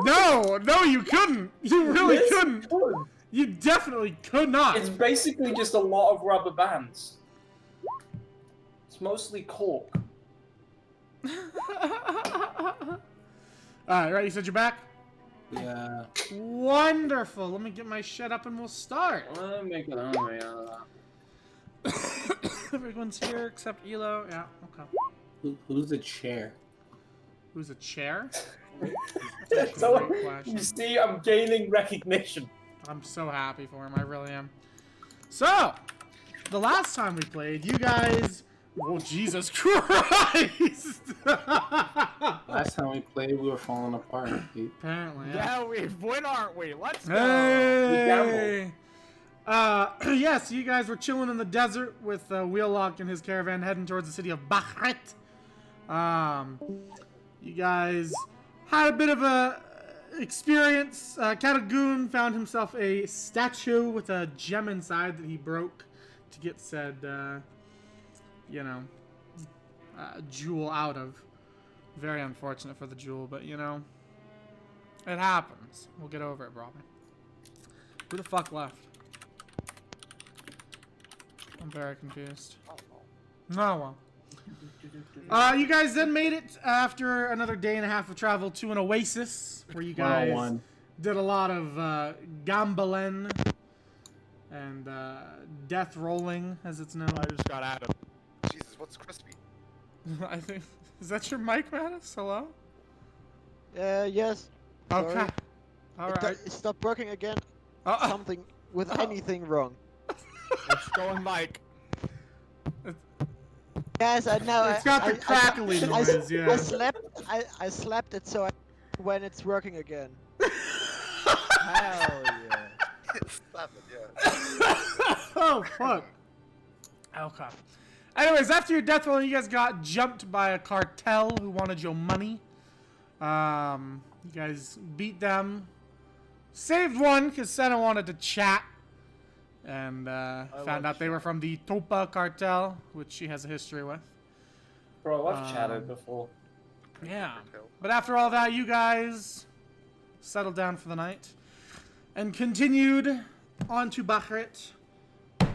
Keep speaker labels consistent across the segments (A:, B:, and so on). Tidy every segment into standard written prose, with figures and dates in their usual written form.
A: No, you couldn't. You really couldn't. You definitely could not.
B: It's basically just a lot of rubber bands. It's mostly cork.
A: Alright, right, you said you're back?
C: Yeah.
A: Wonderful. Let me get my shit up and we'll start.
B: Make it on me.
A: Everyone's here except Elo. Yeah, okay.
C: Who's the chair?
A: Who's a chair?
B: So, you see, I'm gaining recognition.
A: I'm so happy for him. I really am. So, the last time we played, you guys... Oh, Jesus Christ!
C: Last time we played, we were falling apart.
A: Apparently,
D: yeah. We've won, aren't we? Let's go!
A: Hey! Yes, you guys were chilling in the desert with Wheelock and his caravan heading towards the city of Bahrit. You guys had a bit of a experience. Catagoon found himself a statue with a gem inside that he broke to get said, Juul out of. Very unfortunate for the Juul, but you know, it happens. We'll get over it, probably. Who the fuck left? I'm very confused. No, well. You guys then made it after another day and a half of travel to an oasis where you guys did a lot of gambling and death rolling, as it's known.
D: I just got Adam. Jesus, what's crispy?
A: I think is that your mic, Mattis? Hello?
E: Yes.
A: Okay.
E: Sorry.
A: All right.
E: It stopped working again. Something with
A: Oh.
E: anything wrong.
D: It's going Mike.
E: Yes, I know.
A: It's got the crackly noise, yeah.
E: I slapped it so when it's working again.
D: Hell yeah.
F: Stop it, yeah.
A: Oh, fuck. Okay. Anyways, after your death roll, you guys got jumped by a cartel who wanted your money. You guys beat them. Saved one, because Senna wanted to chat. And found out they were from the Topa cartel, which she has a history with.
B: Bro, I've chatted before.
A: Yeah. But after all that, you guys settled down for the night. And continued on to Bahrit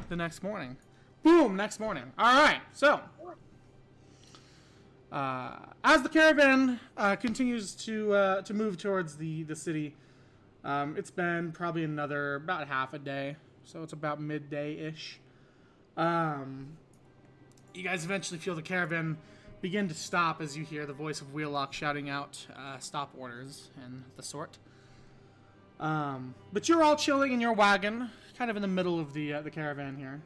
A: the next morning. Boom, next morning. Alright, so. As the caravan continues to move towards the city, it's been probably about half a day. So it's about midday-ish. You guys eventually feel the caravan begin to stop as you hear the voice of Wheelock shouting out stop orders and the sort. But you're all chilling in your wagon, kind of in the middle of the caravan here.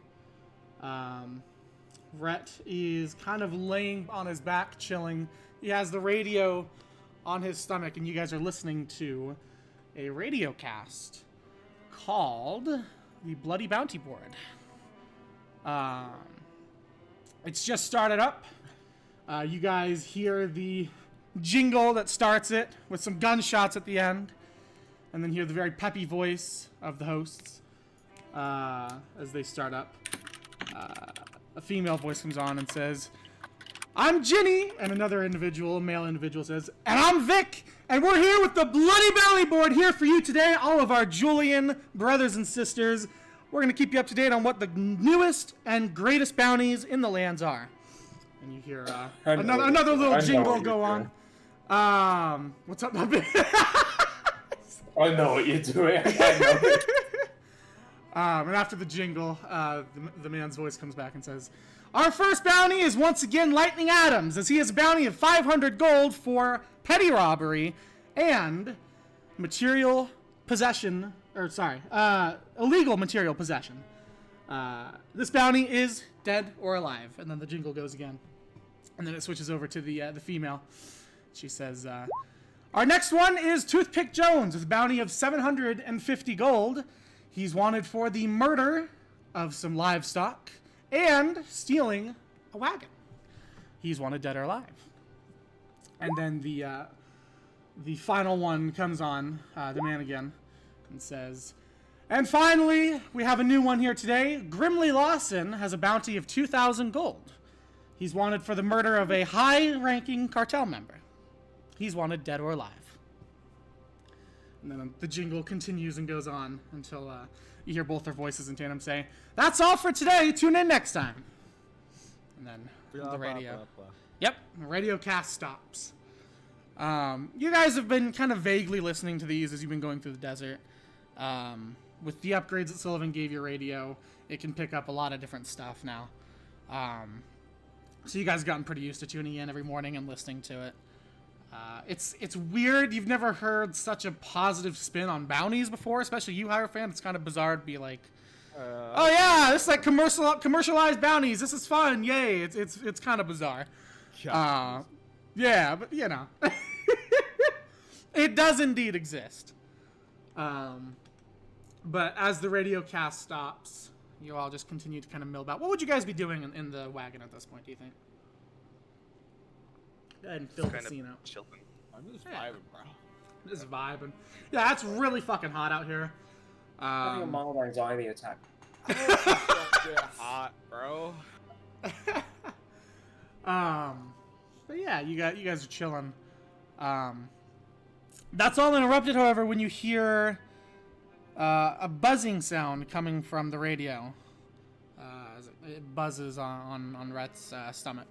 A: Rhett is kind of laying on his back, chilling. He has the radio on his stomach, and you guys are listening to a radio cast called the Bloody Bounty Board. It's just started up. You guys hear the jingle that starts it with some gunshots at the end, and then hear the very peppy voice of the hosts as they start up. A female voice comes on and says, "I'm Ginny," and another individual, a male individual, says, "And I'm Vic, and we're here with the Bloody Belly Board here for you today, all of our Julian brothers and sisters. We're going to keep you up to date on what the newest and greatest bounties in the lands are." And you hear another little jingle go on. What's up, my baby?
B: I know what you're doing. I know it.
A: And after the jingle, the man's voice comes back and says, "Our first bounty is once again Lightning Adams, as he has a bounty of 500 gold for petty robbery and illegal material possession. This bounty is dead or alive." And then the jingle goes again. And then it switches over to the female. She says, "Our next one is Toothpick Jones with a bounty of 750 gold. He's wanted for the murder of some livestock and stealing a wagon. He's wanted dead or alive." And then the final one comes on, the man again, and says, "And finally, we have a new one here today. Grimly Lawson has a bounty of 2,000 gold. He's wanted for the murder of a high-ranking cartel member. He's wanted dead or alive." And then the jingle continues and goes on until you hear both their voices in tandem say, "That's all for today. Tune in next time." And then the radio. Yep, the radio cast stops. You guys have been kind of vaguely listening to these as you've been going through the desert. With the upgrades that Sullivan gave your radio, it can pick up a lot of different stuff now. So you guys have gotten pretty used to tuning in every morning and listening to it. It's weird. You've never heard such a positive spin on bounties before, especially you, Hierophant. It's kind of bizarre to be like, oh yeah, this is like commercialized bounties. This is fun. Yay. It's kind of bizarre. Yeah, but you know, it does indeed exist. But as the radio cast stops, you all just continue to kind of mill about. What would you guys be doing in the wagon at this point, do you think? Go ahead and fill the scene out.
D: Chilling.
G: I'm just vibing, bro.
A: Just vibing. Yeah, it's really fucking hot out here.
B: Having a mild anxiety attack.
D: Don't get hot, bro.
A: But yeah, you guys are chilling. That's all interrupted, however, when you hear a buzzing sound coming from the radio. As it buzzes on Rhett's stomach.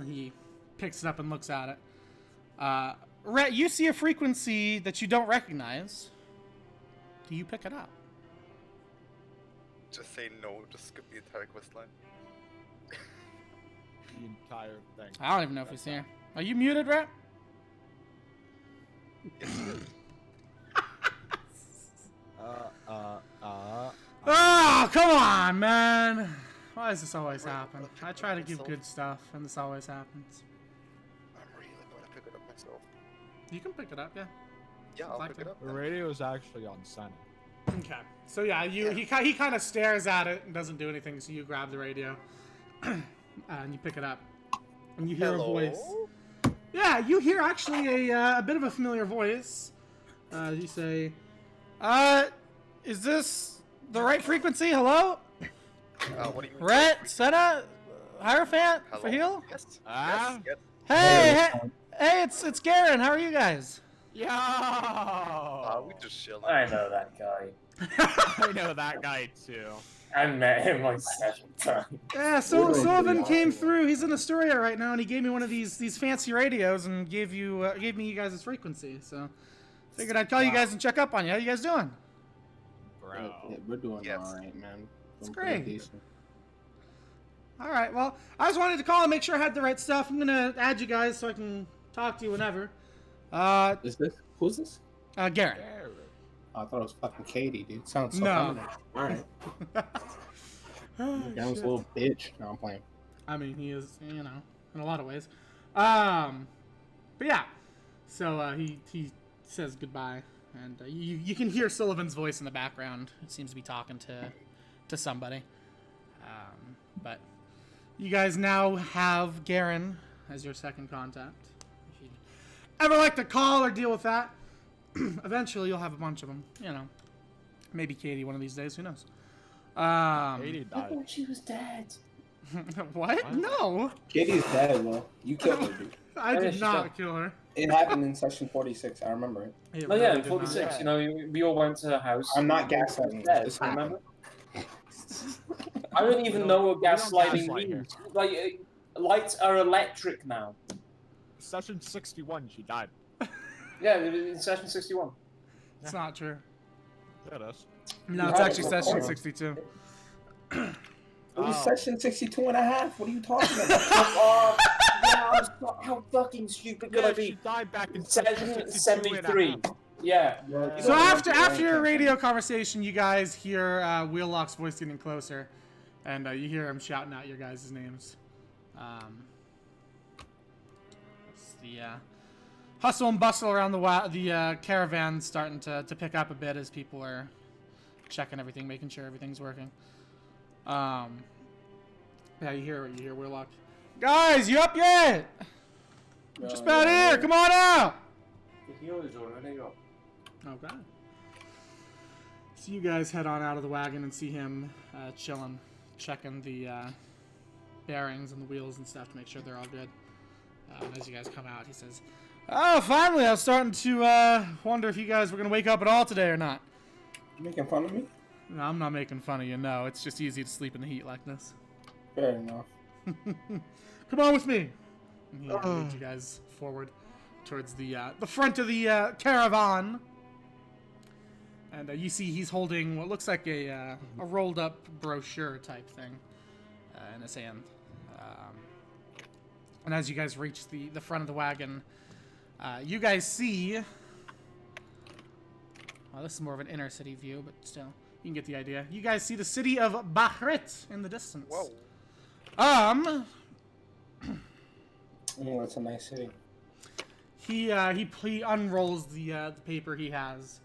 A: He picks it up and looks at it. Rhett, you see a frequency that you don't recognize. Do you pick it up?
F: Just say no, just skip the entire quest line.
G: The entire thing.
A: I don't even know if he's here. Are you muted, Rhett? Oh, come on, man. Why does this always happen? I try to give good stuff, and this always happens.
F: I'm really going to pick it up myself.
A: You can pick it up, yeah.
F: Yeah, I'll
A: Exactly.
F: pick it up.
G: The
F: then.
G: radio is actually on center.
A: Okay. So yeah, he kind of stares at it and doesn't do anything. So you grab the radio, and you pick it up, and you hear
F: Hello?
A: a voice. Yeah, you hear actually a bit of a familiar voice. You say, is this the right frequency? Hello?
F: What do you mean?
A: Rhett, Senna, Hierophant,
F: Hello?
A: for heal?
F: Yes.
G: Ah?
F: Yes.
A: Hey, it's Garen. How are you guys?
G: Yo!
F: We just chilling.
B: I know that guy.
G: I know that guy too.
B: I met him like 7 times.
A: Yeah, so Sullivan came through. He's in Astoria right now, and he gave me one of these fancy radios and gave me you guys' frequency. So figured I'd call you guys and check up on you. How you guys doing?
G: Bro.
C: Yeah, we're doing
F: Yes.
C: alright, man.
A: It's
C: Doing pretty
A: great.
C: decent.
A: All right. Well, I just wanted to call and make sure I had the right stuff. I'm gonna add you guys so I can talk to you whenever.
C: Is this? Who's this?
A: Garen.
C: Oh, I thought it was fucking Katie, dude. Sounds so
A: No.
C: feminine. Alright.
A: Oh,
C: Garen's a
A: shit.
C: little bitch. No, I'm playing.
A: I mean, he is, you know, in a lot of ways. But yeah. So he says goodbye, and you can hear Sullivan's voice in the background. He seems to be talking to somebody. But you guys now have Garen as your second contact. If you'd ever like to call or deal with that, eventually you'll have a bunch of them. You know, maybe Katie one of these days. Who knows?
G: 80
B: I
G: died.
B: thought she was dead.
A: What? No,
C: Katie's dead, well. You killed her, dude.
A: I
B: Yeah,
A: did
B: she's
A: not
B: dead.
A: kill her.
C: It happened in session 46. I remember it.
A: It
B: Oh yeah,
A: really
B: in
A: did not.
B: 46, you know, we all went to her house.
C: I'm not gaslighting.
B: Dead,
C: This happened.
B: remember? I don't even know what gaslighting means. Like, lights are electric now.
G: Session 61, she died.
B: Yeah, in session 61.
A: It's not true.
G: It is.
A: No, it's
C: Yeah,
A: actually
C: it's
A: session
C: recorded.
A: 62.
C: It was
G: Oh.
C: session 62 and a half. What are you talking about?
B: Oh, yeah, how fucking stupid could I
G: Yeah, she
B: be?
G: died back in
B: Session
G: 62
B: 73.
G: and a half.
B: Yeah.
A: So after your radio conversation, you guys hear Wheelock's voice getting closer, and you hear him shouting out your guys' names. It's the hustle and bustle around the caravan starting to pick up a bit as people are checking everything, making sure everything's working. Yeah, you hear Wheelock. Guys, you up yet? We're just about here. Come on out.
B: The healer's already up.
A: Okay. So you guys head on out of the wagon and see him chilling, checking the bearings and the wheels and stuff to make sure they're all good. As you guys come out, he says, "Oh, finally! I was starting to wonder if you guys were gonna wake up at all today or not."
C: You making fun of me?
A: No, I'm not making fun of you. No, it's just easy to sleep in the heat like this.
C: Fair enough.
A: Come on with me. And he leads you guys forward towards the front of the caravan. And you see he's holding what looks like a rolled up brochure type thing in his hand. And as you guys reach the front of the wagon, you guys see... Well, this is more of an inner city view, but still, you can get the idea. You guys see the city of Bahrit in the distance.
F: Whoa.
C: Oh, it's a nice city.
A: He unrolls the paper he has,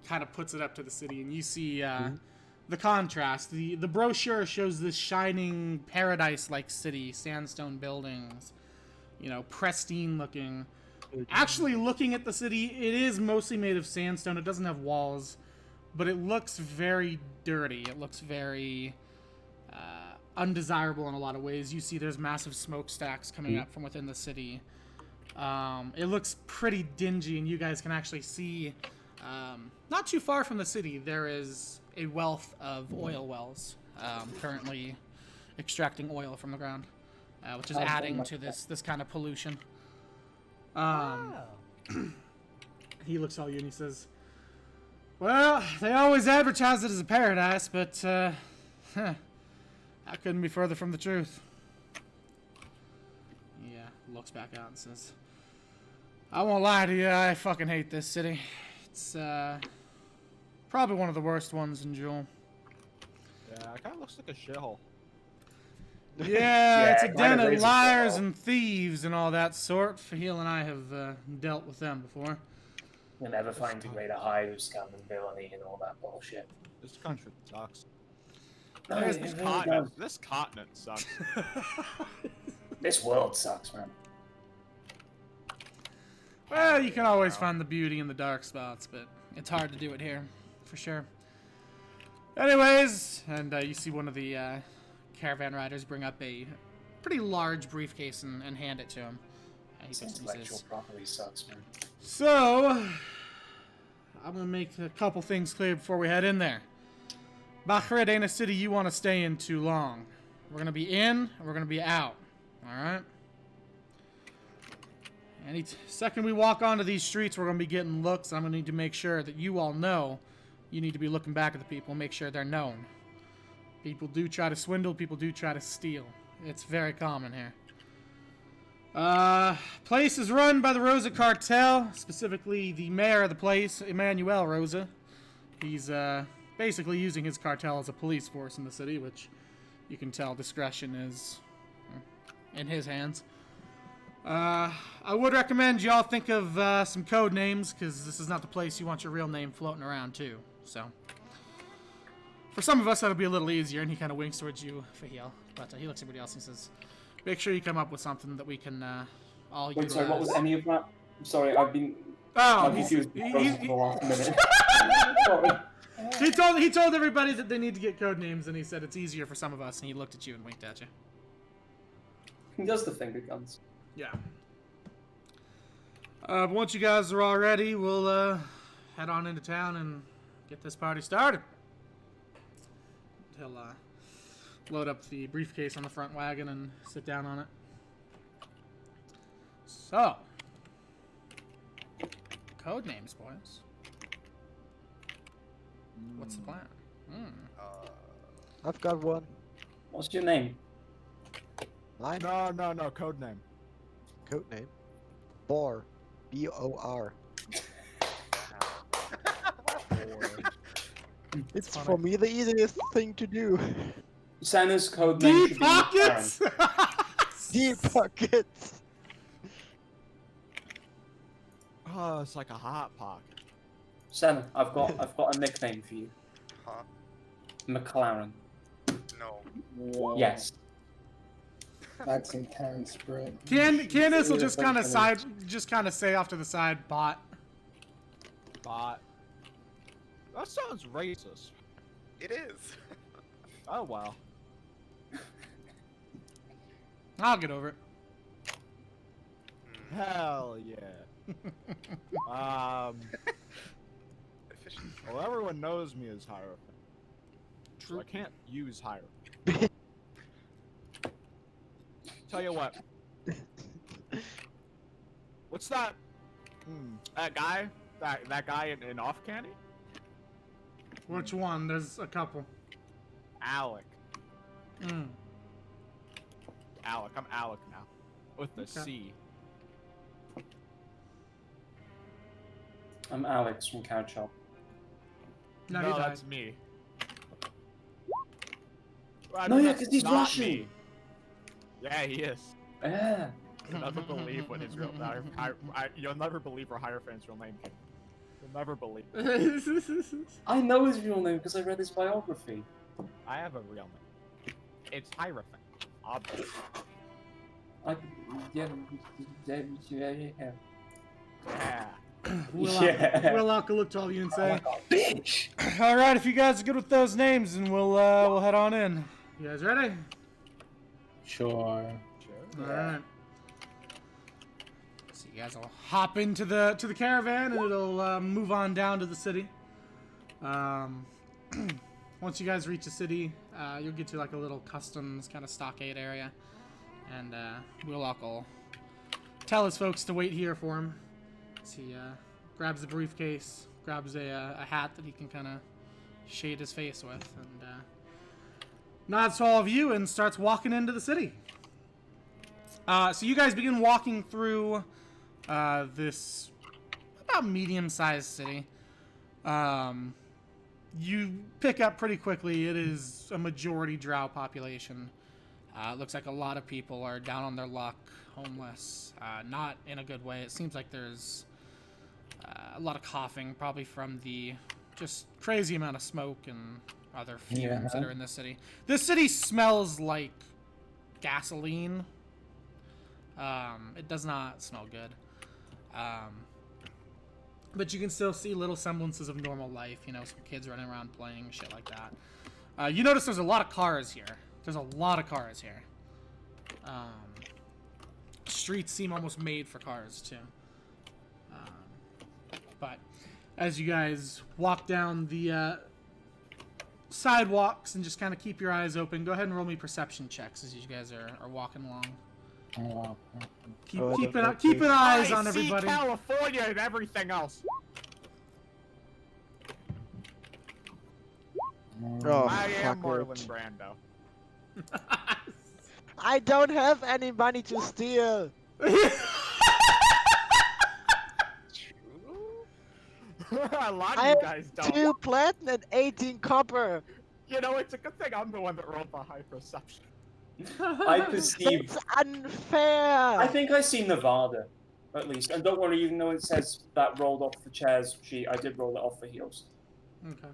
A: kind of puts it up to the city, and you see the contrast. The brochure shows this shining paradise-like city, sandstone buildings, you know, pristine looking. Actually, looking at the city, it is mostly made of sandstone. It doesn't have walls, but it looks very dirty. It looks very undesirable in a lot of ways. You see there's massive smokestacks coming up from within the city. It looks pretty dingy, and you guys can actually see, not too far from the city, there is a wealth of oil wells currently extracting oil from the ground, which is adding to this kind of pollution. He looks at you and he says, "Well, they always advertise it as a paradise, but I couldn't be further from the truth." Yeah, looks back out and says, "I won't lie to you, I fucking hate this city. It's probably one of the worst ones in Juul."
G: Yeah, it kind of looks like a shithole.
A: Yeah, it's a
B: it
A: den
B: kinda
A: of
B: raises
A: liars
B: the
A: and thieves and all that sort. Fahil and I have dealt with them before.
B: You'll never find a greater hide of scum and villainy and all that bullshit.
G: This country sucks.
B: No,
G: This
B: it really
G: continent,
B: does.
G: this continent sucks.
B: This world sucks, man.
A: Well, you can always find the beauty in the dark spots, but it's hard to do it here, for sure. Anyways, and you see one of the caravan riders bring up a pretty large briefcase and hand it to him. And he
B: This
A: puts it in
B: intellectual
A: his...
B: property sucks, man.
A: So, I'm gonna make a couple things clear before we head in there. Bahrit ain't a city you want to stay in too long. We're gonna be in, and we're gonna be out. Alright? Any second we walk onto these streets, we're gonna be getting looks. I'm gonna need to make sure that you all know you need to be looking back at the people and make sure they're known. People do try to swindle, people do try to steal. It's very common here. Place is run by the Rosa cartel, specifically the mayor of the place, Emmanuel Rosa. He's basically using his cartel as a police force in the city, which you can tell discretion is in his hands. I would recommend y'all think of some code names, because this is not the place you want your real name floating around too. So, for some of us, that'll be a little easier, and he kind of winks towards you, Fahil. But he looks at everybody else and says, "Make sure you come up with something that we can all
B: Wait,
A: utilize."
B: sorry, what was any of that? I'm sorry, I've been
A: Oh,
B: confused for the last minute. Sorry.
A: he told everybody that they need to get code names, and he said it's easier for some of us, and he looked at you and winked at you.
B: He does the finger guns.
A: Yeah. But once you guys are all ready, we'll head on into town and get this party started. He'll load up the briefcase on the front wagon and sit down on it. So, code names, boys. What's the plan?
E: I've got one.
B: What's your name?
E: Mine.
G: No, code name.
E: Code name. Bor. B-O-R. It's for me the easiest thing to do.
B: Santa's code name should
A: Deep
B: be
A: pockets!
E: Deep pockets.
G: Oh, it's like a hot pocket.
B: Santa, I've got a nickname for you.
F: Huh?
B: McLaren.
F: No.
C: Whoa.
B: Yes.
C: That's intense, bro.
A: Candace will just kind of say off to the side, bot.
G: Bot. That sounds racist.
F: It is.
G: Oh, wow.
A: I'll get over it.
G: Hell yeah.
F: Efficient.
G: Well, everyone knows me as Hierophant. So
A: True.
G: I can't use Hierophant. Tell you what. What's that? That guy? That guy in Off Candy?
A: Which one? There's a couple.
G: Alec.
A: Mm.
G: Alec. I'm Alec now. With the
A: Okay.
G: C.
B: I'm Alex from Cow Shop.
A: No,
G: No,
A: he died.
G: that's me. Well,
B: No, yeah,
G: that's
B: 'cause he's
G: not
B: Russian.
G: me. Yeah, he is.
B: Yeah.
G: You'll never believe what his real you'll never believe where Hierophant's real name came. You'll never believe.
B: I know his real name because I read his biography.
G: I have a real name. It's Hierophant. Obvious.
B: Yeah.
G: Yeah.
A: Wheelock will look to all of you and
B: Oh
A: say,
B: my god, bitch!
A: all right, if you guys are good with those names, then we'll head on in. You guys ready?
C: Sure.
A: All right. So you guys will hop into the caravan, and it'll move on down to the city. Once you guys reach the city, you'll get to like a little customs kind of stockade area, and Wheelock will tell his folks to wait here for him. So he grabs the briefcase, grabs a hat that he can kind of shade his face with, and nods to all of you and starts walking into the city. So you guys begin walking through this about medium-sized city. You pick up pretty quickly. It is a majority drow population. It looks like a lot of people are down on their luck, homeless. Not in a good way. It seems like there's a lot of coughing, probably from the just crazy amount of smoke and other fumes that are in this city. This city smells like gasoline. It does not smell good. But you can still see little semblances of normal life. You know, some kids running around playing, shit like that. You notice there's a lot of cars here. There's a lot of cars here. Streets seem almost made for cars, too. But as you guys walk down the sidewalks and just kind of keep your eyes open, go ahead and roll me perception checks as you guys are walking along.
C: Oh,
A: Keep an eyes on
G: I see
A: everybody.
G: California and everything else.
E: Oh,
G: I am
E: fuck
G: Marlon
E: it.
G: Brando.
E: I don't have any money to steal.
G: A lot of
E: I
G: you
E: have
G: guys don't.
E: 2 platinum and 18 copper.
G: You know, it's a good thing I'm the one that rolled the high perception.
B: I perceive.
E: That's unfair.
B: I think I see Nevada, at least. And don't worry, even though it says that rolled off the chairs sheet, I did roll it off for heels.
A: Okay.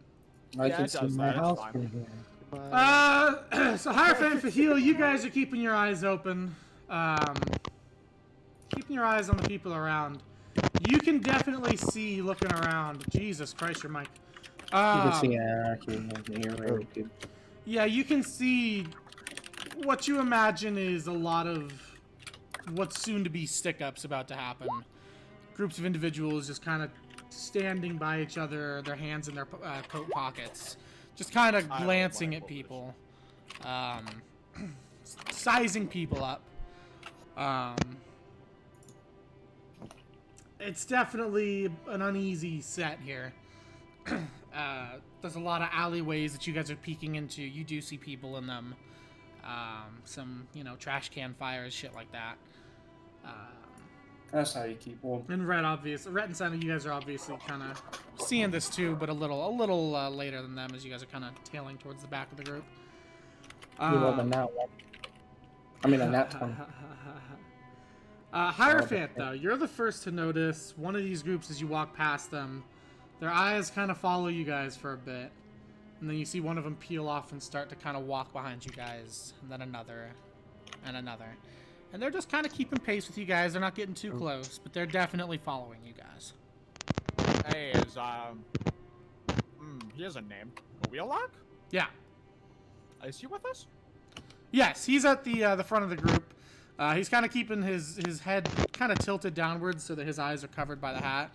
C: I
G: Yeah,
C: can
G: it
C: see
G: does
C: my
G: that, it's
C: house
G: fine.
C: from here.
A: So Hierophant, Fahil, you guys are keeping your eyes open. Keeping your eyes on the people around. You can definitely see, looking around. Jesus Christ, your mic.
C: You can see anarchy in here, really good.
A: Yeah, you can see what you imagine is a lot of what's soon to be stick-ups about to happen. Groups of individuals just kind of standing by each other, their hands in their coat pockets, just kind of glancing at people, sizing people up. It's definitely an uneasy set here. There's a lot of alleyways that you guys are peeking into. You do see people in them. Some, you know, trash can fires, shit like that.
B: That's how you keep warm.
A: And Rhett and Santa, you guys are obviously kind of seeing this too, but a little later than them, as you guys are kind of tailing towards the back of the group.
C: You rolled a nat one. I mean, a nat one.
A: Hierophant, though, you're the first to notice one of these groups as you walk past them. Their eyes kind of follow you guys for a bit, and then you see one of them peel off and start to kind of walk behind you guys, and then another, and another. And they're just kind of keeping pace with you guys. They're not getting too close, but they're definitely following you guys.
G: Hey, he has a name. A Wheelock?
A: Yeah.
G: Is he with us?
A: Yes, he's at the front of the group. He's kind of keeping his head kind of tilted downwards so that his eyes are covered by the hat.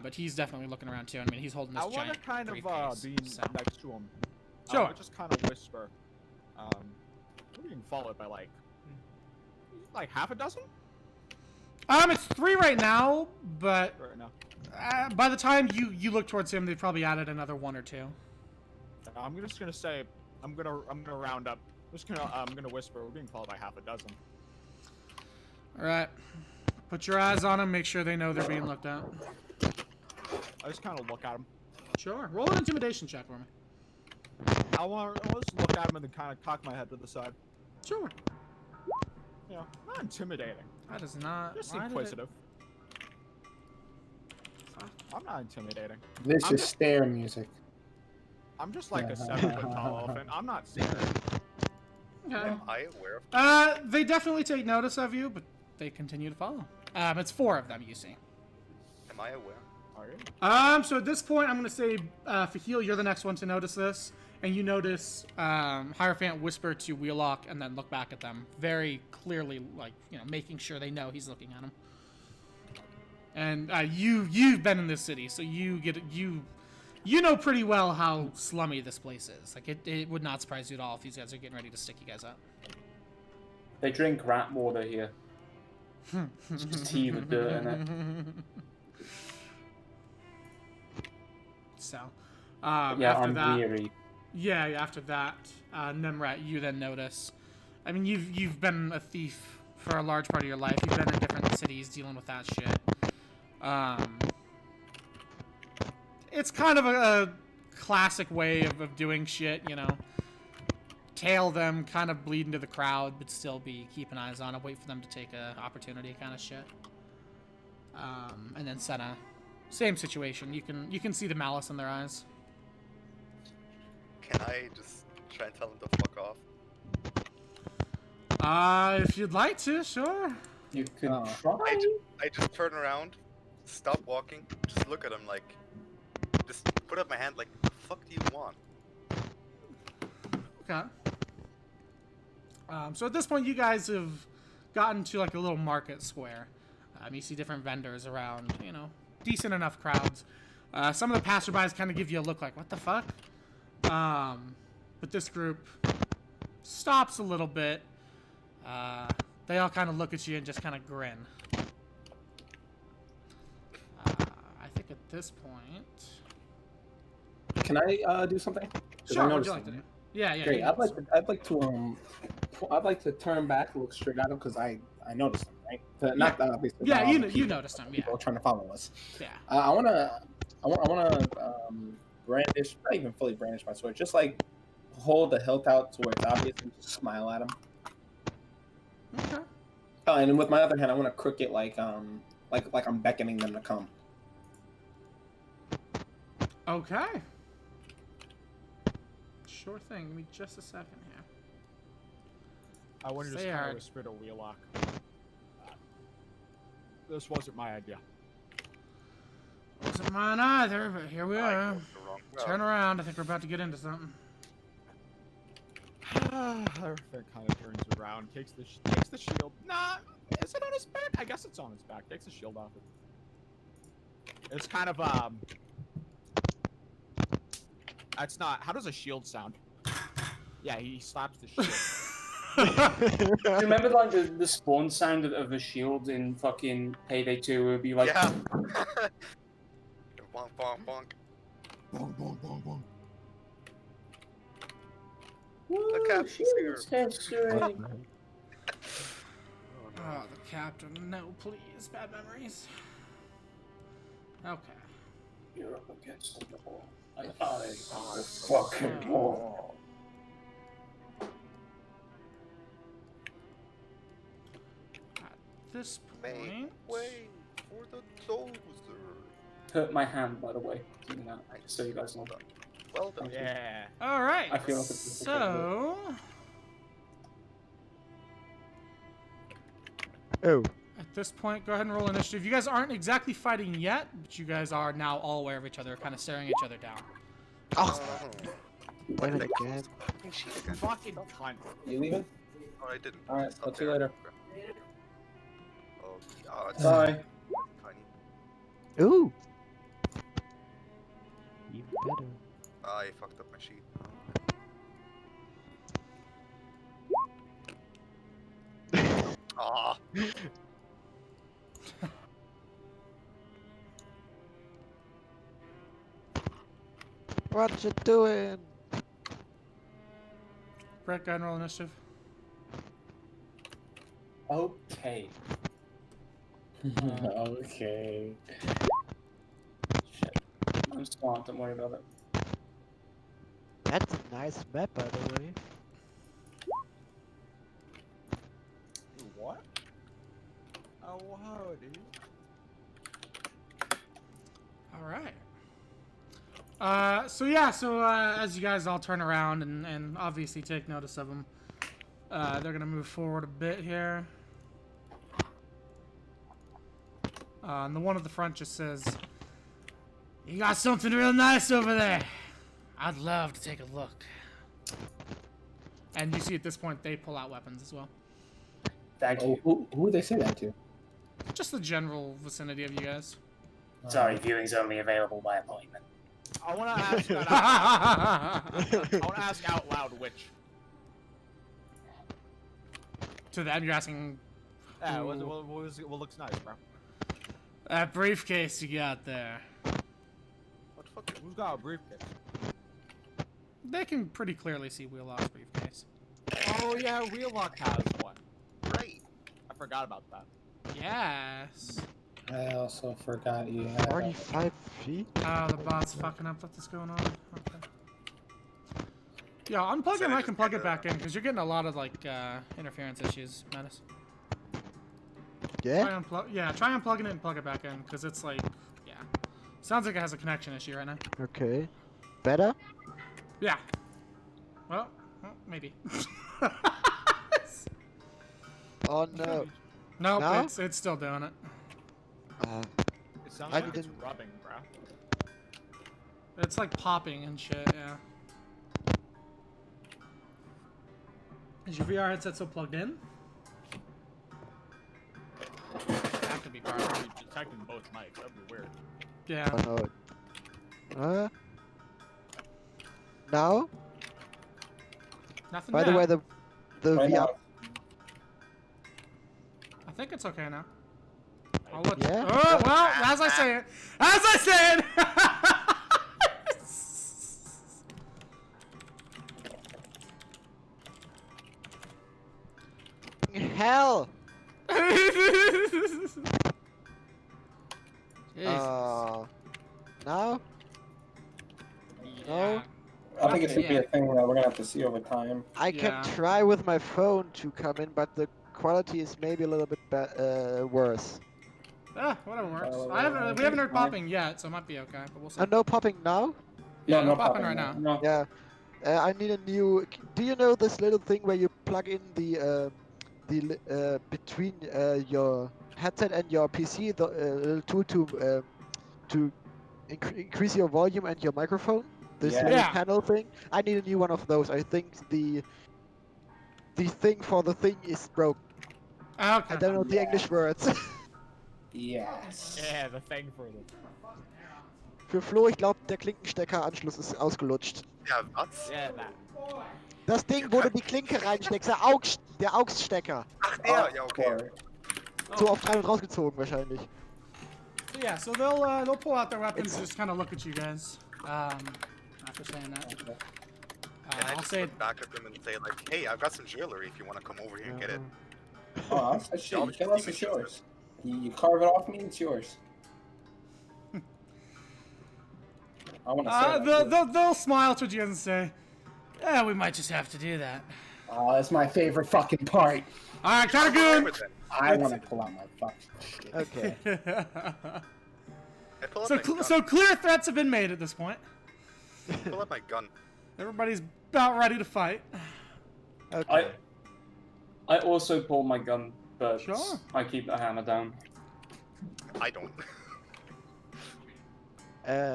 A: But he's definitely looking around too. I mean, he's holding this
G: I want
A: giant
G: to kind of
A: briefcase,
G: be
A: so.
G: next to him.
A: Sure.
G: I just kind of whisper. We're being followed by like half a dozen.
A: It's 3 right now, but
G: Right now.
A: by the time you look towards him, they've probably added another 1 or 2.
G: I'm just gonna say, I'm gonna round up. I'm gonna whisper. We're being followed by half a dozen.
A: All right, put your eyes on them. Make sure they know they're being looked at.
G: I just kind of look at him.
A: Sure. Roll an intimidation check for me.
G: I'll just look at him and then kind of cock my head to the side.
A: Sure.
G: You know, not intimidating.
A: That is not.
G: Just
A: why did it-
G: inquisitive. I'm not intimidating.
C: This
G: I'm
C: is
G: just-
C: stare music.
G: I'm just like a 7-foot tall elephant. I'm not scared.
A: Okay.
F: Am I aware of
A: They definitely take notice of you, but they continue to follow. It's 4 of them you see.
F: Am I aware?
G: Are you?
A: So at this point, I'm gonna say, Fahil, you're the next one to notice this, and you notice Hierophant whisper to Wheelock and then look back at them, very clearly, like making sure they know he's looking at them. And you've been in this city, so you know pretty well how slummy this place is. Like it would not surprise you at all if these guys are getting ready to stick you guys up.
B: They drink rat water here. It's just tea with dirt in it.
A: So,
B: Yeah,
A: after
B: I'm
A: that,
B: weary.
A: yeah, after that, Nemrat, you then notice. I mean, you've been a thief for a large part of your life. You've been in different cities dealing with that shit. It's kind of a classic way of doing shit, Tail them, kind of bleed into the crowd, but still be keeping eyes on them, wait for them to take a opportunity kind of shit. And then Senna, same situation. You can see the malice in their eyes.
F: Can I just try and tell him to fuck off?
A: If you'd like to, sure.
B: You could
C: Oh.
B: try.
F: I just turn around, stop walking, just look at him like, just put up my hand like, the fuck do you want?
A: Okay. So at this point, you guys have gotten to like a little market square. You see different vendors around, decent enough crowds. Some of the passerbys kind of give you a look like, what the fuck? But this group stops a little bit. They all kind of look at you and just kind of grin. I think at this point...
C: Can I do something? 'Cause
A: Sure,
C: I
A: what would
C: noticed
A: you like to
C: something.
A: do? Yeah, yeah.
C: Great.
A: you
C: I'd
A: notice.
C: like to turn back, look straight at him because I noticed him, right? Not that obviously.
A: Yeah,
C: not all
A: you
C: the
A: you
C: people-
A: noticed him, yeah.
C: People trying to follow us.
A: Yeah.
C: I wanna brandish, not even fully brandish my sword, just like hold the hilt out to where it's obvious and just smile at him.
A: Okay.
C: Oh, and then with my other hand, I want to crook it like I'm beckoning them to come.
A: Okay. Sure thing. Give me just a second here.
G: I want to just
A: Say
G: kind
A: hard.
G: of whisper to Wheelock. This wasn't my idea.
A: Wasn't mine either, but here we
F: I
A: are.
F: went the wrong route.
A: Turn around. I think we're about to get into something.
G: Everything kind of turns around, takes the shield. Nah, is it on his back? I guess it's on his back. Takes the shield off it. It's kind of It's not. How does a shield sound? Yeah, he slaps the shield.
B: Do you remember like the spawn sound of a shield in fucking Payday 2? It would be like,
F: Yeah. Bonk, bonk, bonk.
G: Boom, boom, boom, boom.
F: The captain's here.
B: history.
A: Oh, the captain. No, please. Bad memories. Okay.
B: You're up against the wall. And I are the fucking wall.
A: At this
F: Make
A: point...
F: way for the dozer.
B: Hurt my hand, by the way. Doing that, just so you guys know.
F: Well done.
G: Yeah.
A: All right.
B: I feel like it's
A: So...
E: Oh.
A: At this point, go ahead and roll initiative. You guys aren't exactly fighting yet, but you guys are now all aware of each other, kind of staring each other down.
E: Oh,
F: Why
E: wait
F: did I
E: again.
F: fucking shit again?
G: Fucking cunt.
C: You leaving?
F: Oh, I didn't.
C: All right,
F: It's
C: I'll
F: not
C: see you
F: there.
C: later.
F: Okay. Oh god.
B: Bye.
F: Tiny.
E: Ooh. Even better.
F: I fucked up my sheet. Ah.
E: What you doing?
A: Brett, go ahead and roll initiative.
B: Okay.
C: Okay.
B: Shit. I'm smart, don't worry about it.
E: That's a nice map, by the way.
G: What? Oh, howdy.
A: All right. So as you guys all turn around and obviously take notice of them, they're gonna move forward a bit here. And the one at the front just says, "You got something real nice over there. I'd love to take a look." And you see at this point they pull out weapons as well.
B: Thank you.
C: Who would they say that to?
A: Just the general vicinity of you guys.
B: Sorry, viewing's only available by appointment.
G: I want to ask. I want to ask out loud which.
A: To them, you're asking
G: What looks nice, bro?
A: that briefcase you got there.
F: What the fuck?
G: Who's got a briefcase?
A: They can pretty clearly see Wheelock's briefcase.
G: Oh yeah, Wheelock has one.
F: Right.
G: I forgot about that.
A: Yes.
C: I also forgot you had.
E: 45 feet?
A: Oh, the bot's fucking up with this going on. Okay. Yeah, unplug
F: So
A: it and
F: they
A: I
F: just
A: can plug
F: get
A: it back in because you're getting a lot of like interference issues, Menace.
E: Yeah?
A: Try unplugging it and plug it back in because it's like, yeah. Sounds like it has a connection issue right now.
E: Okay. Better?
A: Yeah. Well maybe.
E: Oh no.
A: Nope,
E: No?
A: it's still doing it.
G: It sounds
E: I
G: like it's
E: didn't-
G: rubbing, bro.
A: It's like popping and shit, yeah. Is your VR headset still plugged in? That could be part of it.
G: You're detecting both mics. That'd be weird.
A: Yeah.
E: Oh no. Now?
A: Nothing
E: By
A: yet.
E: the way, the
C: Right
E: VR.
C: now.
A: I think it's okay now. I'll let
E: Yeah?
A: Oh, well, as I say it. As I say it!
E: Hell!
A: Jesus.
E: Now?
A: Yeah.
C: I think it's gonna be
A: Yeah.
C: a thing that we're gonna have to see over time.
E: I can
A: Yeah.
E: try with my phone to come in, but the quality is maybe a little bit worse.
A: Whatever works.
C: Well,
A: We haven't heard
C: fine.
A: popping yet, so it might be okay, but we'll see.
E: No popping now?
A: Yeah,
C: no
A: popping right now.
C: No.
E: Yeah. I need a new. Do you know this little thing where you plug in the between your headset and your PC, the little tool to increase your volume and your microphone? This
C: Yeah.
E: little
A: Yeah.
E: panel thing. I need a new one of those. I think the thing for the thing is broke.
A: Okay.
E: I don't know the English words.
C: Yes.
G: Yeah, the thing for the.
E: Für Flo, ich glaube, der Klinkensteckeranschluss ist ausgelutscht.
F: Yeah, that's.
G: Yeah, that.
E: Das Ding, wo du die Klinke reinsteckst, der AUX-Stecker.
F: Ach, der, ja, okay.
C: Or-
E: So auf rein und rausgezogen wahrscheinlich.
A: So yeah, so they'll pull out their weapons and just kind of look at you guys. After saying that,
F: And I
A: I'll
F: just
A: say
F: look back at them and say like, hey, I've got some jewelry if you want to come over here and get it.
C: Oh, that's shit. You tell us it's yours. You carve it off me, it's yours. I want to say that.
A: they'll smile towards you guys and say, "Yeah, we might just have to do that."
C: Oh, that's my favorite fucking part.
A: All right,
F: Come
A: Katagoon.
F: over then.
C: I want to pull out my fucking shit.
E: Okay.
F: I pull up
A: so
F: my gun.
A: so clear threats have been made at this point.
F: Pull up my gun.
A: Everybody's about ready to fight.
E: Okay.
B: I also pull my gun, but
A: Sure.
B: I keep the hammer down.
F: I don't.
A: I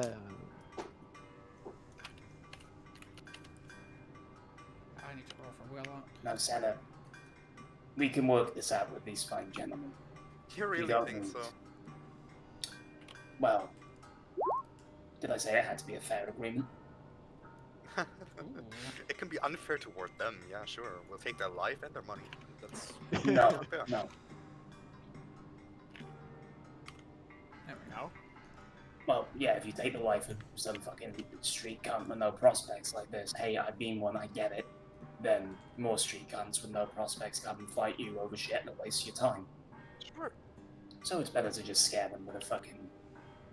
A: need to roll for Wheelock.
B: No, Santa. We can work this out with these fine gentlemen.
F: You really
B: don't
F: think
B: need-
F: so?
B: Well, did I say it had to be a fair agreement?
F: It can be unfair toward them, yeah, sure. We'll take their life and their money. That's
B: No,
F: fair.
B: no.
G: There we go.
B: Well, yeah, if you take the life of some fucking street cunt with no prospects like this, hey, I've been one, I get it, then more street cunts with no prospects come and fight you over shit and waste your time.
F: Sure.
B: So it's better to just scare them with a fucking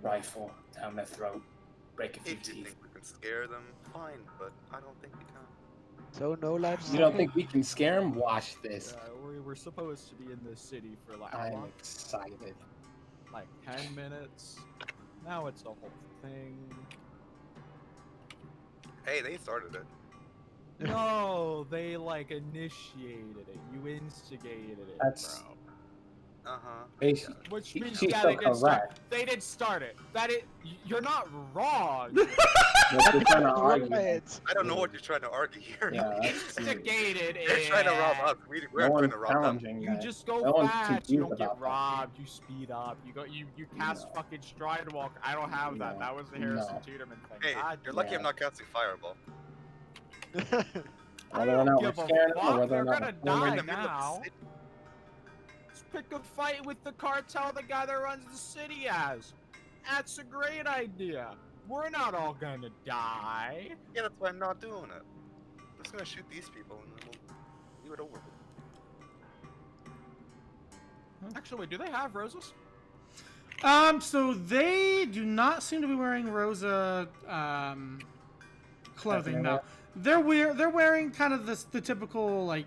B: rifle down their throat, break a few
F: If you
B: teeth.
F: think we can scare them, fine, but I don't think we can.
E: So no life.
C: You don't think we can scare him? Watch this.
G: We were supposed to be in this city for like, how
C: I'm
G: long?
C: excited.
G: Like 10 minutes. Now it's a whole thing.
F: Hey, they started it.
G: No, they like initiated it. You instigated it,
C: That's-
G: bro.
F: Uh-huh.
C: Basically,
G: Which means
C: she's
G: yeah,
C: so
G: they did start.
C: correct.
G: They did start it. You're not wrong.
C: What you're trying to argue.
E: Right.
F: I don't know what you're trying to argue here.
C: Yeah,
G: You
C: that's
G: instigated it.
F: They're trying to rob us. We're
C: no
F: trying
C: one's
F: to rob them.
C: challenging
G: You
C: that.
G: just go
C: No one's
G: fast. You
C: confused
G: don't get
C: about that.
G: robbed. You speed up. You cast
C: No.
G: fucking stride walk. I don't have that.
C: No.
G: That was the Harrison
C: No.
G: Tiedemann thing.
F: Hey,
G: God
F: you're lucky
C: yeah.
F: I'm not casting Fireball.
G: I
C: Whether or
G: don't
C: not
G: give
C: we're
G: a
C: scaring them
G: fuck.
C: or whether
G: They're
C: or not
G: gonna
C: we're
F: We're in
G: die
F: the middle of the
G: now.
F: city.
G: Let's pick a fight with the cartel the guy that runs the city has. That's a great idea. We're not all gonna die.
F: Yeah, that's why I'm not doing it. I'm just gonna shoot these people and then we'll do it over.
G: Actually, do they have roses?
A: So they do not seem to be wearing Rosa clothing. No, they're wearing kind of the typical, like,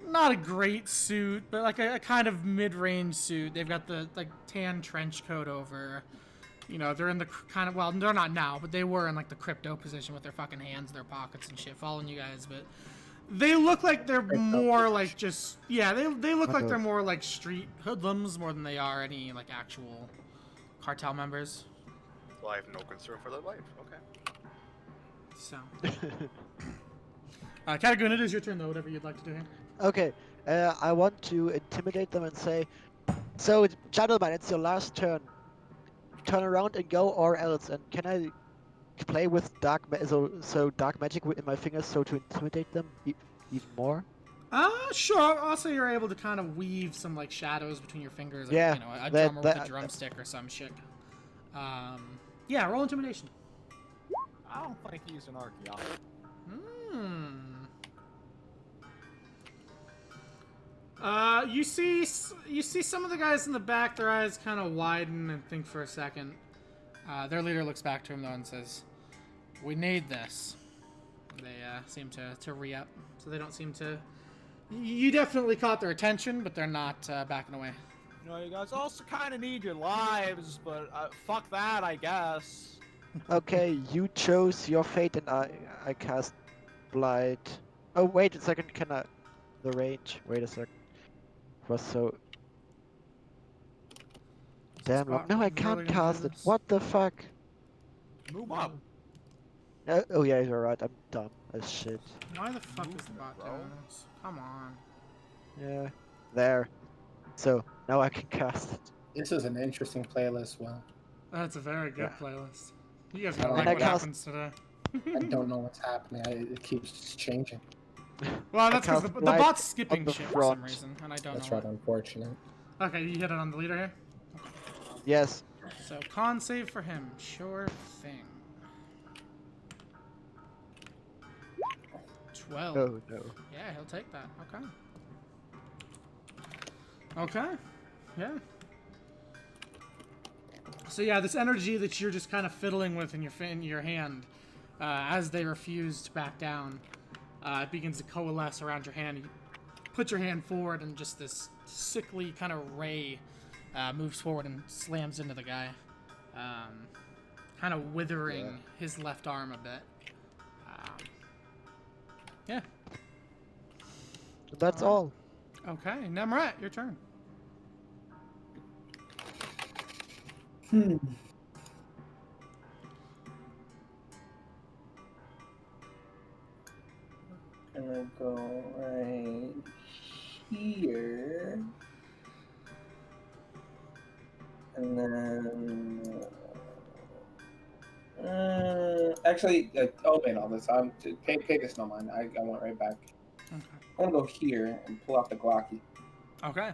A: not a great suit, but like a kind of mid-range suit. They've got the like tan trench coat over. You know, they're in the kind of, well, they're not now, but they were in like the crypto position with their fucking hands in their pockets and shit, following you guys. But they look like they're more like just, yeah, they look like they're more like street hoodlums more than they are any like actual cartel members.
F: So I have no concern for their life. Okay.
A: So, Kataguna, it is your turn though. Whatever you'd like to do here.
E: Okay, I want to intimidate them and say, so gentlemen, it's your last turn. Turn around and go, or else. And can I play with so dark magic in my fingers, so to intimidate them even more?
A: Sure. Also, you're able to kind of weave some like shadows between your fingers. Like,
E: Yeah,
A: you know, a
E: that-
A: drummer with
E: that-
A: a drumstick or some shit. Yeah, roll intimidation.
G: I don't think he's an archaeologist.
A: You see some of the guys in the back, their eyes kind of widen and think for a second. Their leader looks back to him though and says, "We need this." They seem to re-up, so they don't seem to. You definitely caught their attention, but they're not backing away.
G: You know, you guys also kind of need your lives, but fuck that, I guess.
E: Okay, you chose your fate, and I cast Blight. Oh wait a second, can I? The range. Wait a second. Was so. Damn long. No, I can't cast it. What the fuck?
G: Move up.
E: Oh yeah, you're right. I'm dumb as shit.
A: Why the fuck is the bot doing this? Come on.
E: Yeah. There. So now I can cast it.
C: This is an interesting playlist, Will.
A: That's a very good
E: Yeah.
A: playlist. You guys
C: I
A: gotta
C: don't
A: like
C: know.
A: what
E: I cast-
A: happens today.
C: I don't know what's happening. It keeps changing.
A: Well, that's because
E: cast
A: the
E: Blight
A: bot's
E: on
A: skipping
E: the
A: shit for some
E: front.
A: reason, and I don't
C: That's
A: know
C: right, unfortunate.
A: why. Okay, you hit it on the leader here.
E: Yes.
A: So con save for him, sure thing. 12.
E: Oh no.
A: Yeah, he'll take that. Okay. Okay. Yeah. So yeah, this energy that you're just kind of fiddling with in your hand, as they refuse to back down, it begins to coalesce around your hand. You put your hand forward, and just this sickly kind of ray moves forward and slams into the guy, kind of withering his left arm a bit. Yeah.
E: That's all.
A: Okay, Nemrat, your turn.
C: Gonna go right here. And then. Actually, oh wait, all this. Pay this no mind. I went right back.
A: Okay.
C: I want to go here and pull out the Glocky.
A: Okay.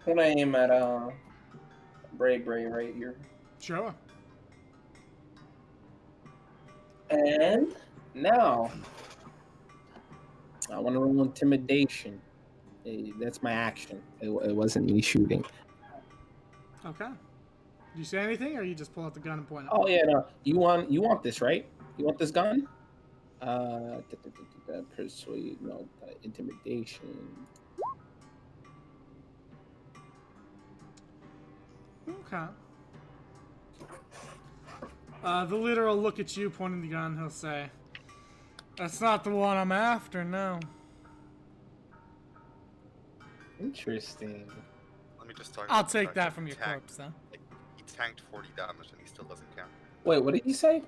C: I'm gonna aim at Bray right here.
A: Sure.
C: And now I want to roll intimidation. That's my action. It wasn't me shooting.
A: Okay. Do you say anything, or you just pull out the gun and point it?
C: Oh yeah, no. You want this, right? You want this gun? Persuade, no, intimidation.
A: Okay. The leader will look at you, pointing the gun. He'll say, "That's not the one I'm after, no."
C: Interesting.
F: Let me just talk.
A: I'll
F: about the
A: take
F: fact
A: that from your
F: tanked-
A: corpse, then.
F: Like, he tanked 40 damage and he still doesn't count.
C: Wait, what did he say?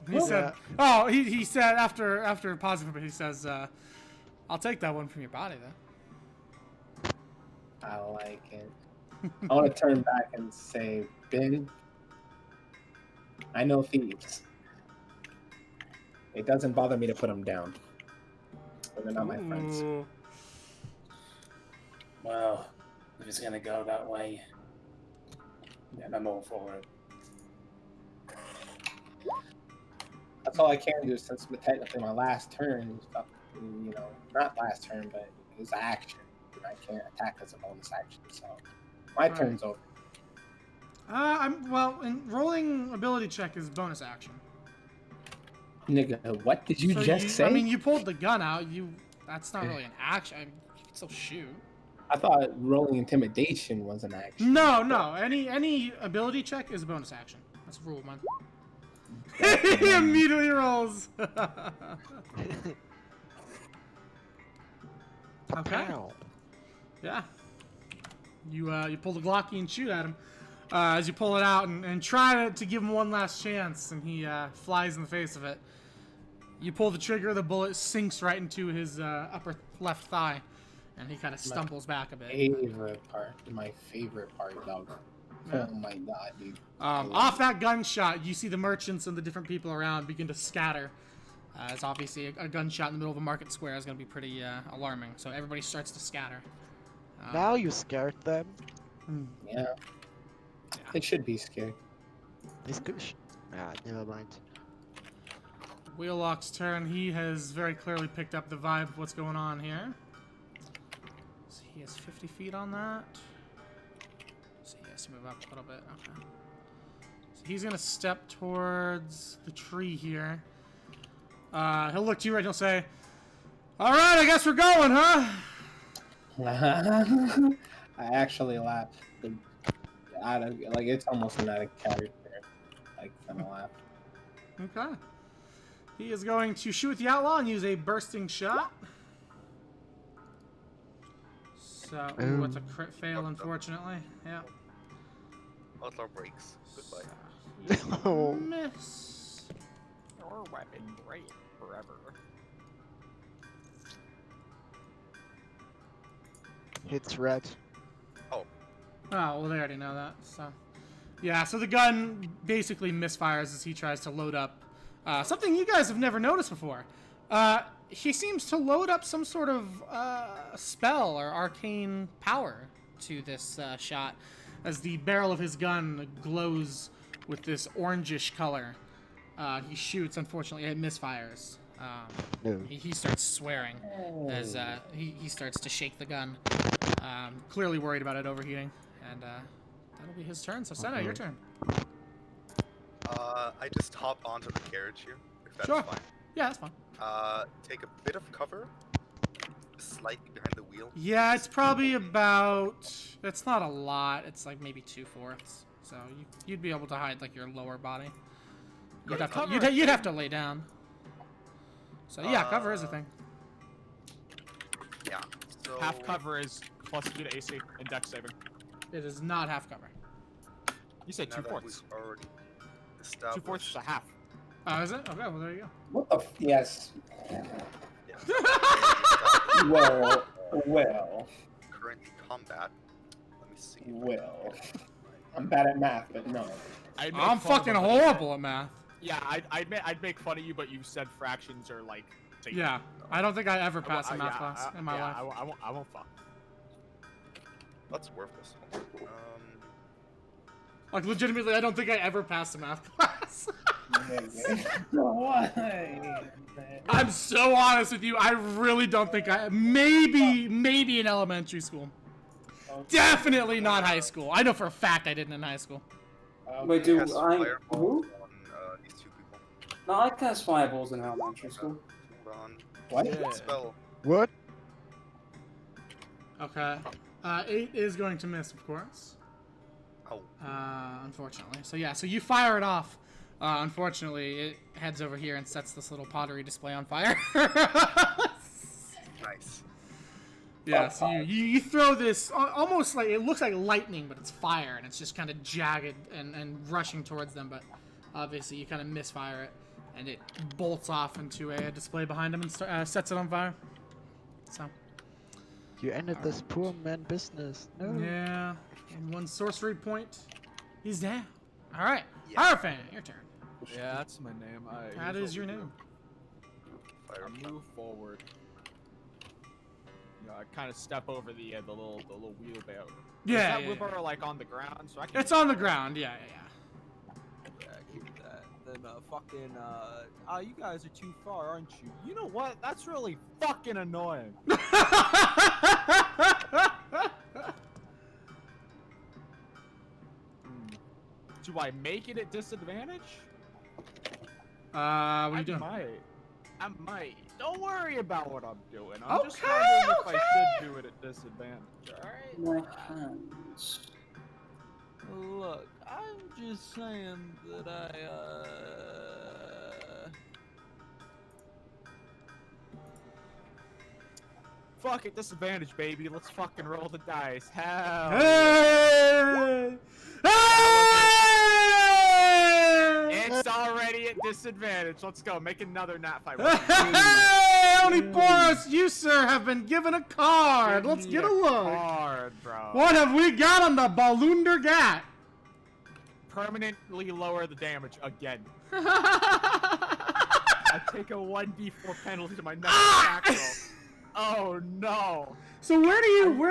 A: He said, "Oh, he said after pausing for a bit, he says, I'll take that one from your body, then."
C: I like it. I want to turn back and say, Ben, I know thieves. It doesn't bother me to put them down. But they're not my friends.
A: Ooh.
B: Well, if it's gonna go that way, then I'm all for it.
C: That's all I can do since technically my last turn is not last turn, but it was action. And I can't attack as a bonus action, so my
A: Right.
C: turn's over.
A: In rolling ability check is bonus action.
C: Nigga, what did you
A: So
C: just say?
A: I mean, you pulled the gun out. That's not really an action. I mean, you can still shoot.
C: I thought rolling intimidation was an action.
A: No. Any ability check is a bonus action. That's a rule, man. He immediately rolls. Okay. Yeah. You pull the Glocky and shoot at him. As you pull it out and try to give him one last chance, and he flies in the face of it. You pull the trigger, the bullet sinks right into his upper left thigh, and he kind of stumbles back a bit.
C: My favorite part, dog.
A: Yeah.
C: Oh my god, dude.
A: Off that gunshot, you see the merchants and the different people around begin to scatter. As obviously a gunshot in the middle of a market square is going to be pretty alarming, so everybody starts to scatter.
E: Now you scared them.
C: Yeah. They should be scared.
E: This could. Never mind.
A: Wheelock's turn. He has very clearly picked up the vibe of what's going on here. So he has 50 feet on that. So he has to move up a little bit. Okay. So he's going to step towards the tree here. He'll look to you right and he'll say, "All right, I guess we're going, huh?"
C: I actually laugh. It's almost not a character. Like, kind of laugh.
A: Okay. He is going to shoot the outlaw and use a bursting shot. So, ooh, it's a crit fail, unfortunately. Yeah.
F: Outlaw breaks. Goodbye.
E: Oh.
A: Miss.
G: Your weapon great forever.
E: Hits red.
A: Oh, well, they already know that, so. Yeah, so the gun basically misfires as he tries to load up something you guys have never noticed before. He seems to load up some sort of spell or arcane power to this shot, as the barrel of his gun glows with this orangish color. He shoots, unfortunately, it misfires.
E: No.
A: He starts swearing as he starts to shake the gun, clearly worried about it overheating, and that'll be his turn. So Senna, your turn.
F: I just hop onto the carriage here, if that's
A: Sure.
F: fine.
A: Yeah, that's fine.
F: Take a bit of cover, slightly behind the wheel.
A: Yeah, it's probably about. It's not a lot. It's like maybe 2/4. So you'd be able to hide like your lower body. You'd have to lay down. So yeah, cover is a thing.
F: Yeah. So
G: Half cover is plus 2 to AC and dex saving.
A: It is not half cover.
G: You said
F: now
G: 2/4.
F: that we've already
G: 2/4 is
F: established
G: a half.
A: Oh, is it? Okay, well, there you go.
C: What the? Yes.
F: Yeah.
C: Well.
F: Currently combat. Let me see.
C: Well. I'm bad at math, but no.
G: I'd make
A: I'm
G: fun of
A: fucking
G: him, but he said-
A: horrible at math.
G: Yeah, I'd make fun of you, but you said fractions are like. Satan.
A: Yeah, I don't think I ever
G: I won't-
A: passed a math
G: yeah,
A: class in my life.
G: I won't fuck.
F: That's worthless.
A: Like, legitimately, I don't think I ever passed a math class.
C: Why?
A: I'm so honest with you. I really don't think I. Maybe in elementary school. Definitely not high school. I know for a fact I didn't in high school.
B: Wait, do
F: Cast
B: I?
F: fireballs
B: Who?
F: on these two people.
B: No, I cast fireballs in elementary school.
F: Hold on.
C: What?
G: Yeah.
F: Spell.
E: What?
A: Okay. 8 is going to miss, of course.
F: Oh.
A: Unfortunately. So yeah, so you fire it off. Unfortunately, it heads over here and sets this little pottery display on fire.
F: Nice.
A: Yeah, so you throw this almost like, it looks like lightning, but it's fire, and it's just kind of jagged and rushing towards them, but obviously you kind of misfire it, and it bolts off into a display behind him and sets it on fire. So.
E: You ended this poor man business. No.
A: Yeah, and 1 sorcery point. He's down. All right,
F: Yeah.
A: Harfan, your turn.
G: Yeah, that's my name.
A: That is your name.
F: Fire.
G: I move forward. You know, I kind of step over the little wheelbarrow.
A: Yeah,
G: Is that
A: yeah,
G: wheelbarrow like on the ground? So I can.
A: It's on the ground. Yeah,
G: Yeah, keep that. Then fucking you guys are too far, aren't you? You know what? That's really fucking annoying.
A: yeah.
G: Do I make it at disadvantage?
A: What are you doing?
G: I might. Don't worry about what I'm doing. I'm just
A: Okay,
G: wondering if I
A: okay.
G: should do it at disadvantage. Alright?
B: My hands.
G: Look, I'm just saying that Fuck it, disadvantage, baby. Let's fucking roll the dice. Hell.
A: Hey! Hey!
G: It's already at disadvantage. Let's go. Make another nat 5.
A: Hey! Only Boris, you, sir, have been given a card. Let's get a look.
G: Card, bro.
A: What have we got on the Balloonder Gat?
G: Permanently lower the damage again. I take a 1d4 penalty to my next attack roll. Oh no!
A: So where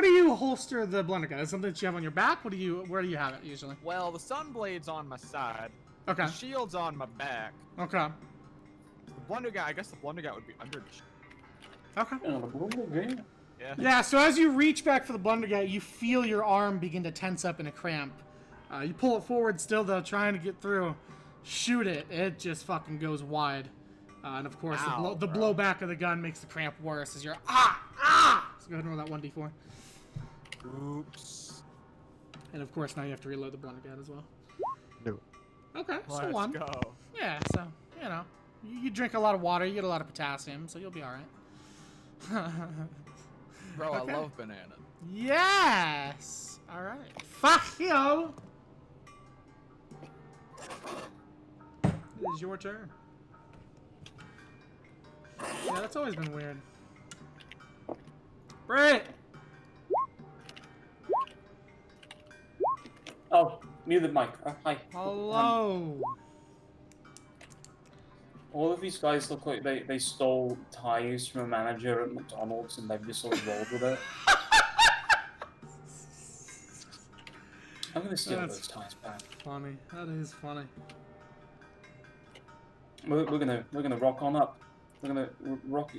A: do you holster the Blunder Gat? Is it something that you have on your back? Where do you have it usually?
G: Well, the Sunblade's on my side.
A: Okay.
G: The shield's on my back.
A: Okay.
G: The Blunder Gat, I guess the Blunder Gat would be under the shield.
A: Okay.
G: Yeah.
A: Yeah, so as you reach back for the Blunder Gat, you feel your arm begin to tense up in a cramp. You pull it forward still, though, trying to get through. Shoot it. It just fucking goes wide. And of course,
G: Ow,
A: the
G: bro.
A: blowback of the gun makes the cramp worse as you're So go ahead and roll that 1d4.
G: Oops.
A: And of course, now you have to reload the Blunder Gat as well.
E: No.
A: Okay, so
G: Let's
A: 1.
G: go.
A: Yeah, so, you know. You drink a lot of water, you get a lot of potassium, so you'll be alright.
G: Bro,
A: Okay.
G: I love banana.
A: Yes! Alright. Fuck you! It is your turn. Yeah, that's always been weird. Britt!
B: Oh, muted mic. Hi.
A: Hello!
B: All of these guys look like they stole ties from a manager at McDonald's and they've just sort of rolled with it. I'm gonna steal
A: That's
B: those ties back.
A: Funny. That is funny.
B: We're gonna rock on up. We're gonna rock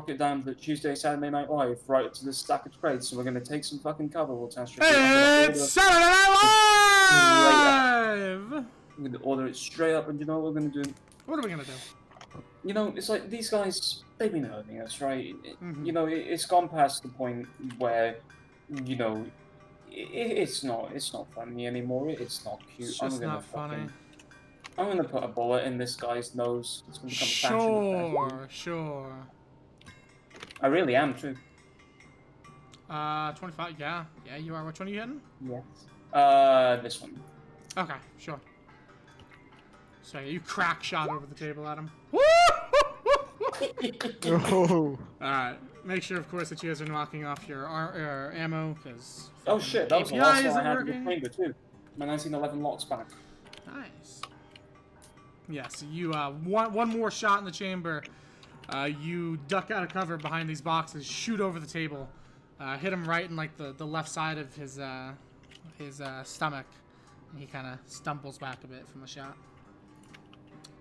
B: it down to Tuesday, Saturday Night Live, right to the stack of crates. So we're gonna take some fucking cover. We'll test it.
A: It's Saturday Night Live!
B: We're gonna order it straight up, and you know what we're gonna do?
A: What are we gonna do?
B: You know, it's like these guys, they've been hurting us, right?
A: Mhm.
B: You know, it's gone past the point where, you know, it's not funny anymore. It's not cute.
A: It's just not funny.
B: I'm gonna put a bullet in this guy's nose. It's gonna become a fashion effect.
A: Sure.
B: I really am too.
A: 25, yeah. Yeah, you are. Which one are you hitting?
B: Yes. This one.
A: Okay, sure. So you crack shot over the table at him.
E: Oh.
A: Alright, make sure, of course, that you guys are knocking off your ammo, because...
B: Oh shit, that was the last one I had to get chamber too. My 1911 lock's back.
A: Nice. Yeah, so you, one more shot in the chamber. You duck out of cover behind these boxes, shoot over the table, hit him right in, like, the left side of his stomach. And he kind of stumbles back a bit from the shot.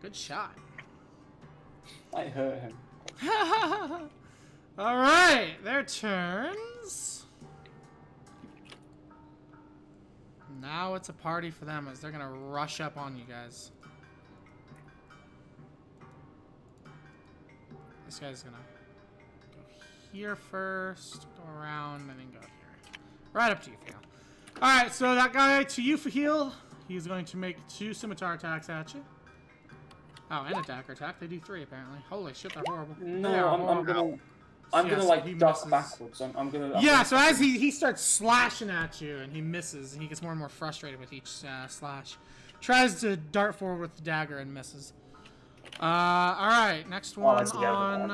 A: Good shot.
B: I hurt him.
A: Alright, their turns. Now it's a party for them as they're gonna rush up on you guys. This guy's gonna go here first, go around, and then go here. Right up to you, Phil. Alright, so that guy to you for heal. He's going to make 2 scimitar attacks at you. Oh, and a dagger attack. They do 3 apparently. Holy shit, they're horrible.
B: No, I'm gonna like duck backwards. I'm gonna.
A: Yeah, so as he starts slashing at you and he misses, and he gets more and more frustrated with each slash. Tries to dart forward with the dagger and misses. All right, next one on.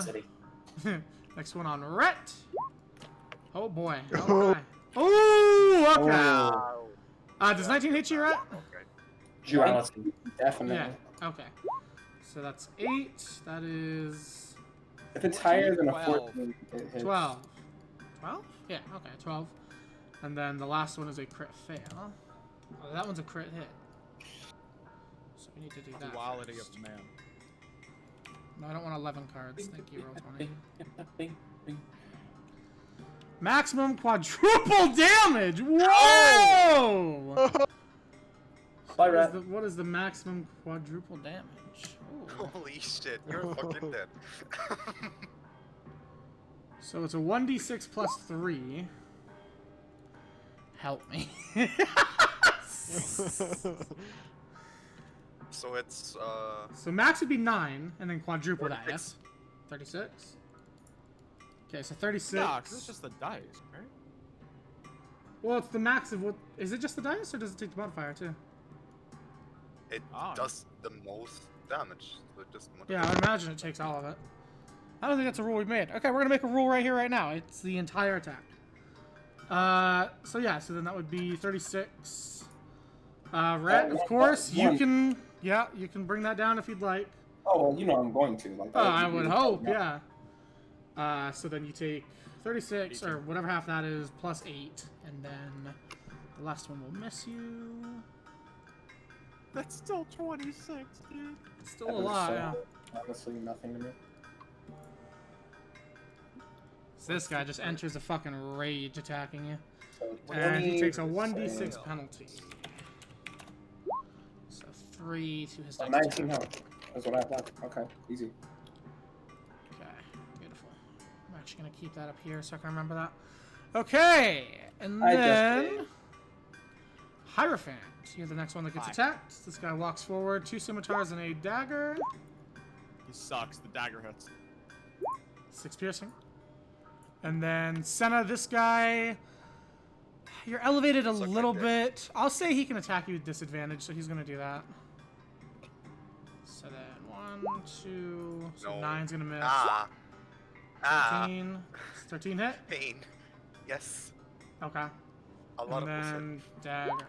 A: Next one on Rhett. Oh boy. Okay. Oh, okay. Does 19 hit you, Rhett?
F: Okay.
B: Duality.
C: Definitely.
A: Yeah. Okay. So that's 8. That is.
C: If it's higher than a
D: 12.
C: 14, it hits.
A: 12. 12? Yeah, okay, 12. And then the last one is a crit fail. Oh, that one's a crit hit. So we need to do that.
D: Duality
A: first.
D: of man.
A: No, I don't want 11 cards. Thank you, roll 20.
B: Bing, bing.
A: Maximum quadruple damage! Whoa!
B: Bye, Rat.
A: What is the maximum quadruple damage? Ooh.
F: Holy shit, you're fucking dead.
A: So it's a 1d6 plus 3. Help me.
F: So it's
A: So max would be 9, and then quadruple that,
F: 36.
A: yes? 36? Okay, so 36.
G: Nah, 'cause it's just the dice, right?
A: Well, it's the max of what... Is it just the dice, or does it take the modifier, too?
F: it
G: Ah.
F: does the most damage. So it just
A: Yeah, I would imagine it takes all of it. I don't think that's a rule we made. Okay, we're gonna make a rule right here, right now. It's the entire attack. So yeah, so then that would be 36. Red, of course, you can... Yeah, you can bring that down if you'd like.
C: Oh, well, you know I'm going to. Like,
A: Oh, I would hope, yeah. So then you take 36, or whatever half that is, plus 8, and then the last one will miss you.
G: That's still 26, dude.
A: It's still a lot, yeah.
C: Honestly, nothing to me.
A: So this guy just enters a fucking rage attacking you.
C: So
A: And he
C: 20,
A: takes a 1d6
C: say,
A: penalty. So 3 to his
C: so
A: dex.
C: 19 health. That's what I have left. Okay, easy.
A: Okay, beautiful. I'm actually gonna keep that up here so I can remember that. Okay, and
C: I just
A: then
C: did.
A: Hierophant. You're the next one that gets
G: Hi.
A: attacked. This guy walks forward, 2 scimitars and a dagger.
G: He sucks. The dagger hits.
A: 6 piercing. And then Senna, this guy, you're elevated a
F: Suck my
A: little
F: dick.
A: bit. I'll say he can attack you with disadvantage, so he's gonna do that. So then 1, 2, so
F: No.
A: 9's gonna miss.
F: Ah.
A: 13. 13 hit?
F: Pain. Yes.
A: Okay.
F: A lot
A: And
F: of bullshit.
A: then dagger.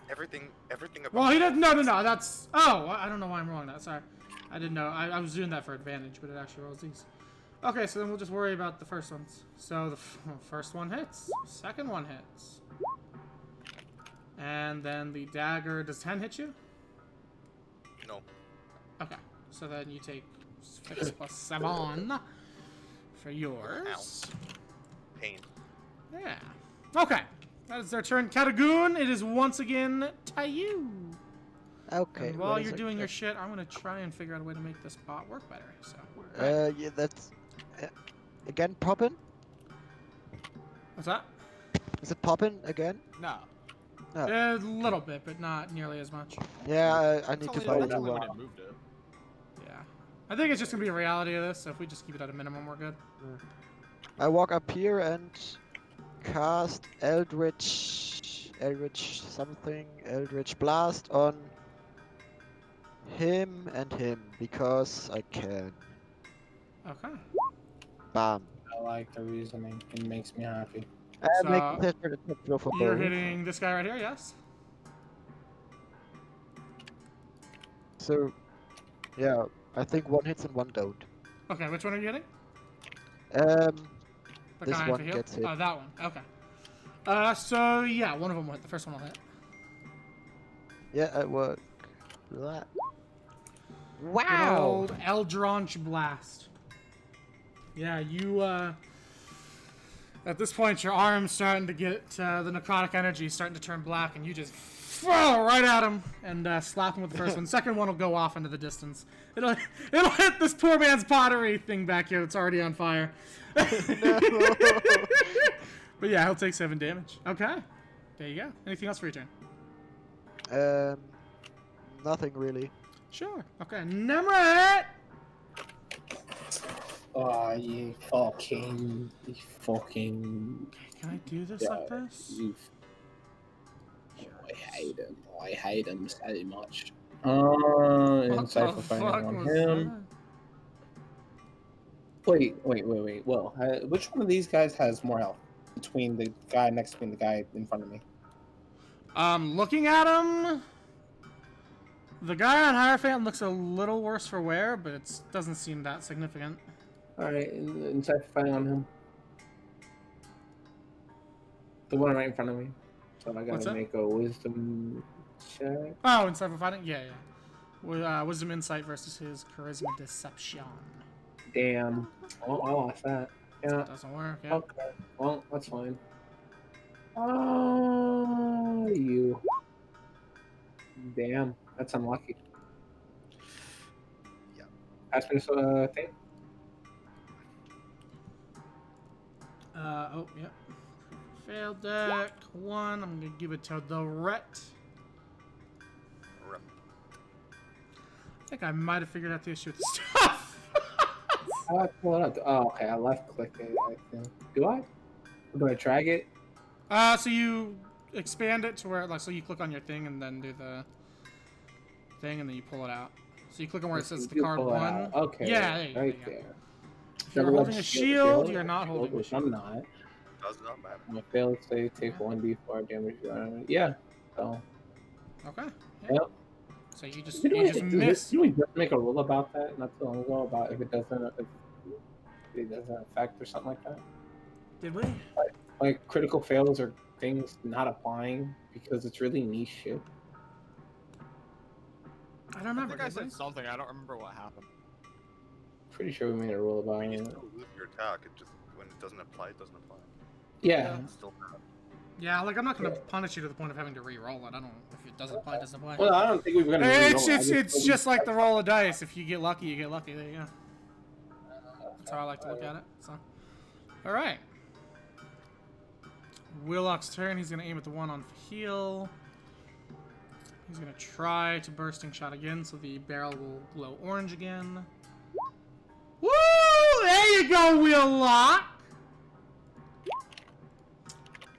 F: Everything about
A: Well, he doesn't. No. That's. Oh, I don't know why I'm rolling that. Sorry. I didn't know. I was doing that for advantage, but it actually rolls these. Okay, so then we'll just worry about the first ones. So the first one hits. Second one hits. And then the dagger. Does 10 hit you?
F: No.
A: Okay. So then you take 6 plus 7 for yours.
F: Pain.
A: Yeah. Okay. That is their turn. Katagoon, it is once again Tayu.
E: Okay.
A: And while
E: what is
A: you're
E: it?
A: doing your shit, I'm gonna try and figure out a way to make this bot work better. So.
E: Yeah, that's again poppin'.
A: What's that?
E: Is it poppin' again?
G: No.
A: A little bit, but not nearly as much.
E: Yeah, I need
G: It's
E: to
G: only,
E: buy
G: that's
E: a
G: only
E: new
G: when
E: one.
G: it moved it.
A: Yeah. I think it's just gonna be a reality of this. So if we just keep it at a minimum, we're good.
E: I walk up here and cast Eldritch Blast on him and him because I can.
A: Okay.
E: Bam.
C: I like the reasoning. It makes me happy.
E: Make
A: So
E: a separate attack roll for
A: you're
E: both.
A: hitting this guy right here, yes?
E: So, yeah, I think one hits and one don't.
A: Okay, which one are you hitting?
E: Um,
A: The
E: this
A: guy
E: one
A: for heal?
E: gets hit.
A: Oh, that one. Okay. So yeah, one of them will hit. The first one will hit.
E: Yeah, it worked. That.
A: Good
E: Wow!
A: old Eldronch Blast. Yeah, you, at this point, your arm's starting to get, the necrotic energy starting to turn black, and you just throw right at him and slap him with the first one. Second one will go off into the distance. It'll hit this poor man's pottery thing back here that's already on fire.
E: No!
A: But yeah, he'll take 7 damage. Okay. There you go. Anything else for your turn?
E: Nothing really.
A: Sure. Okay. Nemret!
C: Oh, you fucking.
A: Can I do this like this?
C: I hate him so much.
A: What
C: Insight
A: the
C: for fighting
A: fuck
C: on
A: was
C: him. Wait. Well, which one of these guys has more health? Between the guy next to me and the guy in front of me.
A: Looking at him, the guy on Hierophant looks a little worse for wear, but it doesn't seem that significant.
C: Alright, insight for fighting on him. The one right in front of me. So I
A: What's
C: gotta
A: that?
C: make a wisdom check.
A: Oh, insight for fighting? Yeah. Wisdom insight versus his charisma deception.
C: Damn. Oh, I lost that. Yeah.
A: Doesn't work, yeah.
C: Okay. Well, that's fine. Oh, you. Damn. That's unlucky.
F: Yeah.
C: Pass me this thing.
A: Oh, yeah. Failed deck. 1. I'm gonna give it to the Ret.
F: Rep.
A: I think I might have figured out the issue with the stuff.
C: Pull it up. Oh, okay. I left clicked it, I think. Do I? Or do I drag it?
A: So you expand it to where, like, so you click on your thing and then do the thing and then you pull it out. So you click on where it says the
C: You
A: card
C: pull it
A: 1.
C: out. Okay.
A: Yeah, there you go.
C: Right
A: There you go.
C: there.
A: If you're holding a shield, you're not holding a
C: which
A: shield.
C: I'm not.
F: Does not matter.
C: I'm a failed save, take 1d4 damage. Yeah. So.
A: Okay.
C: Yep.
A: So you just
C: Didn't we
A: miss.
C: just make a rule about that not too long ago about if it doesn't affect or something like that?
A: Did we?
C: Like critical fails or things not applying because it's really niche shit.
A: I don't
G: I
A: remember.
G: think I
A: Did we?
G: said something. I don't remember what happened.
C: Pretty sure we made a rule about
F: You
C: it.
F: still lose your attack. It just when it doesn't apply, it doesn't apply.
C: Yeah.
F: It's still bad.
A: Yeah, like I'm not gonna punish you to the point of having to re-roll it. I don't. If it doesn't apply, it doesn't apply.
C: Well, I don't think we were gonna.
A: It's just like the roll of dice. If you get lucky, you get lucky. There you go. That's how I like to look at it. So, all right. Wheelock's turn. He's gonna aim at the one on heal. He's gonna try to bursting shot again, so the barrel will glow orange again. Woo! There you go, Wheelock.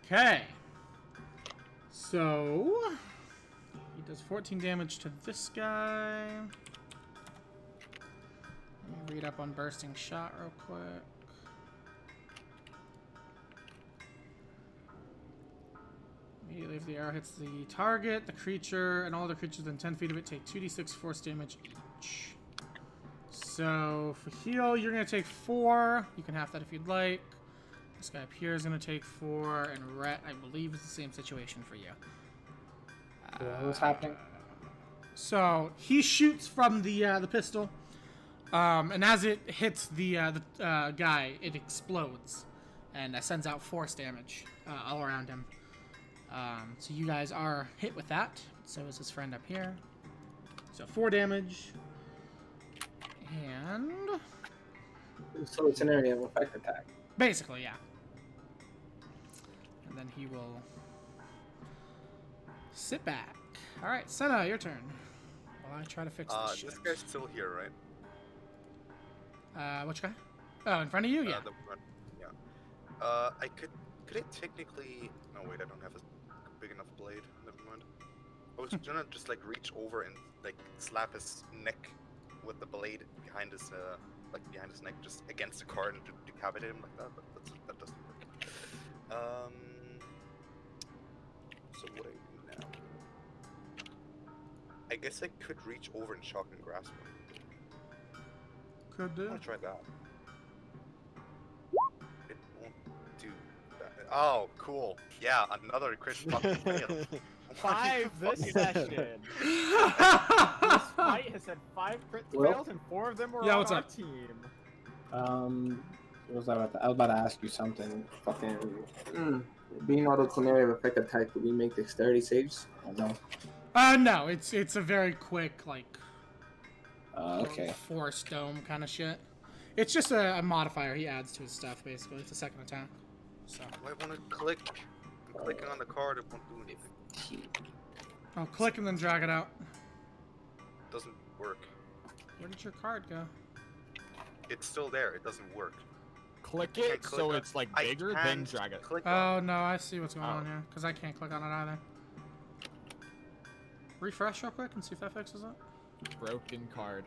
A: Okay. So he does 14 damage to this guy. Let me read up on bursting shot real quick. Immediately if the arrow hits the target, the creature, and all other creatures within 10 feet of it take 2d6 force damage each. So for heal, you're going to take 4. You can half that if you'd like. This guy up here is going to take 4, and Rhett, I believe, is the same situation for you.
C: What's happening?
A: So he shoots from the pistol, and as it hits the guy, it explodes and sends out force damage all around him. So you guys are hit with that. So is his friend up here. So 4 damage, and
C: So it's an area of effect attack.
A: basically, yeah. And then he will sit back. All right, Senna, your turn. While I try to fix this shit.
F: This guy's still here, right?
A: Which guy? Oh, in front of you? Yeah.
F: The one, yeah. I could I technically? No, wait, I don't have a big enough blade. Never mind. I was gonna just like reach over and like slap his neck with the blade behind his neck, just against the cart and decapitate him like that. But that doesn't work. So what do I do now? I guess I could reach over and shock and grasp him.
A: Could
F: I'm
A: do.
F: gonna try that. It won't do that. Oh, cool. Yeah, another crit fucking fail.
G: 5 this session. This fight has had 5 crit
C: Well-
G: fails and 4 of them were
A: Yeah,
G: on
A: what's
G: our
A: up?
G: team.
C: What was I about to, I was about to ask you something. Fucking. Being autoclonary effect attack, do we make dexterity saves? Or no?
A: No, it's a very quick, like,
C: Okay.
A: force dome kind of shit. It's just a modifier he adds to his stuff, basically. It's a second attack. So.
F: I want to click. I'm clicking on the card, it won't do anything.
A: Oh, click and then drag it out.
F: Doesn't work.
A: Where did your card go?
F: It's still there, it doesn't work.
G: Click
F: Can't
G: it
F: click
G: so
F: on-
G: it's like
F: I
G: bigger, then
F: can't
G: drag it.
F: Click on.
A: Oh, no, I see what's going
G: Oh.
A: on here. Because I can't click on it either. Refresh real quick and see if that fixes it.
G: Broken card.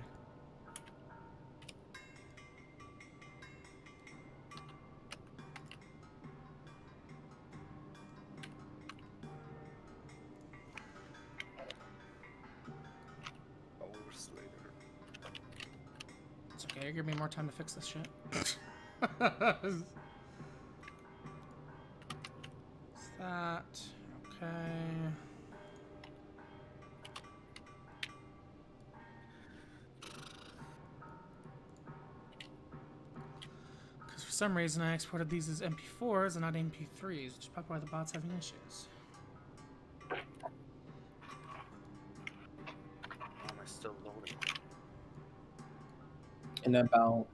F: Hours later.
A: It's okay, you're giving me more time to fix this shit. Is that okay? Because for some reason I exported these as MP4s and not MP3s, which is probably why the bot's having issues.
F: Why am I still loading?
C: In about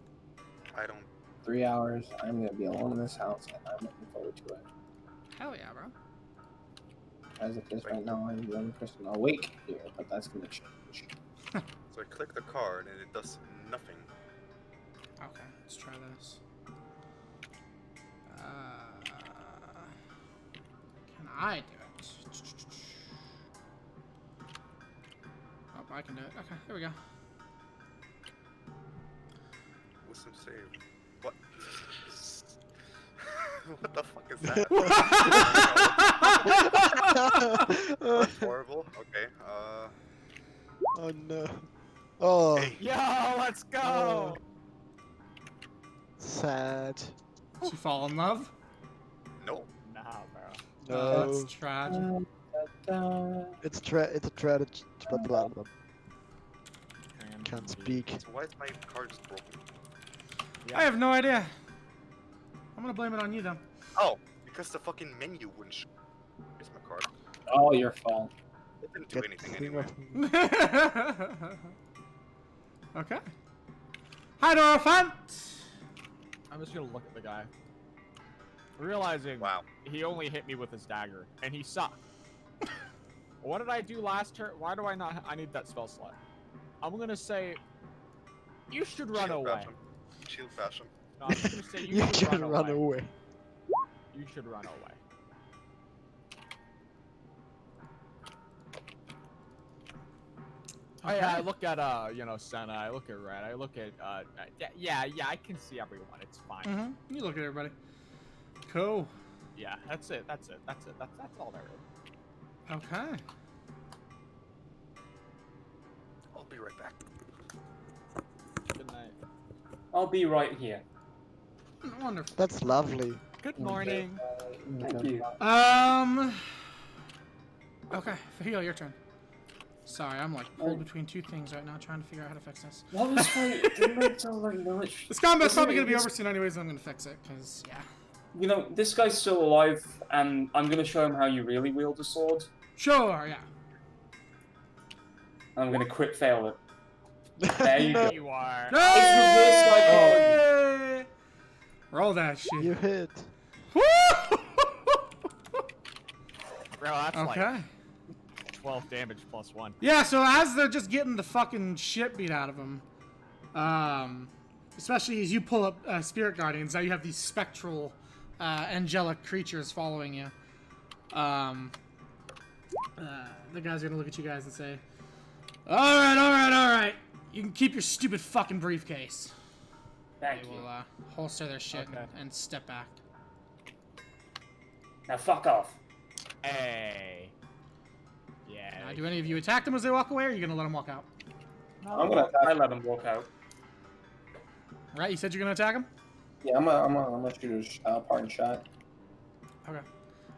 F: I don't.
C: 3 hours, I'm gonna be alone in this house, and I'm looking forward to it.
A: Hell yeah, bro.
C: As of this right now, I'm the only person awake here, but that's gonna change.
F: So I click the card and it does nothing.
A: Okay, let's try this. Can I do it? Oh, I can do it. Okay, there we go.
F: Wisdom save. What? What the fuck is that? That's horrible. Okay.
E: Oh no. Oh,
F: Hey.
G: Yo, let's go!
E: sad.
A: Did you fall in love?
F: No.
G: Nah, bro.
E: No,
A: That's tragic.
E: it's a tragedy. Can't speak.
F: So why is my card just broken?
G: Yeah.
A: I have no idea. I'm gonna blame it on you, though.
F: Oh, because the fucking menu wouldn't show. Here's my card.
C: Oh, your fault.
F: It didn't do
E: Get
F: anything
E: thing
F: anyway.
E: of-
A: Okay. Hi, Dorofant!
G: I'm just gonna look at the guy. Realizing
F: Wow.
G: he only hit me with his dagger, and he sucked. What did I do last turn? Why do I not? I need that spell slot. I'm gonna say, you should run
F: Shield
G: away.
F: bash him. Shield bash him.
G: No, I'm just gonna say
E: You should run away.
G: You should run away.
A: Okay.
G: I look at Senna. I look at Red. I look at yeah. I can see everyone. It's fine.
A: Mm-hmm. You look at everybody. Cool.
G: Yeah, that's it. That's all there is.
A: Okay.
F: I'll be right back.
G: Good night.
B: I'll be right here.
A: Wonderful.
E: That's lovely.
G: Good morning.
B: Thank you.
A: Okay, Fahil, your turn. Sorry, I'm like pulled between two things right now, trying to figure out how to fix this.
B: What was my... Didn't I tell like military?
A: This combat's
B: Isn't
A: probably
B: it-
A: gonna be
B: this-
A: over soon anyways, I'm gonna fix it, because, yeah.
B: You know, this guy's still alive, and I'm gonna show him how you really wield a sword.
A: Sure, yeah.
B: I'm gonna crit fail it. There you go.
G: You are.
B: reverse
A: Hey! Roll that shit.
E: You hit.
A: Woo!
G: Bro, that's like
A: Okay.
G: 12 damage plus 1.
A: Yeah, so as they're just getting the fucking shit beat out of them, especially as you pull up Spirit Guardians, now you have these spectral, angelic creatures following you. The guys are gonna look at you guys and say, Alright. You can keep your stupid fucking briefcase.
B: Thank
A: They
B: you.
A: will holster their shit
G: Okay.
A: and step back.
B: Now fuck off.
G: Hey. Yeah.
A: Do any of you attack them as they walk away, or are you gonna let them walk out?
C: I'm gonna
B: I
C: attack.
B: let them walk out.
A: Right, you said you're gonna attack them?
C: Yeah, I'm gonna shoot a parting shot.
A: Okay.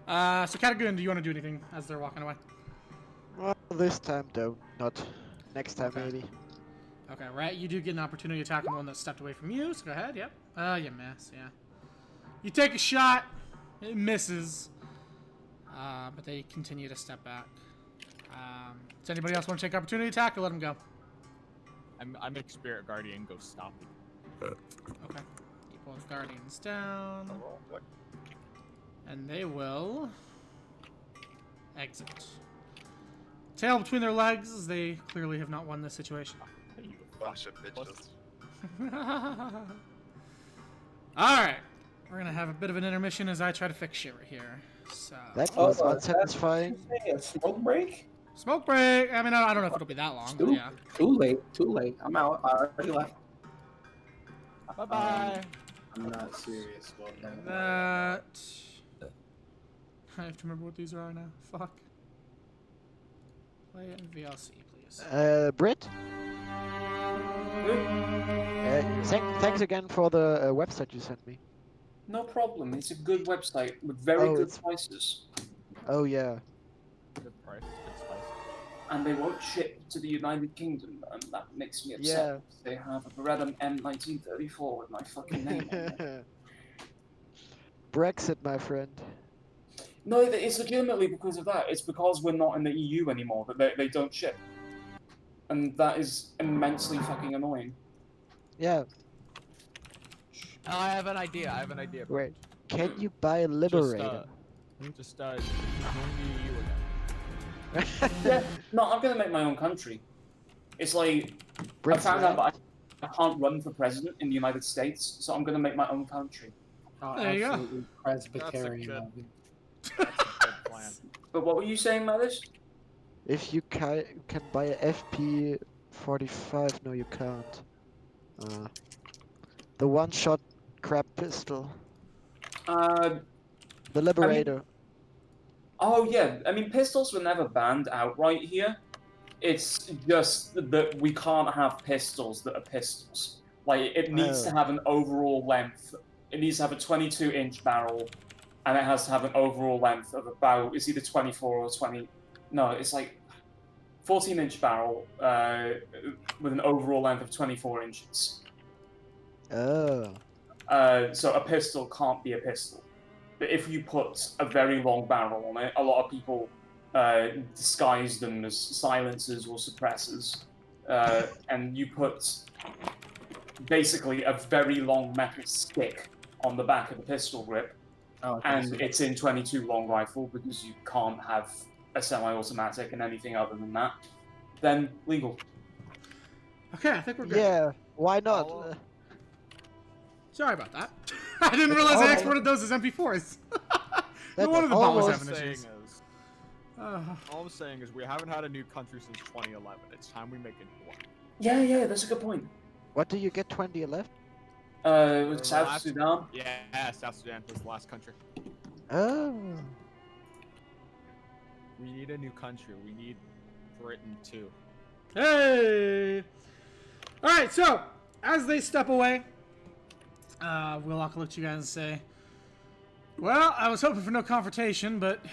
A: So Katagoon, do you want to do anything as they're walking away?
E: Well, this time don't. Not next time
A: Okay.
E: maybe.
A: Okay, right, you do get an opportunity to attack the one that stepped away from you, so go ahead, yep. You miss, yeah. You take a shot, it misses, but they continue to step back. Does anybody else want to take opportunity attack, or let them go?
G: I make Spirit Guardian go stop me.
A: Okay. Keep both guardians down. And they will exit. Tail between their legs, as they clearly have not won this situation.
G: You
F: Bunch of bitches.
A: Alright. We're gonna have a bit of an intermission as I try to fix shit right here. So
E: That was unsatisfying.
C: A smoke break?
A: smoke break. I mean, I don't know if it'll be that long, but yeah.
C: Too late. I'm out. I already left.
G: Bye-bye.
C: I'm not serious. Well, no.
A: That. I have to remember what these are now. Fuck. Play it in VLC, please.
E: Britt? Thanks again for the website you sent me.
B: No problem. It's a good website with very
E: Oh,
B: good
E: it's-
B: prices.
E: Oh yeah.
G: Good price, good spice.
B: And they won't ship to the United Kingdom, and that makes me upset. They have a Beretta M1934 with my fucking name on it.
E: Brexit, my friend.
B: No, it's legitimately because of that. It's because we're not in the EU anymore that they don't ship. And that is immensely fucking annoying.
E: Yeah.
G: Oh, I have an idea. Bro.
E: Wait. Can you buy a Liberator?
G: Just join the EU again.
B: Yeah, no, I'm gonna make my own country. It's like, I found out that I can't run for president in the United States, so I'm gonna make my own country.
C: Oh,
A: There you go.
C: absolutely Presbyterian.
D: That's
C: of you.
G: That's a good plan.
B: But what were you saying, Malish?
E: If you can buy a FP45, no, you can't. The one-shot crap pistol, the Liberator.
B: Oh yeah, I mean pistols were never banned outright here. It's just that we can't have pistols that are pistols. Like it needs to have an overall length. It needs to have a 22-inch barrel, and it has to have an overall length of about it's either 24 or 20. No, it's like 14-inch barrel with an overall length of 24 inches.
E: Oh.
B: So a pistol can't be a pistol. But if you put a very long barrel on it, a lot of people disguise them as silencers or suppressors. And you put basically a very long metal stick on the back of the pistol grip.
C: Oh, okay,
B: And
C: so-
B: it's in 22 long rifle because you can't have a semi-automatic and anything other than that. Then legal.
A: Okay, I think we're good.
E: Yeah. Why not?
G: Oh.
A: Sorry about that. I didn't realize I exported those as MP4s. No
E: That's
A: wonder the bot was
E: almost
A: having
G: Saying
A: issues.
G: is,
A: Uh,
G: all I'm saying is we haven't had a new country since 2011. It's time we make a new one.
B: Yeah, that's a good point.
E: What do you get 2011?
B: With South
G: last-
B: Sudan.
G: Yeah, South Sudan was the last country.
E: Oh.
G: We need a new country. We need Britain too.
A: hey! Alright, so, as they step away, Wheelock will look at you guys and say, well, I was hoping for no confrontation, but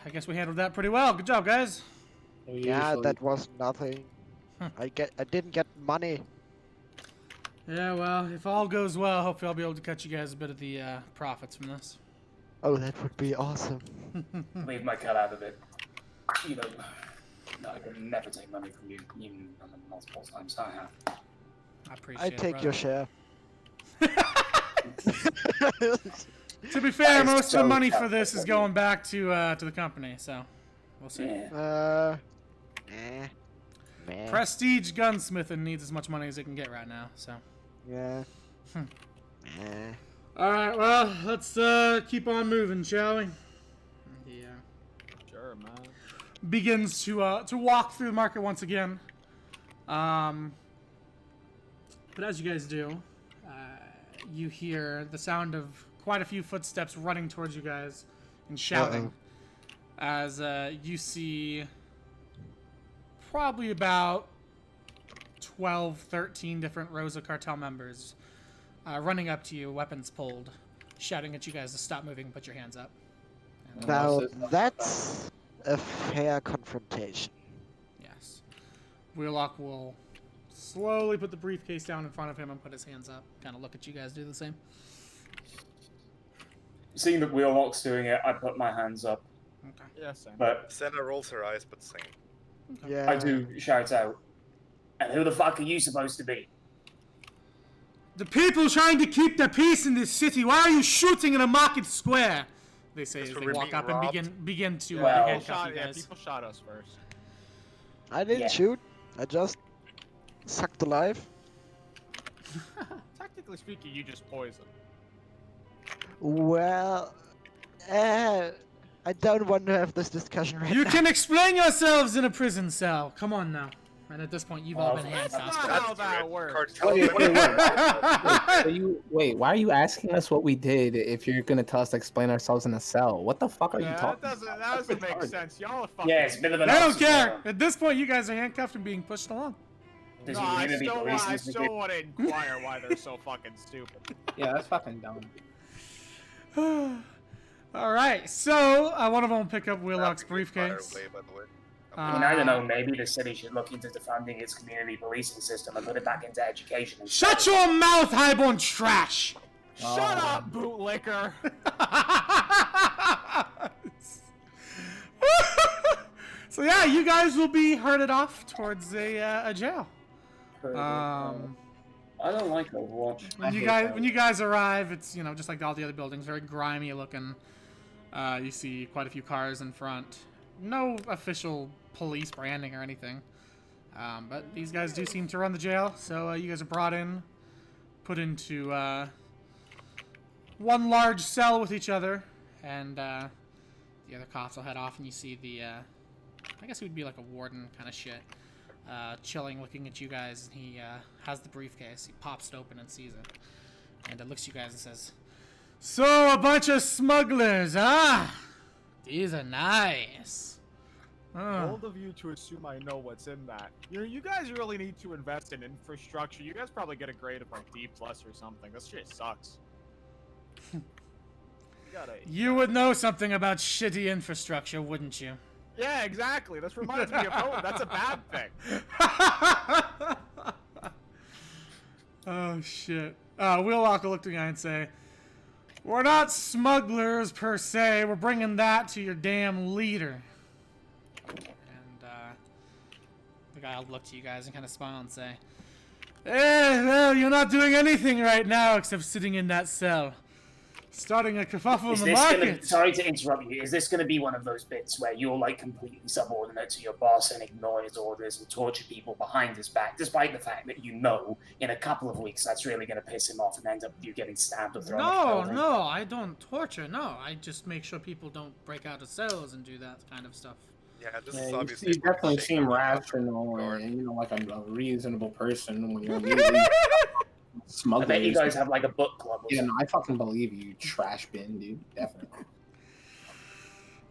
A: I guess we handled that pretty well. Good job, guys.
E: Yeah,
C: Usually-
E: that was nothing. I didn't get money.
A: Yeah, well, if all goes well, hopefully I'll be able to cut you guys a bit of the profits from this.
E: Oh, that would be awesome.
B: Leave my cut out of it. You know, no, I could never take money from you, even multiple times I have.
A: I appreciate
E: I
A: it,
E: take your
A: brother.
E: share.
A: To be fair,
B: That is
A: most of
B: so
A: the money for
B: tough.
A: this is going back to the company, so we'll see.
B: Yeah.
E: Meh.
A: Prestige gunsmithing needs as much money as it can get right now, so.
E: Yeah.
A: Hmm.
E: Meh.
A: Alright, well, let's keep on moving, shall we? Yeah.
G: Sure, man.
A: begins to walk through the market once again. But as you guys do, you hear the sound of quite a few footsteps running towards you guys and shouting. As you see probably about 12, 13 different Rosa cartel members running up to you, weapons pulled, shouting at you guys to stop moving and put your hands up. And
E: Now that's a fair confrontation.
A: yes. Wheelock will slowly put the briefcase down in front of him and put his hands up. Kind of look at you guys do the same.
B: Seeing that Wheelock's doing it, I put my hands up.
A: Okay.
G: Yeah, same.
B: But
F: Senna rolls her eyes, but same.
E: Yeah.
B: I do shout out, and who the fuck are you supposed to be?
A: The people trying to keep the peace in this city. Why are you shooting in a market square? They say as
F: Because
A: they
F: we're
A: walk
F: being
A: up
F: robbed.
A: and begin to
B: Well,
A: handcuff you
G: Yeah,
A: guys.
G: people shot us first.
E: I didn't
B: Yeah.
E: shoot. I just sucked the life.
G: Technically speaking, you just poisoned.
E: Well, I don't want to have this discussion right
A: You
E: now.
A: can explain yourselves in a prison cell. Come on now. And at this point, you've all
B: Oh,
A: been
G: That's
A: handcuffed.
G: not how that works.
F: Cartel
C: Why are you asking us what we did if you're gonna tell us to explain ourselves in a cell? What the fuck are you
G: Yeah,
C: talking
G: that doesn't make sense. Y'all are fucking.
B: Yeah, it's a bit of an
A: They don't
B: oxymoron.
A: care. At this point, you guys are handcuffed and being pushed along.
B: Does
G: No,
B: he
G: I
B: really
G: still,
B: police
G: I
B: this
G: still
B: nigga?
G: want to inquire why they're so fucking stupid.
C: Yeah, that's fucking dumb.
A: All right. So one of them will pick up Wheelock's briefcase.
F: Away, by the way.
B: I mean, I don't know, maybe the city should look into defunding its community policing system and put it back into education.
A: Shut your mouth, highborn trash!
G: Shut up, bootlicker!
A: So yeah, you guys will be herded off towards a jail.
B: I don't like Overwatch.
A: When you guys arrive, it's just like all the other buildings, very grimy looking. You see quite a few cars in front. No official police branding or anything. But these guys do seem to run the jail, so you guys are brought in, put into one large cell with each other, and the other cops will head off, and you see the, I guess it would be like a warden kind of shit, chilling, looking at you guys, and he has the briefcase. He pops it open and sees it, and looks at you guys and says, "So, a bunch of smugglers, huh? These are nice."
G: Bold of you to assume I know what's in that. You guys really need to invest in infrastructure. You guys probably get a grade of like D+ or something. This shit sucks.
A: You would know something about shitty infrastructure, wouldn't you?
G: Yeah, exactly. This reminds me of home. That's a bad thing.
A: Oh, shit. Wheelock will look to the guy and say, "We're not smugglers, per se. We're bringing that to your damn leader." And, the guy will look to you guys and kind of smile and say, well, you're not doing anything right now except sitting in that cell. Starting a kerfuffle in the market.
B: Sorry to interrupt you. Is this going to be one of those bits where you're like completely subordinate to your boss and ignore his orders and torture people behind his back, despite the fact that you know in a couple of weeks that's really going to piss him off and end up with you getting stabbed or thrown off the building?
A: No, I don't torture. No, I just make sure people don't break out of cells and do that kind of stuff.
F: Yeah, this
C: Yeah,
F: is
C: you,
F: obviously.
C: you definitely
F: shaking
C: seem
F: up.
C: rational
F: Guard.
C: and like a reasonable person when you're immediately
B: I
C: smugglers.
B: bet you guys have like a book club or
C: Yeah,
B: something.
C: no, I fucking believe you, trash bin, dude. Definitely.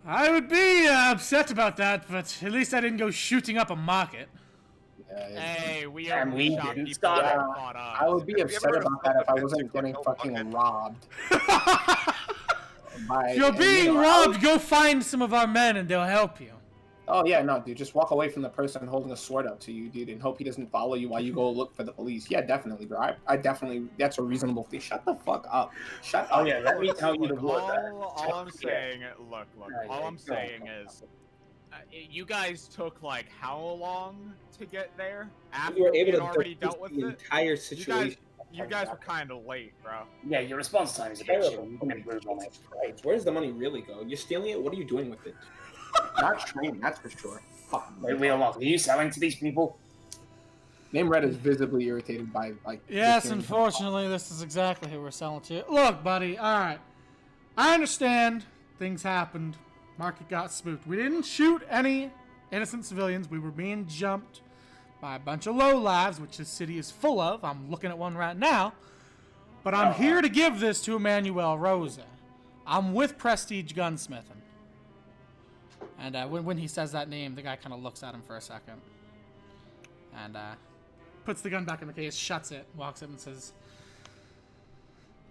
A: I would be upset about that, but at least I didn't go shooting up a market.
C: Yeah,
G: Hey, we
B: And
G: only
B: we
G: shot
B: didn't
G: people
B: stop
G: that
C: it.
G: fought us.
C: I would be
F: Have you
C: upset
F: ever
C: about that if I
F: felt
C: wasn't
F: the
C: getting
F: no
C: fucking
F: bucket?
C: robbed. By,
A: If you're
C: and,
A: being
C: you know,
A: robbed, go find some of our men and they'll help you.
C: Oh yeah, no, dude, just walk away from the person holding a sword up to you, dude, and hope he doesn't follow you while you go look for the police. Yeah, definitely, bro. I definitely, that's a reasonable thing. Shut the fuck up. Shut up.
B: Oh yeah, let me tell you the
G: Look,
B: word.
G: all I'm saying, look,
B: Yeah,
G: all
B: yeah,
G: I'm
B: go
G: saying
B: on.
G: is, you guys took like how long to get there after
H: We were
G: we
H: able
G: had
H: to
G: already
H: diffuse
G: dealt with
H: the
G: it?
H: entire situation.
G: You guys were kind of late, bro.
B: Yeah, your response time is a bit shit.
H: Terrible.
B: You can improve on it.
H: Right. Where does the money really go? You're stealing it? What are you doing with it?
C: Not trained, that's for sure. Fuck.
B: Wait, Wheelock, are you selling to these people?
C: Name Red is visibly irritated by like.
A: Yes,
C: this game.
A: unfortunately, this is exactly who we're selling to. Look, buddy, alright. I understand things happened. Market got spooked. We didn't shoot any innocent civilians. We were being jumped by a bunch of lowlives, which this city is full of. I'm looking at one right now. But I'm here to give this to Emmanuel Rosa. I'm with Prestige Gunsmithing. And when he says that name, the guy kind of looks at him for a second. And puts the gun back in the case, shuts it, walks up and says,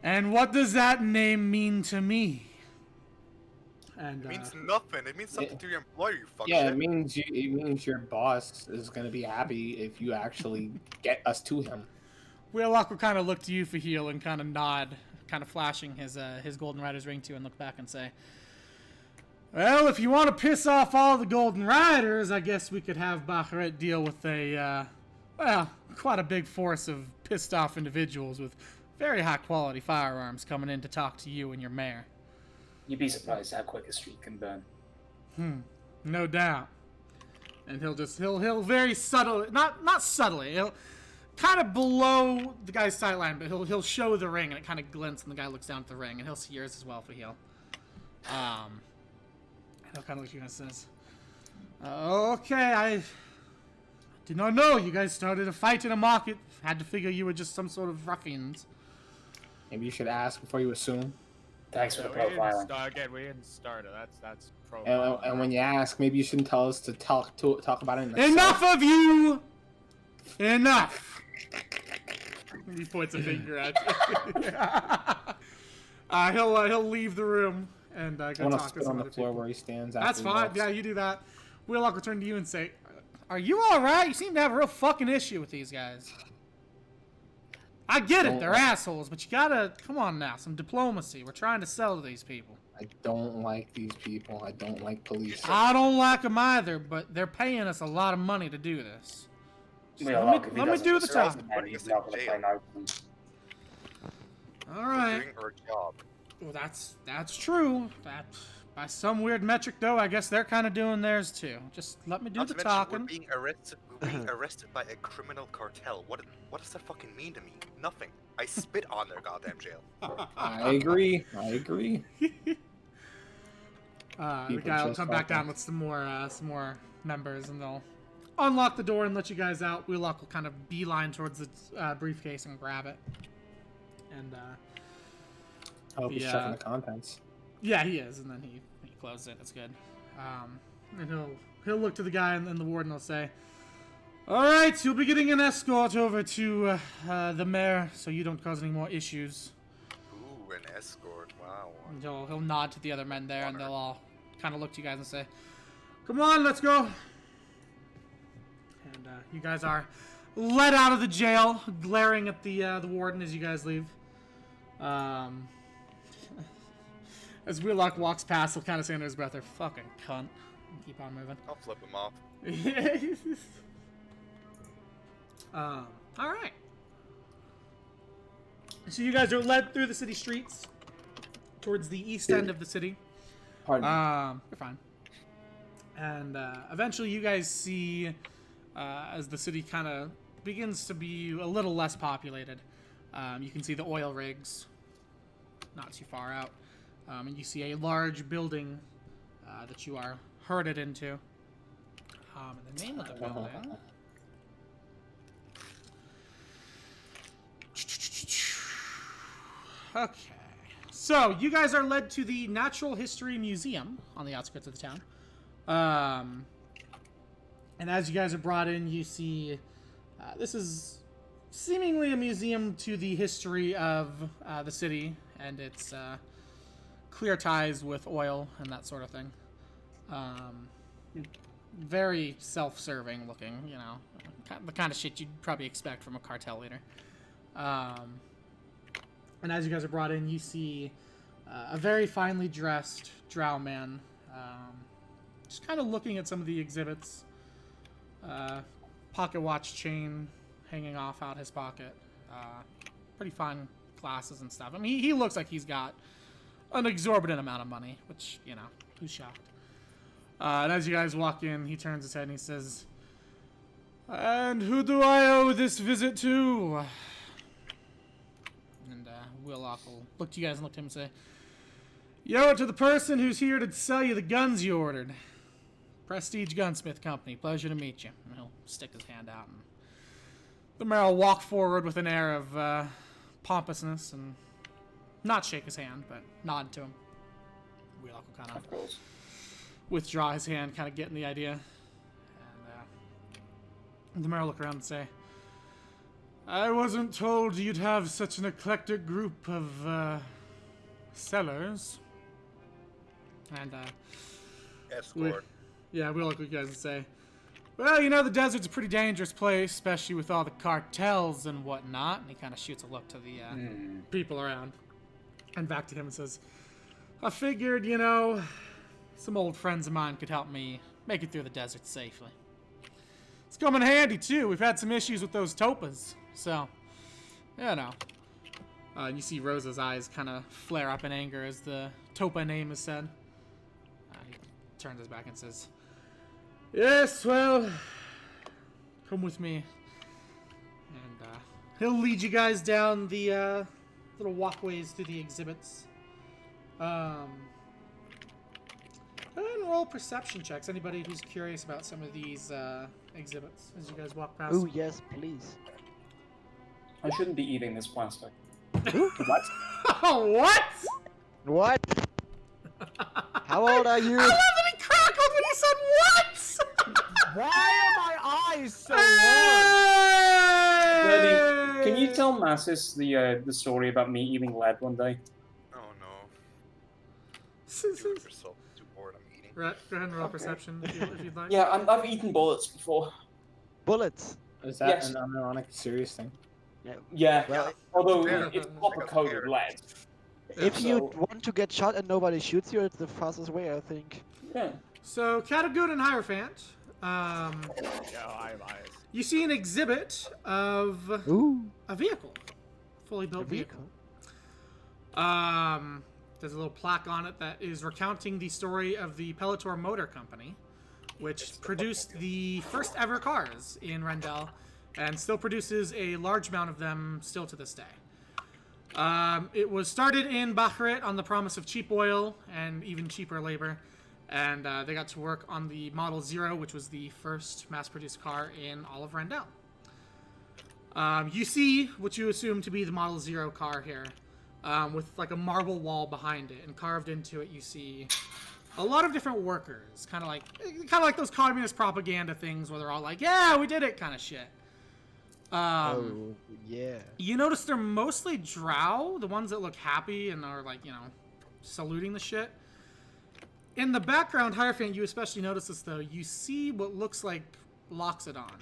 A: "And what does that name mean to me?" And
F: It means nothing. It means something to your employer, you fuck
C: Yeah,
F: shit.
C: it means your boss is gonna be happy if you actually get us to him.
A: Wheelock will kind of look to you for heal and kind of nod, kind of flashing his Golden Rider's ring to you and look back and say, "Well, if you want to piss off all the Golden Riders, I guess we could have Bahrit deal with quite a big force of pissed off individuals with very high quality firearms coming in to talk to you and your mayor."
B: You'd be surprised how quick a street can burn.
A: No doubt. And he'll very subtly, not subtly, he'll kind of below the guy's sightline, but he'll show the ring and it kind of glints and the guy looks down at the ring and he'll see yours as well for heal. And he'll kind of look at you and says, "Okay, I did not know you guys started a fight in a market. Had to figure you were just some sort of ruffians."
C: Maybe you should ask before you assume.
B: Thanks for the
G: We didn't
B: profiling.
G: start again. We didn't start it. That's profiling.
C: And when you ask, maybe you shouldn't tell us to talk about it in the
A: Enough of you! Enough! He points a finger at you. He'll leave the room and go
C: I want to
A: talk to
C: spit
A: some
C: on the
A: other
C: floor
A: people.
C: where he stands.
A: That's
C: after he
A: fine.
C: walks.
A: Yeah, you do that. Wheelock will turn to you and say, "Are you alright? You seem to have a real fucking issue with these guys." I get it, they're assholes, but you gotta, come on now, some diplomacy. We're trying to sell to these people.
C: I don't like these people. I don't like police.
A: I don't like them either, but they're paying us a lot of money to do this. Just let me do the talking.
B: He's not gonna play nice.
A: All
F: We're
A: right.
F: doing our job.
A: Well, that's true. That by some weird metric, though, I guess they're kind of doing theirs too. Just let me do
F: Not
A: the
F: to mention,
A: talking.
F: We're being arrested by a criminal cartel. What does that fucking mean to me? Nothing. I spit on their goddamn jail.
C: I agree.
A: The
C: People
A: guy will
C: just
A: come back
C: fucking-
A: down with some more members, and they'll unlock the door and let you guys out. Wheelock will kind of beeline towards the briefcase and grab it. And
C: I hope he's checking the contents.
A: yeah, he is. And then he closes it. That's good. And he'll look to the guy and the warden will say, "All right, you'll be getting an escort over to the mayor, so you don't cause any more issues."
F: Ooh, an escort. Wow.
A: And he'll nod to the other men there, and they'll all kind of look to you guys and say, "Come on, let's go." And you guys are let out of the jail, glaring at the warden as you guys leave. As Wheelock walks past, he'll kind of say under his breath, "They're fucking cunt," and keep on moving.
F: I'll flip him off.
A: All right. So you guys are led through the city streets towards the east end of the city.
C: Pardon me.
A: You're fine. And eventually you guys see, as the city kind of begins to be a little less populated, you can see the oil rigs not too far out. And you see a large building that you are herded into. And the name of the building... Okay. So, you guys are led to the Natural History Museum on the outskirts of the town. And as you guys are brought in, you see this is seemingly a museum to the history of the city and its clear ties with oil and that sort of thing. Very self-serving looking, you know, the kind of shit you'd probably expect from a cartel leader. And as you guys are brought in, you see a very finely dressed drow man, just kind of looking at some of the exhibits. Pocket watch chain hanging off out his pocket. Pretty fine glasses and stuff. I mean, he looks like he's got an exorbitant amount of money, which, you know, who's shocked? And as you guys walk in, he turns his head and he says, "And who do I owe this visit to?" And Wheelock will look to you guys and look to him and say, You owe it to the person who's here to sell you the guns you ordered. Prestige Gunsmith Company. Pleasure to meet you. And he'll stick his hand out. And the mayor will walk forward with an air of pompousness and not shake his hand, but nod to him. Wheelock will kind of withdraw his hand, kind of getting the idea. And the mayor will look around and say, I wasn't told you'd have such an eclectic group of sellers. And
F: Escort.
A: we'll look at you guys and say, well, you know, the desert's a pretty dangerous place, especially with all the cartels and whatnot. And he kind of shoots a look to the people around and back to him and says, I figured, you know, some old friends of mine could help me make it through the desert safely. It's come in handy, too. We've had some issues with those topas, so, you know. And you see Rosa's eyes kind of flare up in anger as the topa name is said. He turns his back and says, yes, well, come with me. And he'll lead you guys down the little walkways through the exhibits. And roll perception checks. Anybody who's curious about some of these exhibits as you guys walk past.
E: Oh, yes, please.
B: I shouldn't be eating this plastic.
C: What?
A: Oh, what?
E: What? How old are you?
A: I love that he crackled when he said what?
G: Why are my eyes so large?
B: Bernie, can you tell Massis the story about me eating lead one day?
F: Oh no. Do it yourself. Too bored. I'm eating.
A: Right, go ahead and roll perception if you'd like.
B: Yeah, I've eaten bullets before.
E: Bullets.
C: Is that
B: Yes.
C: an unironic serious thing?
B: Yeah,
E: Well,
B: although
A: Yeah.
B: it's copper coated lead.
E: if you
B: So-
E: want to get shot and nobody shoots you, it's the fastest way, I think.
B: Yeah.
A: So, Catagoot and Hierophant,
G: Yeah, I have eyes.
A: you see an exhibit of
E: Ooh.
A: a vehicle. Fully built vehicle. There's a little plaque on it that is recounting the story of the Pelletor Motor Company, which produced the first ever cars in Rendell and still produces a large amount of them still to this day. It was started in Bahrit on the promise of cheap oil and even cheaper labor, and they got to work on the Model Zero, which was the first mass-produced car in all of Rendell. You see what you assume to be the Model Zero car here, with like a marble wall behind it, and carved into it you see a lot of different workers, kind of like those communist propaganda things where they're all like, "Yeah, we did it," kind of shit.
E: Oh, yeah.
A: You notice they're mostly drow, the ones that look happy and are like, you know, saluting the shit. In the background, Hierophant, you especially notice this though. You see what looks like Loxodon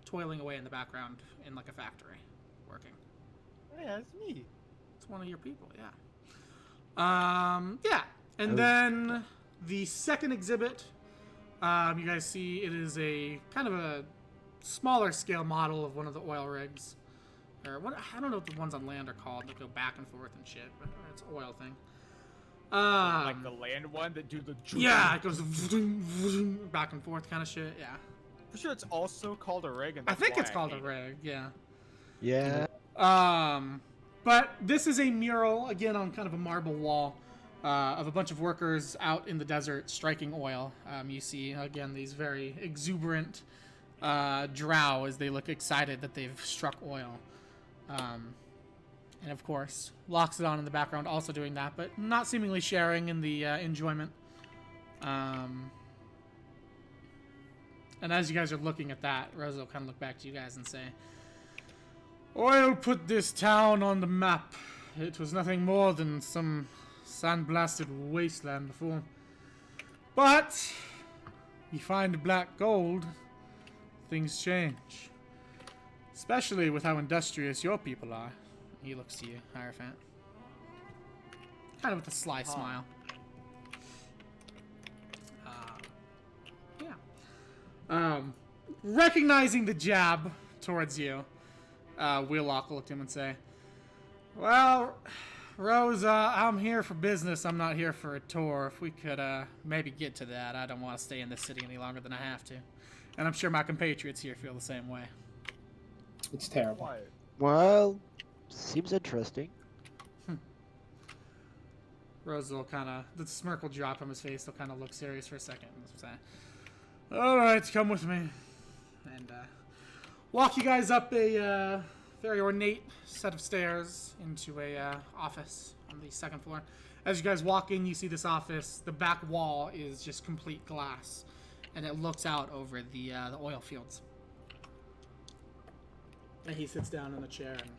A: toiling away in the background in like a factory, working.
G: Yeah, it's me.
A: It's one of your people, yeah. Yeah. And then the second exhibit, you guys see it is a kind of a smaller scale model of one of the oil rigs. Or what, I don't know what the ones on land are called that go back and forth and shit, but it's an oil thing.
G: Like the land one that do the.
A: Yeah, it goes back and forth kind of shit, yeah.
G: For sure, it's also called a rig. And
A: I
G: that's
A: think
G: why
A: it's called a
G: hate it.
A: rig, yeah.
E: Yeah.
A: But this is a mural, again, on kind of a marble wall of a bunch of workers out in the desert striking oil. You see, again, these very exuberant drow as they look excited that they've struck oil. And of course, Loxodon in the background also doing that, but not seemingly sharing in the enjoyment. And as you guys are looking at that, Rosa will kind of look back to you guys and say, Oil put this town on the map. It was nothing more than some sandblasted wasteland before. But you find black gold, things change. Especially with how industrious your people are. He looks to you, Hierophant. Kind of with a sly smile. Recognizing the jab towards you, Wheelock will look to him and say, Well, Rose, I'm here for business. I'm not here for a tour. If we could maybe get to that. I don't want to stay in this city any longer than I have to. And I'm sure my compatriots here feel the same way.
C: It's terrible.
G: What?
E: Well, seems interesting.
A: Rose will kind of, the smirk will drop from his face. He'll kind of look serious for a second. And say, all right, come with me. And walk you guys up a very ornate set of stairs into a office on the second floor. As you guys walk in, you see this office. The back wall is just complete glass, and it looks out over the oil fields. And he sits down in a chair, and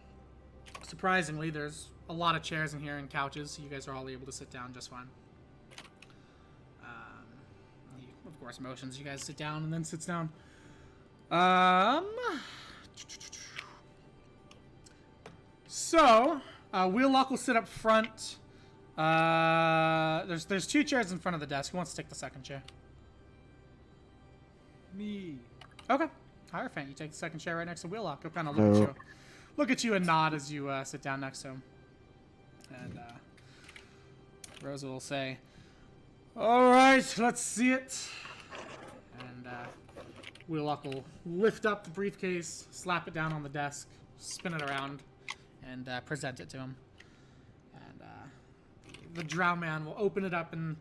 A: surprisingly, there's a lot of chairs in here and couches, so you guys are all able to sit down just fine. He, of course, motions you guys sit down and then sits down. So, Wheelock will sit up front. There's 2 chairs in front of the desk. Who wants to take the second chair?
G: Me.
A: Okay. Hierophant, you take the second chair right next to Wheelock. He'll kind of look at you and nod as you sit down next to him. And Rosa will say, all right, let's see it. And Wheelock will lift up the briefcase, slap it down on the desk, spin it around, and present it to him. And the drow man will open it up and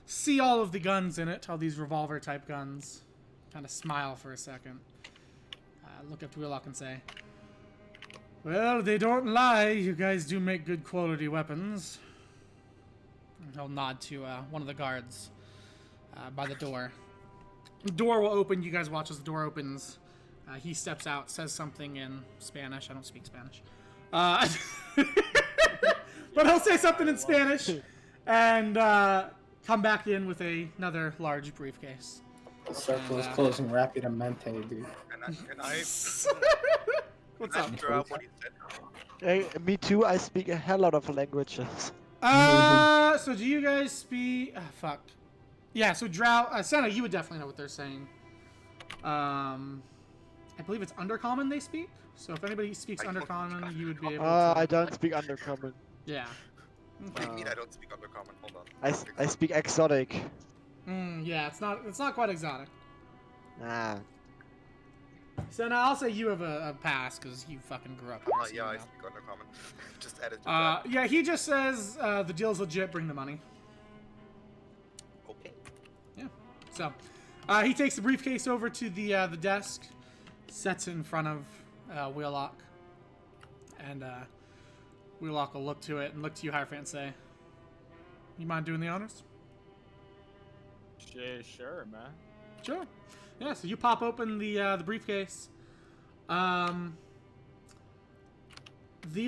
A: see all of the guns in it, all these revolver-type guns. Kind of smile for a second. Look up to Wheelock and say, well, they don't lie. You guys do make good quality weapons. And he'll nod to one of the guards by the door. The door will open. You guys watch as the door opens. He steps out, says something in Spanish. I don't speak Spanish. But he'll say something in Spanish and come back in with another large briefcase.
C: The circle is closing rapidamente, dude.
F: Can I
A: What's up?
F: after what he said?
E: Hey, me too. I speak a hell lot of languages.
A: So do you guys speak? Fuck. Yeah. So Drow, Senna, you would definitely know what they're saying. I believe it's Undercommon they speak. So if anybody speaks
F: I don't
A: Undercommon,
F: speak
A: you would be able to.
E: I don't speak Undercommon.
A: Yeah.
F: What do you mean I don't speak Undercommon? Hold on.
E: I speak Exotic.
A: Yeah. It's not quite exotic.
E: Ah.
A: So now I'll say you have a pass because you fucking grew up here.
F: Yeah, I speak Undercommon. Just added to that.
A: Yeah, he just says the deal's legit. Bring the money.
F: Okay.
A: Yeah. So, he takes the briefcase over to the desk, sets it in front of Wheelock, and Wheelock will look to it and look to you, Hierophant, and say, "You mind doing the honors?"
G: Sure, man.
A: Sure. Yeah. So you pop open the briefcase. The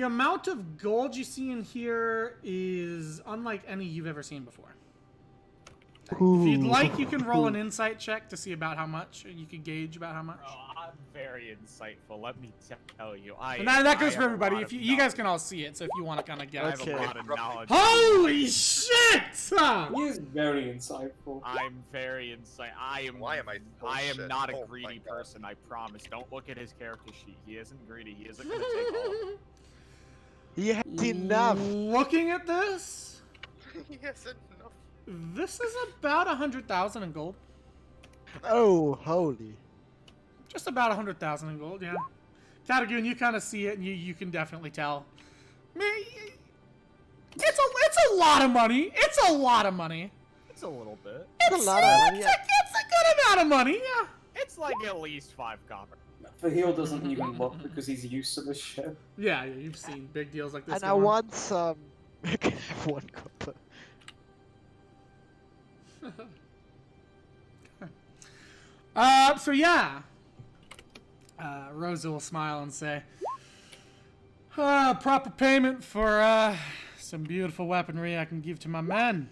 A: amount of gold you see in here is unlike any you've ever seen before. If you'd like, you can roll an insight check to see about how much. You can gauge about how much.
G: Oh, I'm very insightful. Let me tell you,
A: And that goes for everybody. If you guys can all see it, so if you want to kind of get,
G: I have a lot of knowledge.
A: Holy shit!
H: He is very insightful.
G: I'm very insight.
F: Why am I full
G: I am
F: shit?
G: not a
F: Oh my
G: greedy
F: God.
G: person. I promise. Don't look at his character sheet. He isn't greedy. He isn't gonna take all.
E: He has enough.
A: Looking at this,
F: Yes, enough.
A: this is about 100,000 in gold.
E: Oh, holy.
A: Just about 100,000 in gold, yeah. Catagoon, you kind of see it, and you can definitely tell. It's a lot of money. It's a lot of money.
G: It's a little bit.
E: It's a lot of money.
A: It's a good amount of money, yeah.
G: It's like at least 5 copper.
H: Fahil doesn't even look because he's used to this shit.
A: Yeah, you've seen big deals like this.
E: And
A: go
E: I
A: on.
E: want some. I can have 1 copper.
A: So yeah. Rosa will smile and say, proper payment for some beautiful weaponry I can give to my men.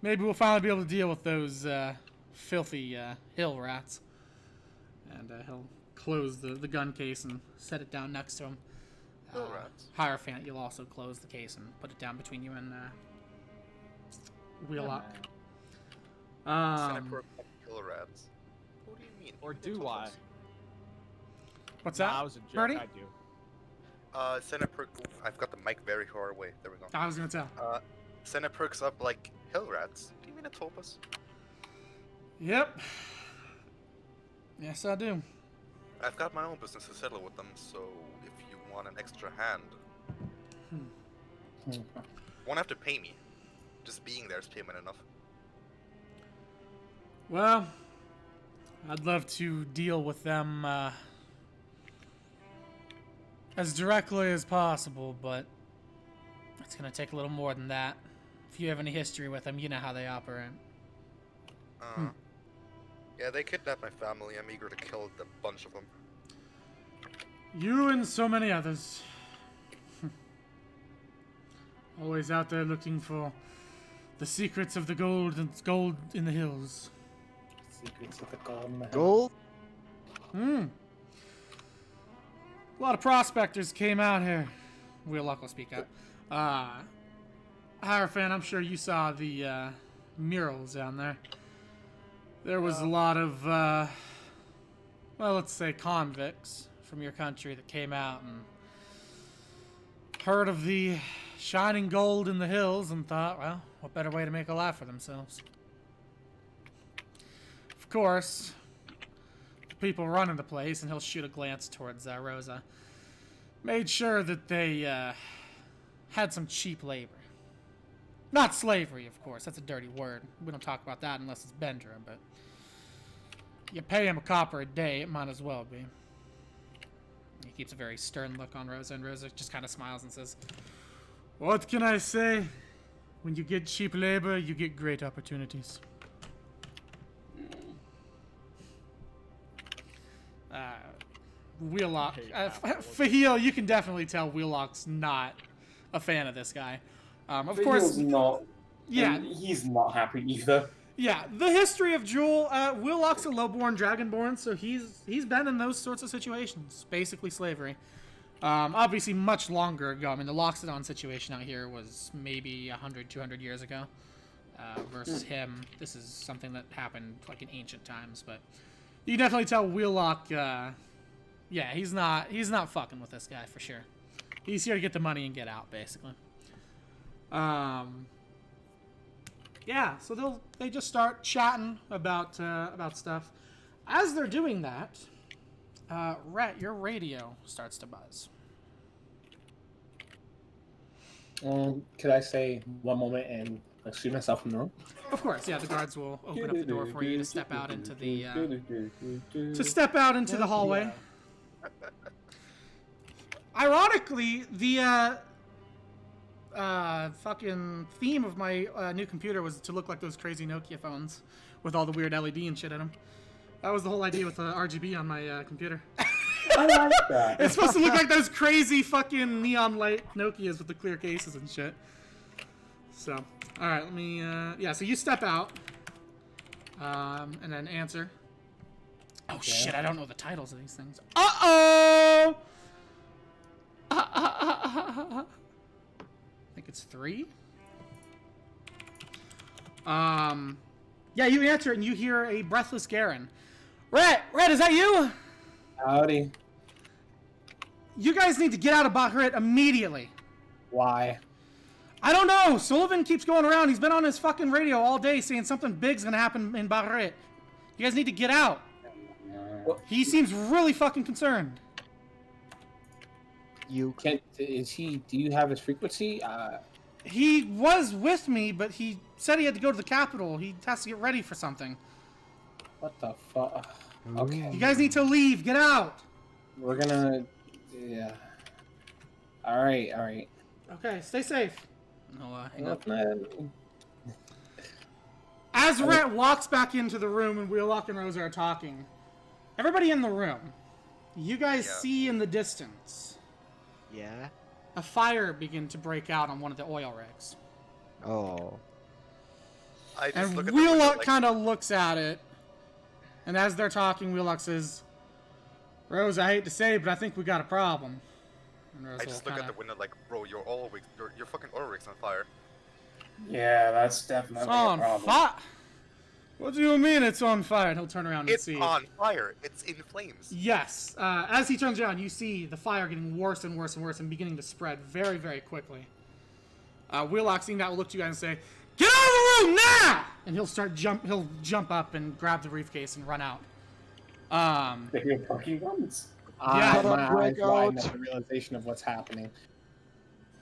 A: Maybe we'll finally be able to deal with those filthy hill rats. And he'll close the gun case and set it down next to him.
F: Hill rats.
A: Hierophant, you'll also close the case and put it down between you and Wheelock.
F: Senator kill rats. What do you mean?
G: Or do I?
A: What's
G: Nah,
A: that?
G: I was a joke.
A: Birdie?
G: I do.
F: Senator, I've got the mic very far away. There we go.
A: I was gonna tell.
F: Senna perks up like hill rats. Do you mean a topaz?
A: Yep. Yes, I do.
F: I've got my own business to settle with them, so if you want an extra hand, won't have to pay me. just being there is payment enough.
A: Well, I'd love to deal with them as directly as possible, but it's gonna take a little more than that. If you have any history with them, you know how they operate.
F: Yeah, they kidnapped my family. I'm eager to kill the bunch of them.
A: You and so many others. Always out there looking for the secrets of the gold and gold in the hills.
C: Secrets of the golden man.
E: Gold?
A: A lot of prospectors came out here. Wheelock will speak up. Hierophant, I'm sure you saw the murals down there. There was a lot of, well, let's say convicts from your country that came out and heard of the shining gold in the hills and thought, well, what better way to make a life for themselves? Of course, the people running the place, and he'll shoot a glance towards Rosa, made sure that they had some cheap labor. Not slavery, of course. That's a dirty word. We don't talk about that unless it's Bendra, but you pay him a copper a day, it might as well be. He keeps a very stern look on Rosa, and Rosa just kind of smiles and says, what can I say? When you get cheap labor, you get great opportunities. Wheelock. Fahil, you can definitely tell Wheelock's not a fan of this guy. Of course,
H: not.
A: yeah,
H: He's not happy either.
A: yeah. The history of Juul, Wheelock's a lowborn dragonborn, so he's been in those sorts of situations, basically slavery. Obviously, much longer ago. I mean, the Loxodon situation out here was maybe 100, 200 years ago. Versus him, this is something that happened like in ancient times. But you can definitely tell Wheelock. Yeah, he's not fucking with this guy for sure. He's here to get the money and get out, basically. Yeah, so they just start chatting about stuff. As they're doing that, Rhett, your radio starts to buzz.
C: Could I say one moment and excuse myself from the room?
A: Of course, yeah. The guards will open up the door for you to step out into the hallway. Ironically, the fucking theme of my new computer was to look like those crazy Nokia phones with all the weird LED and shit in them. That was the whole idea with the RGB on my computer.
H: I like that.
A: It's supposed to look like those crazy fucking neon light Nokias with the clear cases and shit. So, all right, let me. Yeah, so you step out, and then answer. Oh shit! I don't know the titles of these things. Uh-oh! I think it's 3. Yeah, you answer and you hear a breathless Garen. Rhett, is that you?
C: Howdy.
A: You guys need to get out of Bahrit immediately.
C: Why?
A: I don't know. Sullivan keeps going around. He's been on his fucking radio all day saying something big's gonna happen in Bahrit. You guys need to get out. He seems really fucking concerned.
E: You
C: Do you have his frequency?
A: He was with me, but he said he had to go to the capital. He has to get ready for something.
C: What the fuck? Okay.
A: You guys need to leave. Get out.
C: We're gonna. Yeah. Alright.
A: Okay, stay safe. No, hang up.
C: Nothing.
A: As Rhett walks back into the room and Wheelock and Rosa are talking, everybody in the room, you guys see in the distance
E: yeah.
A: a fire begin to break out on one of the oil rigs.
E: Oh.
F: I just
A: And
F: look at the window,
A: Wheelock
F: like,
A: kind of looks at it, and as they're talking, Wheelock says, Rose, I hate to say it, but I think we got a problem. And Rose
F: I just
A: will
F: look at
A: kinda,
F: the window like, bro, your fucking oil rig's on fire.
H: Yeah, that's
A: It's
H: definitely a
A: on
H: problem.
A: fire. What do you mean it's on fire? And he'll turn around and
F: It's
A: see.
F: on fire. It's in flames.
A: Yes. As he turns around, you see the fire getting worse and worse and worse and beginning to spread very, very quickly. Wheelock, seeing that, will look to you guys and say, "Get out of the room now!" And he'll jump up and grab the briefcase and run out.
H: Bigger fucking guns.
A: Yeah.
C: My eyes
E: Break
C: widen
E: out.
C: at the realization of what's happening.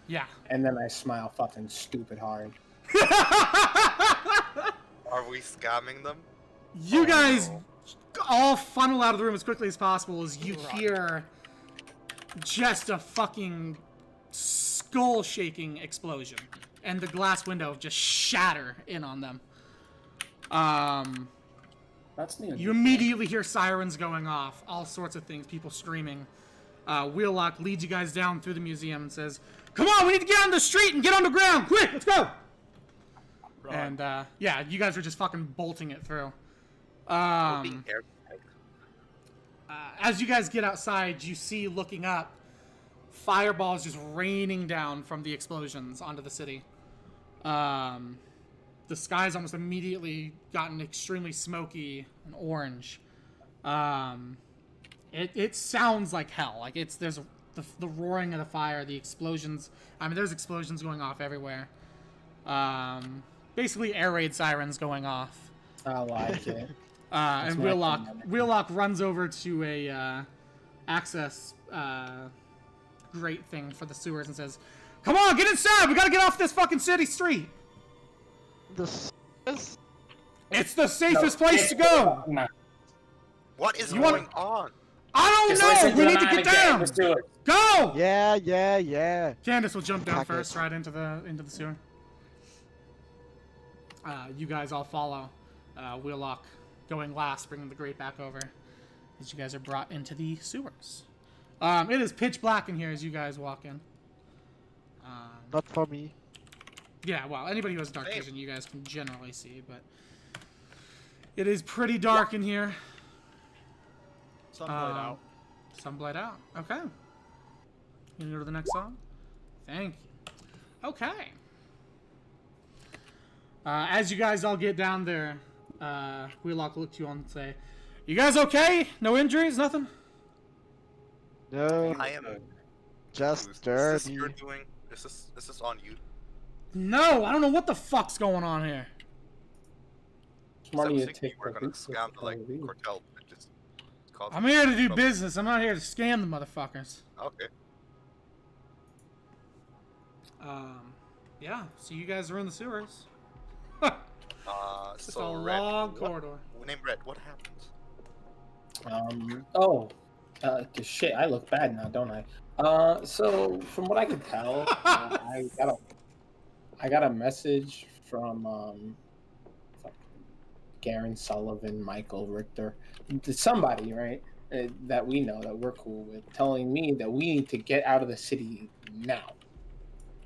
A: Yeah.
C: And then I smile fucking stupid hard.
F: Are we scamming them?
A: You
F: Oh,
A: guys
F: no.
A: all funnel out of the room as quickly as possible as you
G: Right.
A: hear just a fucking skull-shaking explosion, and the glass window just shatter in on them.
B: That's new.
A: You immediately hear sirens going off, all sorts of things, people screaming. Wheelock leads you guys down through the museum and says, "Come on, we need to get on the street and get underground! Quick, let's go!"
G: Right.
A: And, yeah, you guys are just fucking bolting it through.
F: We're being airtight.
A: As you guys get outside, you see, looking up, fireballs just raining down from the explosions onto the city. The sky's almost immediately gotten extremely smoky and orange. It sounds like hell. Like there's the roaring of the fire, the explosions. I mean, there's explosions going off everywhere. Basically air raid sirens going off.
C: I like it.
A: And Wheelock runs over to a access grate thing for the sewers and says, "Come on, get inside! We gotta get off this fucking city street!
E: The s-
A: It's the safest place to go!
B: No.
F: What is
A: You wanna-
F: going on?
A: I
B: Just
A: don't
B: listen
A: know!
B: to
A: We
B: the
A: need to
B: man
A: get
B: and
A: down!
B: Let's do it.
A: Go!"
E: Yeah.
A: Candace will jump down
E: Pack it.
A: first, right into the sewer. You guys all follow. Wheelock going last, bringing the grate back over as you guys are brought into the sewers. It is pitch black in here as you guys walk in.
E: Not for me.
A: Yeah, well, anybody who has dark
F: Same.
A: vision, you guys can generally see, but it is pretty dark in here.
G: Sunlight out.
A: Sunblight out. Okay. You gonna go to the next song? Thank you. Okay. As you guys all get down there, Wheelock will look to you and say, "You guys okay? No injuries? Nothing?"
E: No,
F: I am
E: just
F: confused. Is
E: dirty.
F: this you're doing? Is this on you?
A: No, I don't know what the fuck's going on here.
C: Smarty
F: I was
C: to
F: thinking
C: take
F: you were
C: the
F: gonna
C: boots with
F: scam the like
C: the
F: cartel and just cause
A: I'm here to do
F: trouble.
A: business. I'm not here to scam the motherfuckers.
F: Okay.
A: Yeah, so you guys are in the sewers. Just
F: So
A: a
F: Red,
A: long
F: what-
A: corridor.
F: Name Red. What happens?
C: Shit, I look bad now, don't I? So from what I can tell, I got a message from Garen Sullivan, Michael Richter, somebody, right? That we know, that we're cool with, telling me that we need to get out of the city now.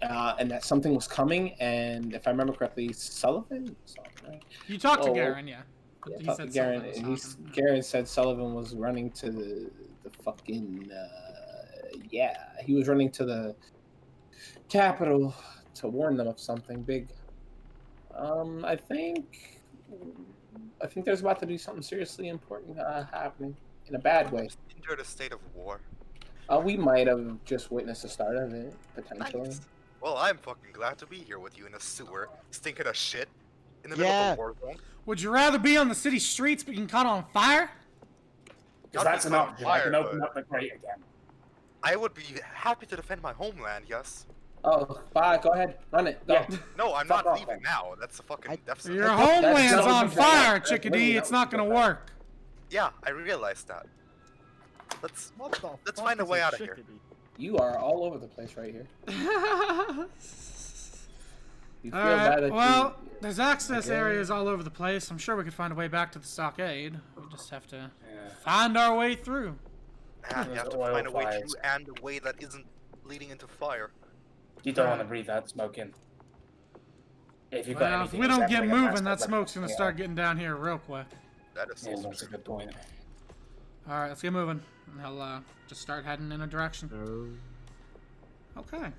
C: And that something was coming, and if I remember correctly, Sullivan, right?
A: You talked to
C: Oh,
A: Garen, yeah.
C: Yeah,
A: He
C: talked
A: said
C: to Garen,
A: something
C: and
A: was happening.
C: Garen said Sullivan was running to the fucking he was running to the capital to warn them of something big. I think there's about to be something seriously important happening in a bad way.
F: Entered a state of war.
C: We might have just witnessed the start of it potentially.
F: Nice. Well, I'm fucking glad to be here with you in a sewer, stinking of shit, in the middle
E: Yeah.
F: of a war zone.
A: Would you rather be on the city streets being caught on fire?
B: Because
F: Not
B: that's an
F: because I'm
B: option. I can
F: fired,
B: open
F: but-
B: up the grate again.
F: I would be happy to defend my homeland, yes.
C: Oh, bye. Go ahead, run it. Go.
B: Yeah.
F: No, I'm
C: Fuck
F: not
C: off,
F: leaving
C: then.
F: now. That's a fucking deficit.
A: Your
C: That's
A: homeland's
C: not
A: on
C: even
A: fire,
C: bad.
A: chickadee.
C: That's
A: It's not gonna work.
F: Yeah, I realized that. Let's
G: What the
F: Let's
G: fuck
F: find a
G: is
F: way out of here.
G: chickadee?
C: You are all over the place right here. You feel
A: Alright,
C: bad that
A: well, there's access
C: Okay.
A: areas all over the place. I'm sure we could find a way back to the stockade. We just have to
B: Yeah.
A: find our way through.
F: and you have to
B: Oil
F: find a way
B: fires.
F: to and a way that isn't leading into fire.
B: You don't want to
A: Right.
B: breathe that smoke in. If you've got
A: Well, if
B: anything
A: we don't get
B: resembling a
A: moving,
B: master
A: that smoke's gonna
B: weapon,
A: start getting down here real quick.
F: That is
B: Yeah,
F: also
B: that's a
F: true.
B: good point.
A: Alright, let's get moving. And he'll just start heading in a direction. Okay.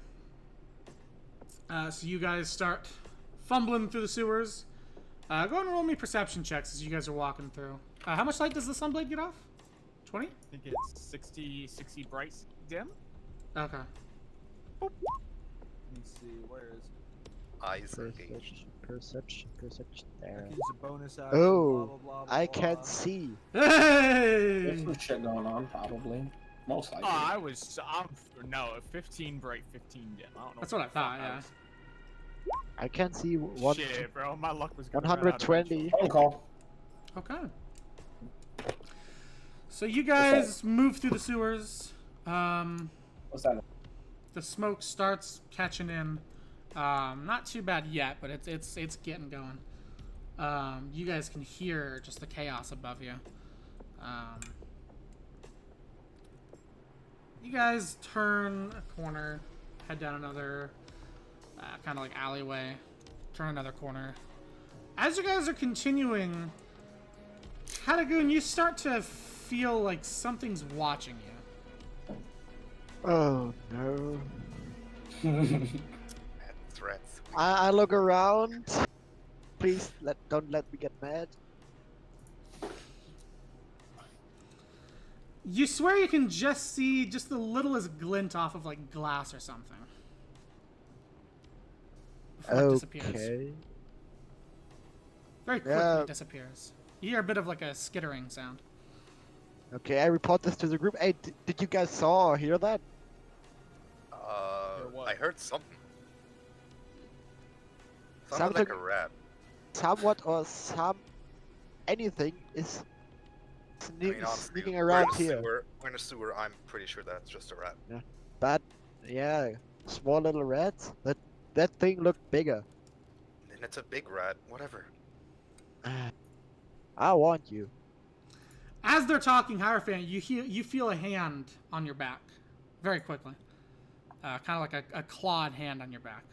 A: So you guys start fumbling through the sewers. Go ahead and roll me perception checks as you guys are walking through. How much light does the sunblade get off? 20?
G: I think it's 60 bright dim.
A: Okay.
G: Let me see, where is
F: Eyes engaged.
E: Perception. There.
G: use a bonus action,
E: Oh,
G: blah, blah, blah,
E: I
G: blah.
E: can see.
C: There's
A: Hey!
C: some shit going on, probably. Most likely.
G: No, 15 bright, 15 dim. I don't know.
A: That's what I
G: the fuck
A: thought, yeah.
G: was-
E: I can see one.
G: Shit, bro, my luck was gonna run out
E: 120.
C: Phone call.
A: Okay. So you guys move through the sewers.
C: What's that?
A: The smoke starts catching in. Not too bad yet, but it's getting going. You guys can hear just the chaos above you. You guys turn a corner, head down another kind of like alleyway, turn another corner. As you guys are continuing, Hadagoon, you start to feel like something's watching you.
E: Oh no.
F: Threats.
E: I look around. Please don't let me get mad.
A: You swear you can just see just the littlest glint off of like glass or something. Before it disappears.
E: Okay.
A: Very quickly it disappears. You hear a bit of like a skittering sound.
E: Okay, I report this to the group. Hey, did you guys saw or hear that?
F: I heard something. Sounded
E: Sounds
F: like
E: like-
F: a rat.
E: Somewhat or anything is
F: I mean, honestly,
E: sneaking
F: we're
E: around
F: in a
E: here.
F: sewer. We're in a sewer. I'm pretty sure that's just a rat.
E: But yeah, small little rats. That thing looked bigger.
F: Then it's a big rat. Whatever.
E: I want you.
A: As they're talking, Hierophant, you feel a hand on your back, very quickly. Kind of like a clawed hand on your back.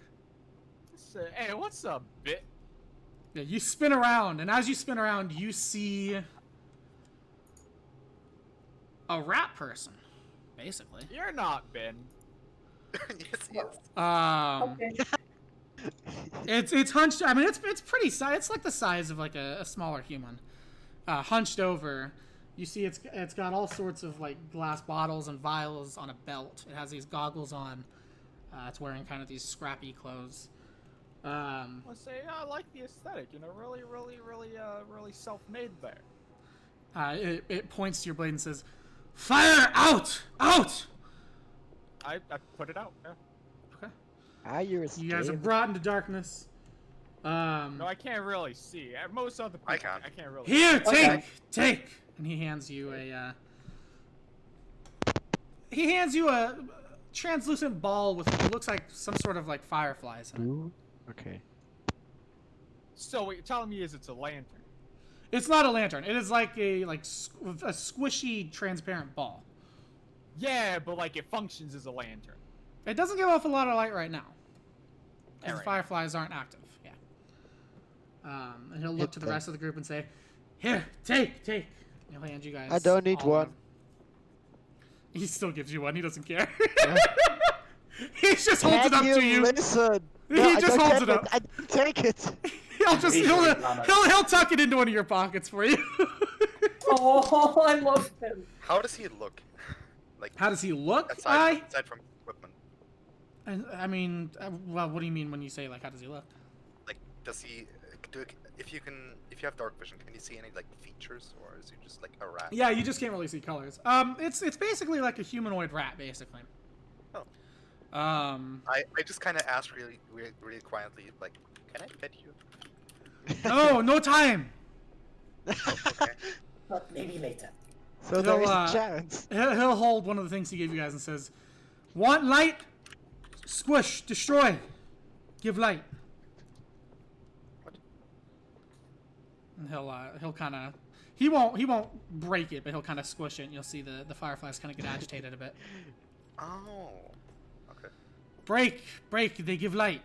G: Hey, what's up, bit?
A: Yeah, you spin around, and as you spin around, you see a rat person, basically.
G: You're not Ben.
F: Yes, yes.
A: It's hunched. I mean, it's pretty size. It's like the size of like a smaller human, hunched over. You see, it's got all sorts of like glass bottles and vials on a belt. It has these goggles on. It's wearing kind of these scrappy clothes.
G: Let's say I like the aesthetic. You know, really self-made there.
A: It points to your blade and says, "Fire out! Out!"
G: I put it out. Yeah.
A: Okay.
E: You're
A: You guys are brought into darkness.
G: No, I can't really see. Most other people,
F: I can.
G: I can't really.
A: Here,
C: Okay.
A: take. And he hands you a translucent ball with what looks like some sort of like fireflies in it.
E: Ooh. Okay.
G: So what you're telling me is it's a lantern?
A: It's not a lantern. It is like a squishy transparent ball.
G: Yeah, but like it functions as a lantern.
A: It doesn't give off a lot of light right now.
G: Yeah,
A: Because
G: right.
A: fireflies aren't active. Yeah. And he'll look
E: Hit
A: to the
E: them.
A: rest of the group and say, "Here, take." And he'll hand you guys.
E: I don't need
A: all
E: one.
A: He still gives you one. He doesn't care.
E: Yeah.
A: He just holds it up to you.
E: Listen.
A: He
E: No, I
A: just
E: don't
A: holds
E: get
A: it up.
E: I didn't take it.
A: He'll tuck it into one of your pockets for you.
H: Oh, I love him.
F: How does he look? Like
A: How does he look?
F: aside from equipment,
A: I mean, well, what do you mean when you say like how does he look?
F: like does he? If you have dark vision, can you see any like features, or is he just like a rat?
A: Yeah, you just can't really see colors. It's basically like a humanoid rat, basically.
F: Oh.
A: I
F: just kind of asked really quietly, like, can I pet you?
A: no time.
F: Okay.
H: But maybe later.
E: So there is
A: He'll,
E: a chance.
A: He'll hold one of the things he gave you guys and says, "Want light? Squish, destroy, give light."
F: What?
A: And he'll kind of he won't break it, but he'll kind of squish it, and you'll see the fireflies kind of get agitated a bit.
F: Oh. Okay.
A: Break, they give light.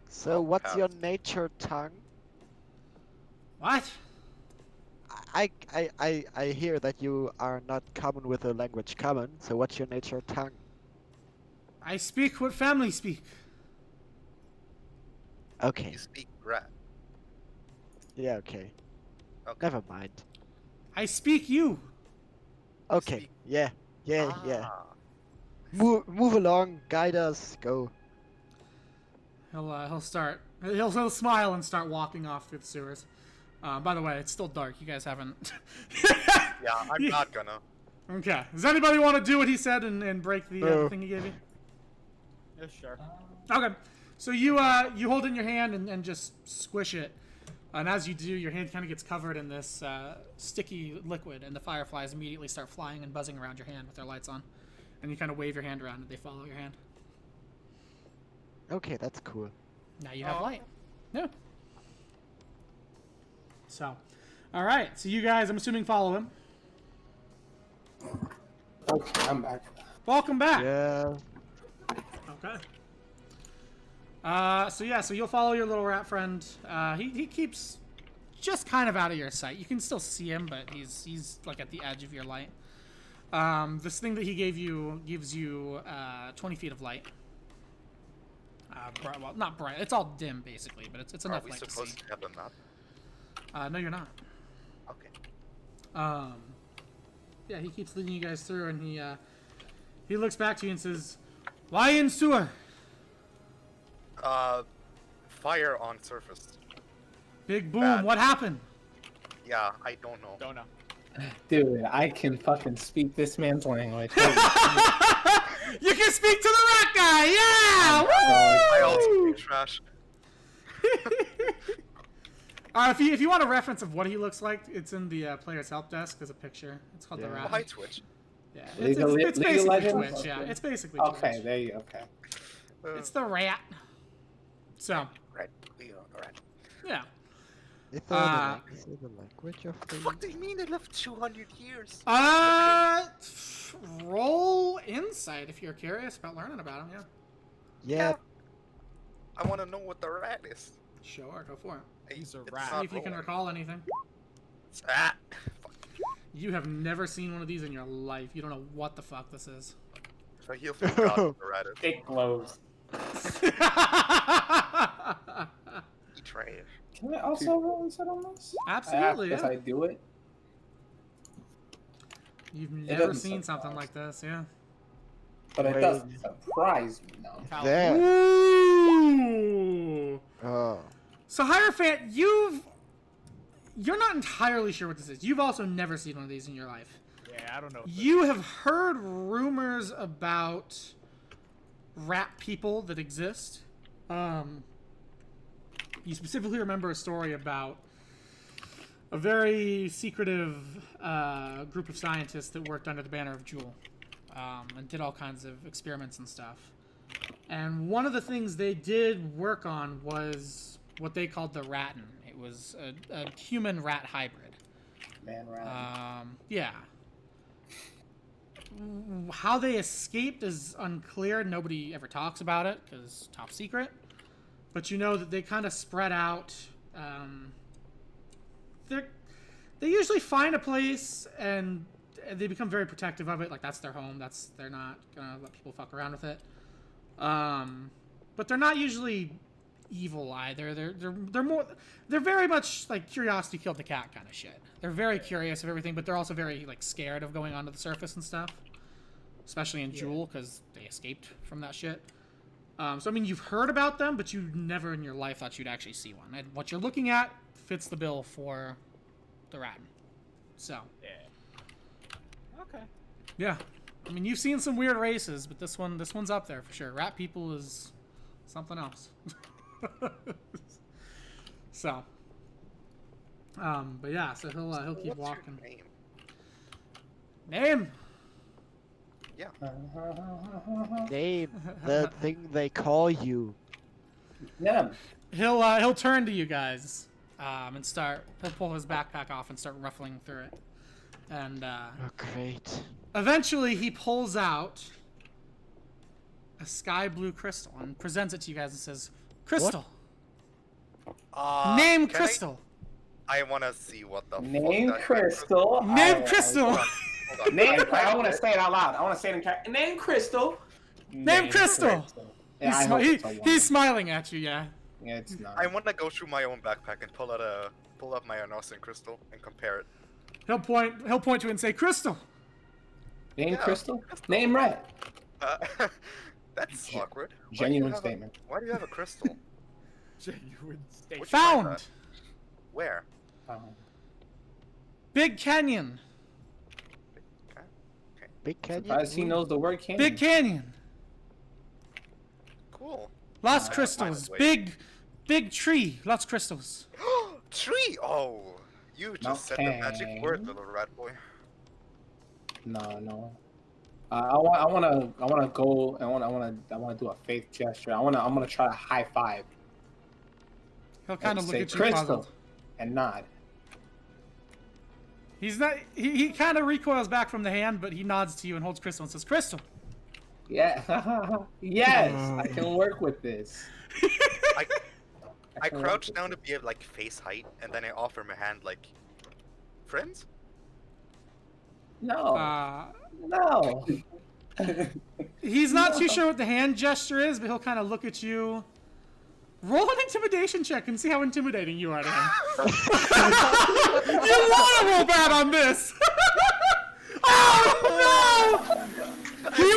E: So what's
F: How?
E: your nature tongue?
A: What?
E: I hear that you are not common with the language common. So what's your nature tongue?
A: I speak what family speak.
E: Okay.
F: You speak rat.
E: Yeah. Okay.
F: Okay.
E: Never mind.
A: I speak you.
E: Okay.
F: speak-
E: Yeah. Yeah.
F: Ah.
E: Move along. Guide us. Go.
A: He'll smile and start walking off through the sewers. By the way, it's still dark. You guys haven't.
F: Yeah, I'm not gonna.
A: Okay. Does anybody want to do what he said and break the
E: No.
A: thing he gave you?
G: Yeah, sure.
A: Okay. So you hold it in your hand and just squish it, and as you do, your hand kind of gets covered in this sticky liquid, and the fireflies immediately start flying and buzzing around your hand with their lights on, and you kind of wave your hand around, and they follow your hand.
E: Okay, that's cool.
A: Now you have light. Yeah. So, all right. So you guys, I'm assuming, follow him.
C: Okay, I'm back.
A: Welcome back.
E: Yeah.
A: Okay. So you'll follow your little rat friend. He keeps just kind of out of your sight. You can still see him, but he's like at the edge of your light. This thing that he gave you gives you 20 feet of light. Well, not bright. It's all dim basically, but it's enough light to see.
F: Are we supposed to have a map?
A: No, you're not.
F: Okay.
A: Yeah, he keeps leading you guys through, and he looks back to you and says, "Why in sewer?"
F: Fire on surface.
A: Big boom.
F: Bad.
A: What happened?
F: Yeah, I don't know.
G: Don't know.
C: Dude, I can fucking speak this man's language.
A: You can speak to the rat guy. Yeah.
F: I also speak trash.
A: If you want a reference of what he looks like, it's in the player's help desk. There's a picture. It's called the
E: Yeah.
A: rat.
F: Hi, Twitch.
A: Yeah,
C: League
A: it's
C: of
A: basically
C: Legends?
A: Twitch. Yeah, it's basically
C: Okay,
A: Twitch.
C: there you okay.
A: It's the rat. So,
F: Right. We are right.
A: yeah.
E: Is it the language of the...
F: What do you mean they lived 200 years?
A: Roll insight if you're curious about learning about him. Yeah.
E: Yeah.
F: I want to know what the rat is.
A: Sure, go for it.
G: He's a
F: It's
G: rat.
A: See
F: not
A: if you can
F: rolling.
A: recall anything.
F: Ah.
A: You have never seen one of these in your life. You don't know what the fuck this is.
F: So he'll figure out what the rat is.
H: It glows.
F: He trash.
C: Can I also roll insight on this?
A: Absolutely,
C: Yes,
A: yeah.
C: I do it.
A: You've
C: It
A: never
C: doesn't
A: seen something
C: surprise.
A: like this, yeah.
C: But it
E: Wait.
C: doesn't surprise me, no.
E: There.
A: Ooh.
E: Oh.
A: So Hierophant, you're not entirely sure what this is. You've also never seen one of these in your life.
G: Yeah, I don't know.
A: You have heard rumors about rat people that exist. You specifically remember a story about a very secretive group of scientists that worked under the banner of Juul and did all kinds of experiments and stuff. And one of the things they did work on was what they called the ratin. It was a human-rat hybrid.
C: Man, rat.
A: Yeah. How they escaped is unclear. Nobody ever talks about it because top secret. But you know that they kind of spread out. They usually find a place and they become very protective of it. Like that's their home. They're not gonna let people fuck around with it. But they're not usually evil either. They're very much like curiosity killed the cat kind of shit. They're very curious of everything, but they're also very like scared of going onto the surface and stuff. Especially in Juul because they escaped from that shit. So I mean, you've heard about them, but you never in your life thought you'd actually see one. And what you're looking at fits the bill for the rat. So.
G: Yeah. Okay.
A: Yeah. I mean, you've seen some weird races, but this one's up there for sure. Rat people is something else. So. But yeah, so he'll keep
F: What's
A: walking.
F: your name?
A: Name.
F: Yeah.
E: Name the thing they call you.
C: Yeah.
A: He'll turn to you guys, and he'll pull his backpack off and start ruffling through it, and
E: Oh, great.
A: eventually he pulls out a sky blue crystal and presents it to you guys and says, "Crystal, name
F: Can
A: Crystal,
F: I want to see what the
C: Name
F: fuck that
C: Crystal.
A: name Crystal,
F: Hold on.
C: Name. I want to say it out loud. I want to say it in Name Crystal.
A: name Crystal."
C: Yeah, I hope it's a woman.
A: He's smiling at you, yeah.
C: Yeah, it's not.
F: I want to go through my own backpack and pull up my Arnasa crystal and compare it.
A: He'll point to it and say, "Crystal."
C: Name
F: Yeah,
C: Crystal. Name Red.
F: That's awkward.
C: Genuine statement.
F: Why do you have a crystal?
G: Genuine state.
F: Where'd you find
A: Found.
F: that? Where?
A: Big Canyon.
E: Big Canyon?
C: Surprised he knows the word canyon.
A: Big Canyon.
F: Cool.
A: Lots of
F: find
A: crystals.
F: a way.
A: Big tree. Lots of crystals.
F: Tree! Oh, you just said the magic word,
C: Okay.
F: little rat boy.
C: No. I wanna go. I wanna do a faith gesture. I'm gonna try to high five
A: He'll kind
C: and
A: of look
C: say
A: at you
C: crystal
A: puzzled.
C: and nod.
A: He's not. He kind of recoils back from the hand, but he nods to you and holds crystal and says, "Crystal."
C: Yeah. Yes, I can work with this.
F: I crouch down to be at like face height, and then I offer my hand like, friends?
C: No. No.
A: He's not too sure what the hand gesture is, but he'll kind of look at you. Roll an intimidation check and see how intimidating you are to him. You want to roll bad on this? Oh no! He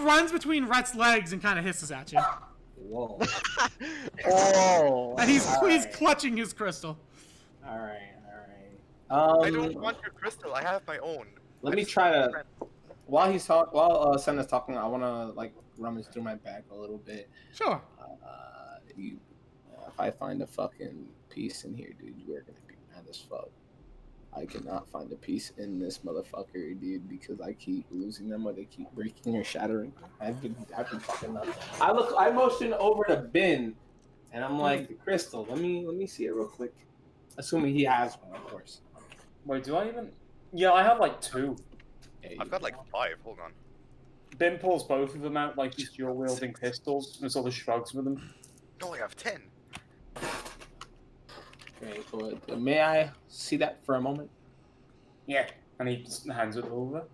A: runs between Rhett's legs and kind of hisses at you.
C: Whoa. Oh.
A: And he's clutching his crystal.
C: All right.
F: I don't want your crystal. I have my own.
C: Let me try to. While Sen is talking, I want to like rummage through my bag a little bit.
A: Sure.
C: If I find a fucking piece in here, dude, you're gonna be mad as fuck. I cannot find a piece in this motherfucker, dude, because I keep losing them or they keep breaking or shattering. I've been fucking up. I motion over to Ben, and I'm like, Crystal, let me see it real quick. Assuming he has one, of course.
B: Wait, do I even? Yeah, I have like 2.
F: I've got like 5. Hold on.
B: Ben pulls both of them out like he's dual wielding pistols and sort of shrugs with them.
F: No, I have 10.
C: Okay, but may I see that for a moment?
B: Yeah, and he just hands it over.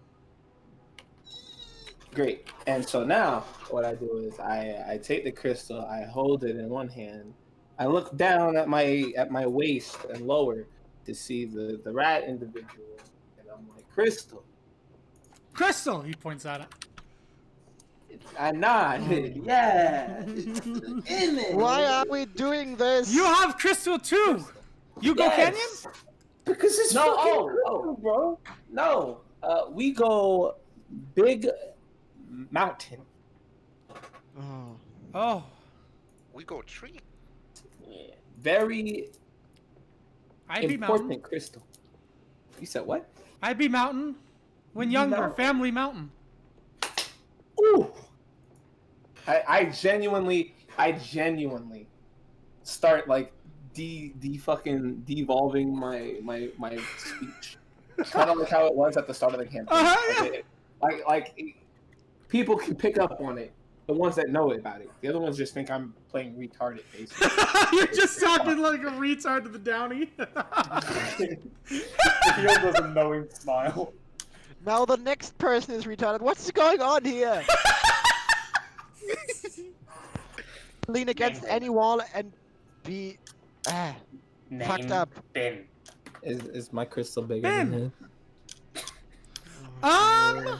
C: Great. And so now what I do is I take the crystal, I hold it in one hand, I look down at my waist and lower to see the rat individual, and I'm like, Crystal.
A: Crystal, he points at it.
C: I nod. Yeah. In it.
E: Why are we doing this?
A: You have crystal too. You go canyon?
B: Because it's
C: No, bro. No. We go big mountain.
E: Oh.
A: Oh.
F: We go tree.
C: Yeah. Very
A: I'd be
C: important
A: mountain.
C: crystal. You said what?
A: I'd be mountain. When younger,
C: Mountain.
A: family mountain.
C: Ooh. I genuinely start like fucking devolving my speech. Kind of like how it was at the start of the campaign.
A: Yeah.
C: Like people can pick up on it. The ones that know about it. The other ones just think I'm playing retarded, basically.
A: You're just talking like a retard to the Downy.
B: Theo does a knowing smile.
E: Now the next person is retarded. What's going on here? Lean against any wall and be fucked up.
B: Ben.
C: Is my crystal bigger
A: Ben.
C: than his? I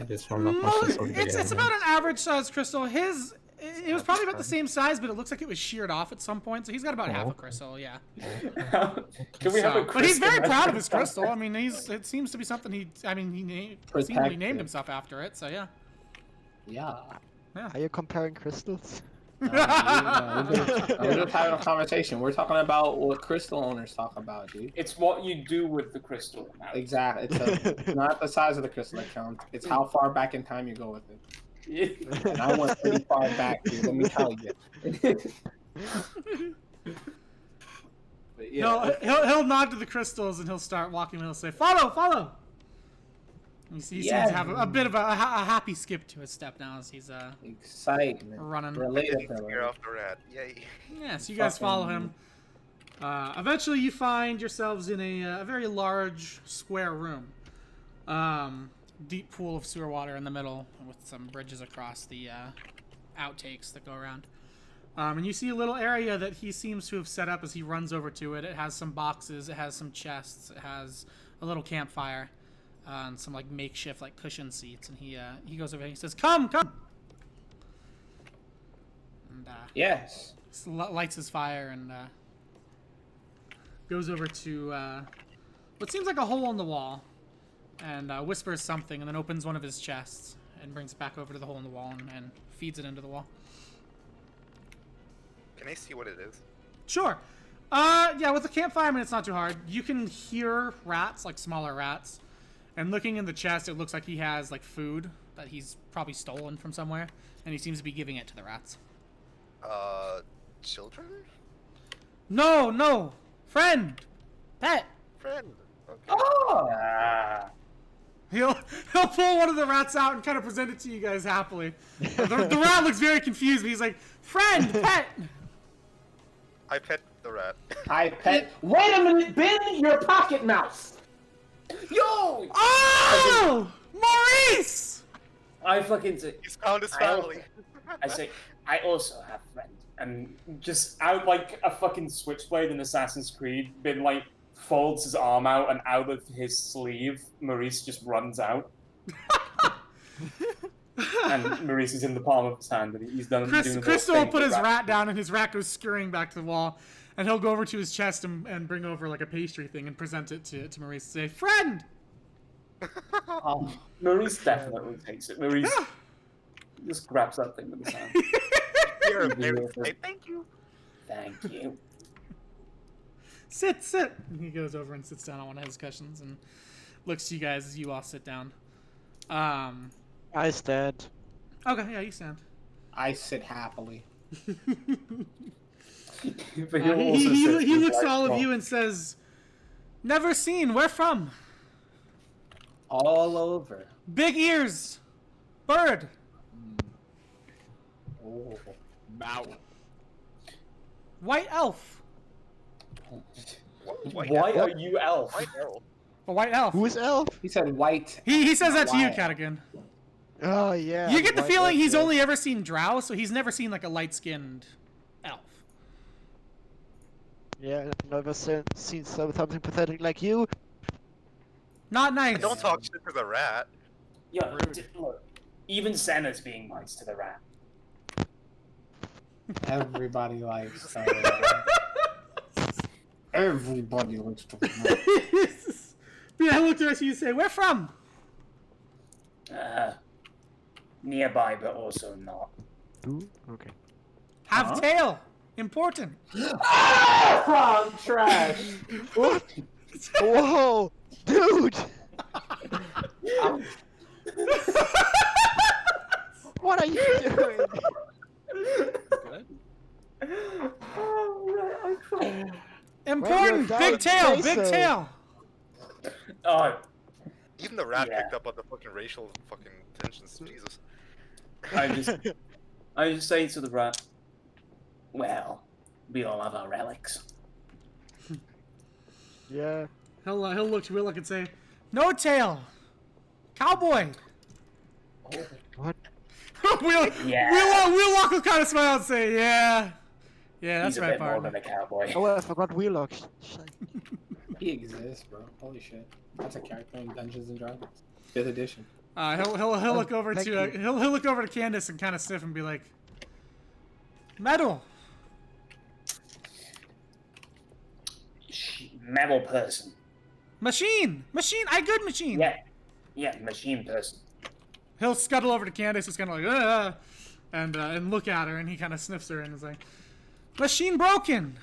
C: just want my crystal bigger
A: It's
C: than
A: about an average size crystal. It was probably about the same size, but it looks like it was sheared off at some point. So he's got about half a crystal, yeah.
B: Can we have a
A: But he's very
B: crystal
A: proud of
B: measure?
A: his crystal. I mean, it seems to be something he seemingly named himself after it. So yeah.
C: Yeah.
E: Are you comparing crystals?
C: We're just having a conversation. We're talking about what crystal owners talk about, dude.
B: It's what you do with the crystal. Now.
C: Exactly. It's not the size of the crystal that counts. It's how far back in time you go with it. And I went pretty far back, dude. Let me tell you. But yeah,
A: He'll nod to the crystals and he'll start walking and he'll say, "Follow, follow." He seems to have a bit of a happy skip to his step now as he's
C: excitement,
A: running.
F: Scare off the rat. Yay.
A: Yeah, so you guys follow him. Eventually, you find yourselves in a very large square room. Deep pool of sewer water in the middle with some bridges across the outtakes that go around. And you see a little area that he seems to have set up as he runs over to it. It has some boxes, it has some chests, it has a little campfire, and some like makeshift like cushion seats. And he goes over and he says, "Come, come!" And
C: yes,
A: lights his fire and goes over to what seems like a hole in the wall. and whispers something, and then opens one of his chests and brings it back over to the hole in the wall and feeds it into the wall.
F: Can I see what it is?
A: Sure. Yeah, with the campfire, I mean, it's not too hard. You can hear rats, like smaller rats. And looking in the chest, it looks like he has, like, food that he's probably stolen from somewhere. And he seems to be giving it to the rats.
F: Children?
A: No, no! Friend! Pet!
F: Friend. Okay.
C: Oh!
A: He'll pull one of the rats out and kind of present it to you guys happily. The rat looks very confused, but he's like, friend! Pet!
F: I pet the rat.
C: I pet. Wait a minute, Ben! Your pocket mouse!
B: Yo!
A: Oh! Maurice!
B: I fucking say,
F: He's found his family.
B: I say, I also have friend. And just out like a fucking switchblade in Assassin's Creed, Ben like folds his arm out and out of his sleeve, Maurice just runs out. And Maurice is in the palm of his hand and he's done doing
A: Crystal will put his rat down and his rat goes scurrying back to the wall. And he'll go over to his chest and bring over like a pastry thing and present it to Maurice and say, friend!
B: Maurice definitely takes it. Maurice just grabs that thing with his hand.
F: Here, Maurice, say thank you.
B: Thank you.
A: Sit, sit! And he goes over and sits down on one of his cushions and looks to you guys as you all sit down.
E: I stand.
A: Okay, yeah, you stand.
C: I sit happily.
B: But
A: He looks at all of you and says, never seen, where from?
C: All over.
A: Big ears. Bird.
C: Oh.
G: Mouth.
A: White elf.
B: Why are you elf?
F: White Arrow.
A: A white elf.
E: Who is Elf?
C: He said white.
A: He says that to you,
C: White.
A: Cadigan.
E: Oh, yeah.
A: You get the
E: white
A: feeling
E: elf,
A: he's
E: yeah.
A: only ever seen drow, so he's never seen like a light-skinned elf.
E: Yeah, I've never seen something pathetic like you.
A: Not nice.
F: Don't talk shit to the rat.
B: Yeah, look, even Senna's being nice to the rat.
C: Everybody likes. Everybody likes to.
A: Yeah, I looked at you and say, where from?
B: Nearby, but also not.
E: Ooh, okay.
A: Have tail. Important.
C: I'm trash.
E: What? Whoa! Dude! What are you doing?
G: Good?
A: Important.
E: Well,
A: Big tail.
E: say
A: Big
E: so.
A: tail.
B: Oh,
F: Even the rat
B: Yeah.
F: picked up on the fucking racial fucking tensions. Jesus.
B: I just say to the rat, well, we all have our relics.
E: Yeah.
A: He'll look to Wheelock and say, no tail. Cowboy.
E: What?
A: Wheelock will kind of smile and say, yeah. Yeah, that's
B: He's a
A: right,
B: bit more
A: partner.
B: than a cowboy.
E: Oh, I forgot Wheelock. Shite.
C: He exists, bro. Holy shit. That's a character in Dungeons and Dragons. 5th edition.
A: He'll look over
E: thank
A: to
E: you.
A: he'll look over to Candace and kind of sniff and be like, metal.
B: Metal person.
A: Machine. I good machine.
B: Yeah, machine person.
A: He'll scuttle over to Candace, just kind of like, and look at her, and he kind of sniffs her and is like, machine broken.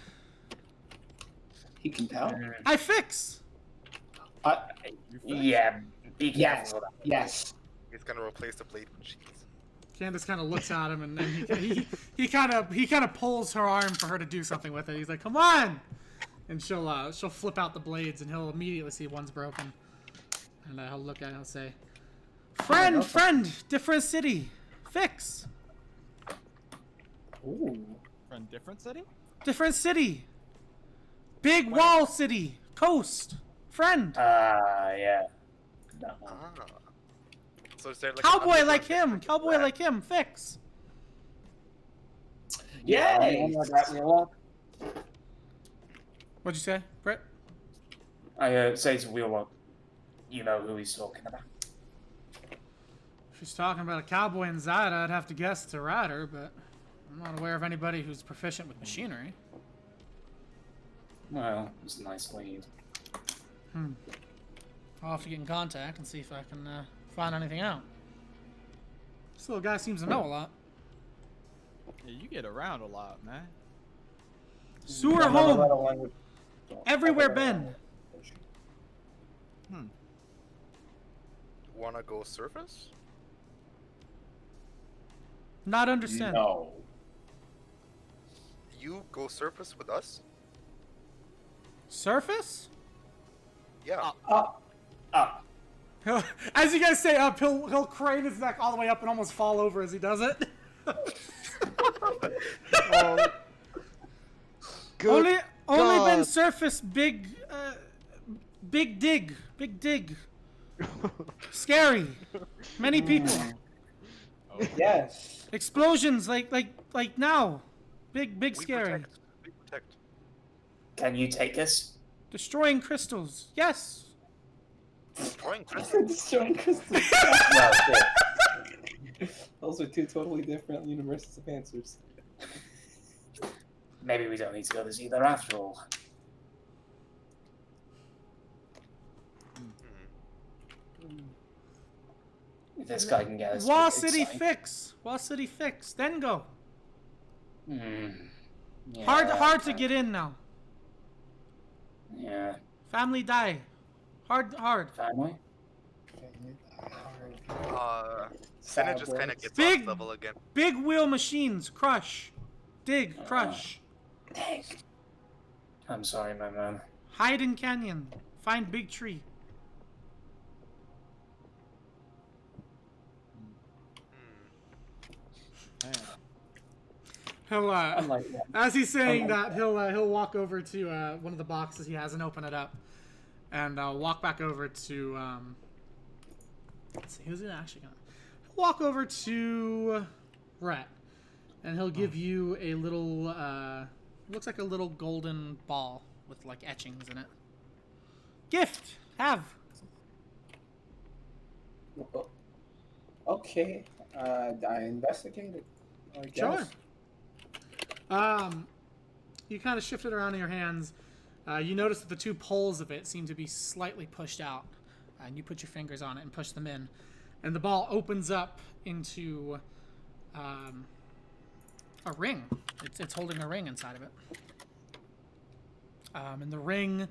C: He can tell.
A: I fix.
B: Yeah, be
C: Yes.
B: careful.
C: Yes.
F: He's gonna replace the blade with cheese.
A: Candace kind of looks at him, and he kind of pulls her arm for her to do something with it. He's like, come on. And she'll flip out the blades, and he'll immediately see one's broken. And he'll look at it and he'll say, friend, different city, fix.
C: Ooh.
G: From different city?
A: Different city. Big wall city, coast, friend.
B: Yeah. No.
F: Ah. So is there like
A: Cowboy
F: an
A: like him,
F: underground
A: cowboy
F: rat?
A: like him, fix.
C: Yay!
A: What'd you say, Britt?
B: I say to Wheelock, you know who he's talking about.
A: If she's talking about a cowboy in Zyda, I'd have to guess it's a rider, but I'm not aware of anybody who's proficient with machinery.
B: Well, it's a nice lead.
A: I'll have to get in contact and see if I can find anything out. This little guy seems to know a lot.
G: Yeah, you get around a lot, man.
A: Sewer
C: Another
A: home.
C: letter language.
A: Everywhere been.
F: Wanna go surface?
A: Not understand.
C: No.
F: You go surface with us?
A: Surface?
F: Yeah.
C: Up.
A: As you guys say up, he'll crane his neck all the way up and almost fall over as he does it.
E: Good
A: Only been
E: God.
A: surface big dig. Scary. Many people.
C: Yes.
A: Explosions like now. Big
F: We
A: scary.
F: protect. We protect.
B: Can you take us?
A: Destroying crystals. Yes.
F: Destroying crystals.
C: Destroying crystals.
B: Well, yeah.
C: Those are two totally different universes of answers.
B: Maybe we don't need to go this either after all. If this guy can get us.
A: Wall
B: to the
A: City
B: site.
A: fix. Wall City fix. Then go.
B: Yeah,
A: Hard to get in now.
B: Yeah.
A: Family die. Hard.
B: Family?
F: Senna just kind of gets
A: Big-
F: off level again.
A: Big wheel machines. Crush. Dig. Crush.
B: Dang. I'm sorry, my man.
A: Hide in canyon. Find big tree. He'll
C: Unlike that.
A: as he's saying that, he'll walk over to one of the boxes he has and open it up, and walk back over to let's see, who's he actually gonna? He'll walk over to Rhett, and he'll give you a little looks like a little golden ball with like etchings in it. Gift. Have.
C: Okay. I investigated. I
A: Sure.
C: guess.
A: You kind of shift it around in your hands. You notice that the two poles of it seem to be slightly pushed out. And you put your fingers on it and push them in. And the ball opens up into a ring. It's holding a ring inside of it. And the ring,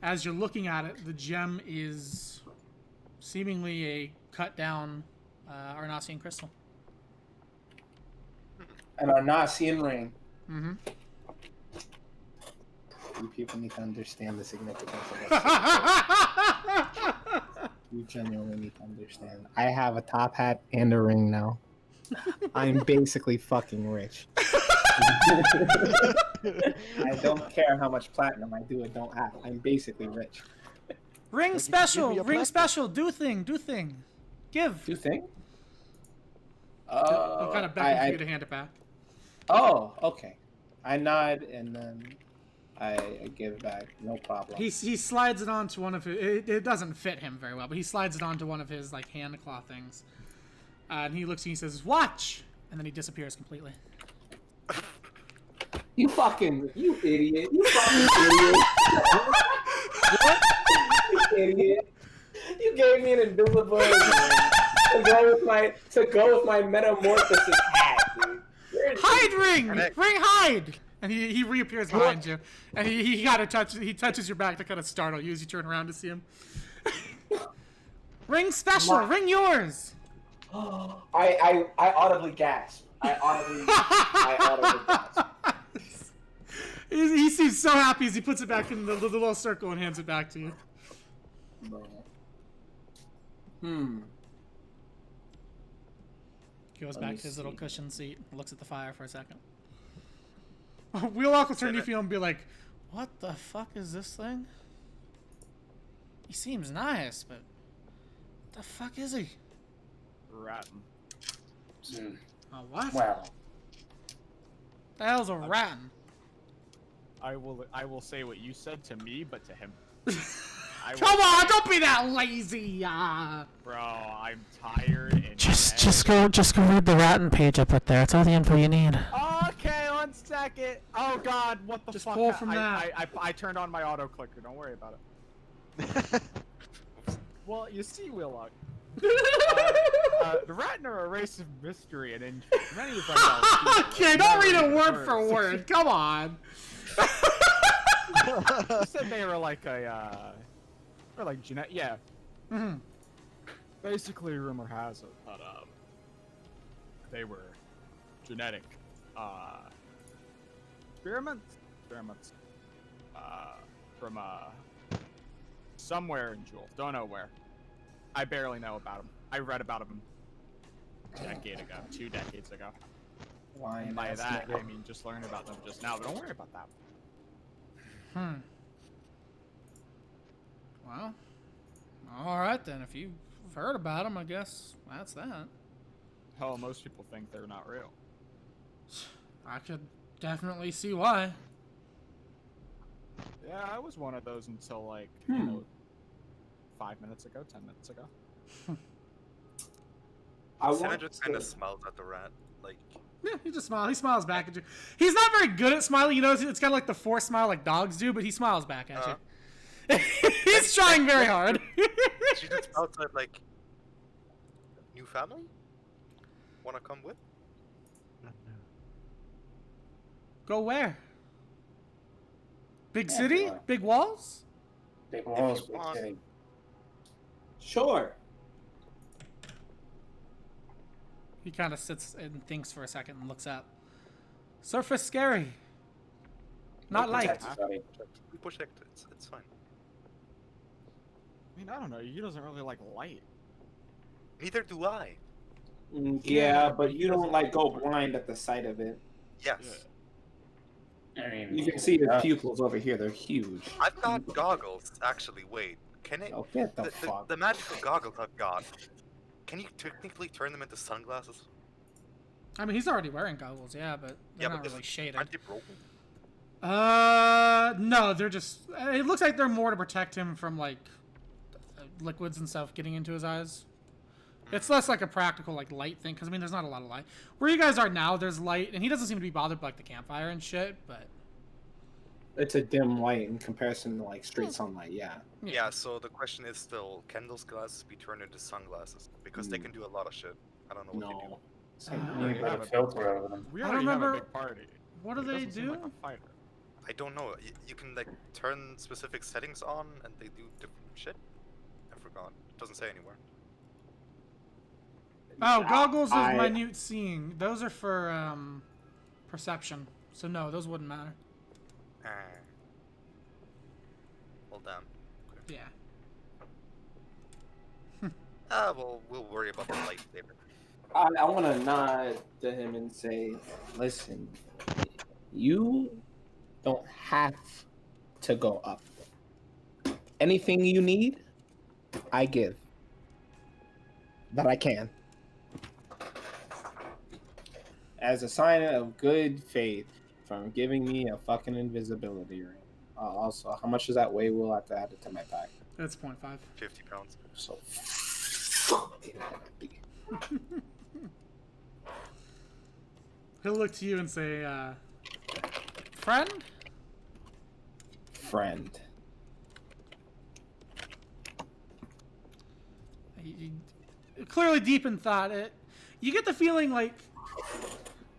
A: as you're looking at it, the gem is seemingly a cut down Arnasian crystal.
C: An Arnasian ring.
A: Mm-hmm.
C: You people need to understand the significance of this. You genuinely need to understand. I have a top hat and a ring now. I'm basically fucking rich. I don't care how much platinum I do or don't have. I'm basically rich.
A: Ring
E: give me
A: special,
E: your
A: ring
E: platinum.
A: special. Do thing. Give.
C: Do you think?
A: He'll kind of beckon for you to hand it back.
C: Oh, okay. I nod and then I give back. No problem.
A: He slides it onto one of his. It doesn't fit him very well, but he slides it onto one of his like hand claw things. And he looks and he says, "Watch," and then he disappears completely.
C: You idiot. You fucking idiot. You idiot. You gave me an indubitable to go with my metamorphosis hat, dude.
A: Hide ring,
F: Connect.
A: ring hide, and he reappears behind you, and he kind of touches your back to kind of startle you as you turn around to see him. Ring special, ring yours.
C: I audibly gasp. I audibly gasp.
A: He seems so happy as he puts it back in the little circle and hands it back to you. Goes
C: Let
A: back
C: me
A: to his little
C: see.
A: cushion seat and looks at the fire for a second. Wheelock will turn to you and be like, "What the fuck is this thing? He seems nice, but what the fuck is he?"
G: Rotten.
A: A what?
B: Well,
A: The hell's a rattan?
G: I will say what you said to me, but to him.
A: Come on, don't be that lazy.
G: Bro, I'm tired and
A: Just go read the rattan page I put there. It's all the info you need.
G: Okay, 1 second. Oh god, what the
A: Just
G: fuck?
A: pull from
G: I,
A: that.
G: I turned on my auto clicker. Don't worry about it. Well, you see, Wheelock, the Ratna are a race of mystery and intrigue. Many of them
A: Okay, don't read it word for word. Come on.
G: You said they were like a, or like genetic. Yeah.
A: Mhm.
G: Basically, rumor has it that they were genetic experiments from somewhere in Juul. Don't know where. I barely know about them. I read about them a decade ago, 2 decades ago. And by that, I mean just learned about them just now. But don't worry about that.
A: Well, all right then. If you've heard about them, I guess that's that.
G: Hell, most people think they're not real.
A: I could definitely see why.
G: Yeah, I was one of those until like, 5 minutes ago, 10 minutes ago.
F: Santa just kind of smiles at the rat, like.
A: Yeah, he just smiles. He smiles back at you. He's not very good at smiling. You know, it's kind of like the forced smile like dogs do, but he smiles back at you. He's trying very hard.
F: She just outside like. New family? Wanna come with?
A: Go where? Big
B: Yeah,
A: city?
B: yeah.
A: Big walls?
B: Big walls,
F: you
B: big
F: want.
B: city.
H: Sure.
A: He kind of sits and thinks for a second and looks up. Surface scary. Not
B: No
A: light.
B: protectors, buddy.
F: We protect it. It's fine.
G: I mean, I don't know. He doesn't really like light.
F: Neither do I.
H: Yeah, but you don't like go blind at the sight of it.
F: Yes.
B: I mean,
H: You can see the pupils over here; they're huge.
F: I've got goggles. Actually, wait. Can it?
H: Oh, get the fuck!
F: The magical goggles I've got. Can you technically turn them into sunglasses?
A: I mean, he's already wearing goggles, yeah, but they're not
F: but
A: really shaded.
F: aren't they broken?
A: No, they're just. It looks like they're more to protect him from like liquids and stuff getting into his eyes. It's less like a practical like light thing, because I mean, there's not a lot of light. Where you guys are now, there's light, and he doesn't seem to be bothered by like the campfire and shit. But
H: It's a dim light in comparison to like straight sunlight. Yeah.
F: Yeah. So the question is still, can those glasses be turned into sunglasses? Because they can do a lot of shit. I don't know what they do.
H: No.
B: you
G: Yeah,
B: put a
G: but-
B: filter over them.
G: We
A: I
G: already have
A: remember-
G: a big party.
A: what do
G: He
A: they
G: doesn't seem
A: do?
G: like a fighter.
F: I don't know. You can like turn specific settings on, and they do different shit. I forgot. It doesn't say anywhere.
A: Oh, goggles
H: I-
A: of minute seeing. Those are for perception. So no, those wouldn't matter.
F: Ah. Well, damn.
A: Yeah.
F: Well, we'll worry about the light later.
H: I want to nod to him and say, listen, you don't have to go up. Anything you need, I give. That I can. As a sign of good faith from giving me a fucking invisibility ring. Also, how much does that weigh? We'll have to add it to my pack.
A: That's 0.5.
F: 50 pounds.
H: So fucking happy.
A: He'll look to you and say, friend?
H: Friend.
A: Clearly deep in thought. You get the feeling like...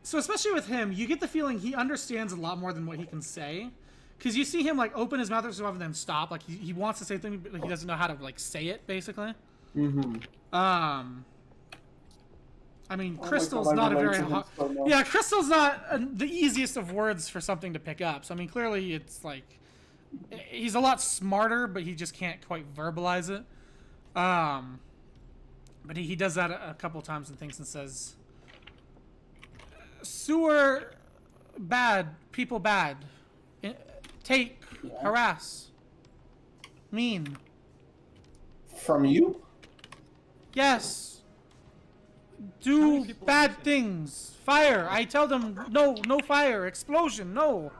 A: So especially with him, you get the feeling he understands a lot more than what he can say. Because you see him like open his mouth and then stop. Like he wants to say something, but he doesn't know how to like say it, basically.
H: Mm-hmm.
A: I mean,
H: Oh my
A: Crystal's
H: God,
A: not a
H: I
A: very
H: relate to
A: hard...
H: him so much.
A: Yeah, Crystal's not the easiest of words for something to pick up. So I mean, clearly it's like... He's a lot smarter, but he just can't quite verbalize it. But he does that a couple times and things and says... Sewer bad, people bad. Take, harass, mean.
H: From you?
A: Yes.
G: How
A: Do
G: many people
A: bad
G: is it?
A: things. Fire. I tell them no, no fire. Explosion, no.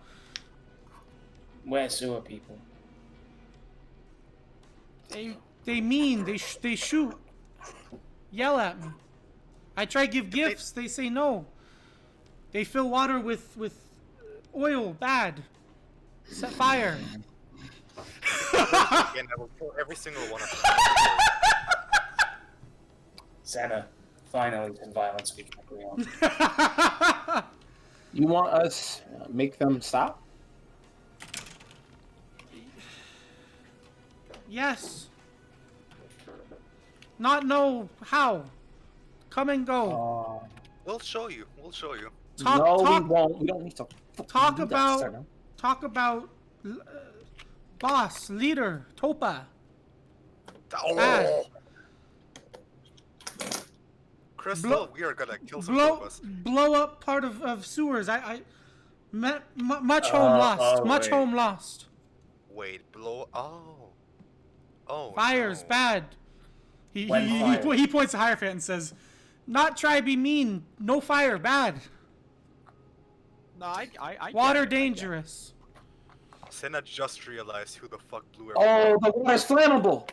B: We're sewer people.
A: They mean. They shoot. Yell at me. I try to give gifts. They say no. They fill water with oil. Bad. Set fire.
F: Again, I will kill every single one of them.
B: Xena, finally some violence we can agree on.
H: You want us make them stop?
A: Yes. Not know how. Come and go.
F: We'll show you. We'll show you.
H: We won't. We don't need to.
A: Talk
H: do that,
A: about.
H: Sarah.
A: Talk about. Boss, leader, Topa.
F: Oh. Crystal, we are gonna kill some Topas.
A: Blow up part of sewers. Much home lost. Much home lost.
F: Wait, blow. Oh.
A: Fire's
F: no.
A: bad. He points to Hierophant and says, "Not try be mean. No fire bad.
G: No, I
A: Water
G: get it,
A: dangerous."
F: Senna just realized who the fuck blew
H: Oh,
F: everything.
H: the water's flammable.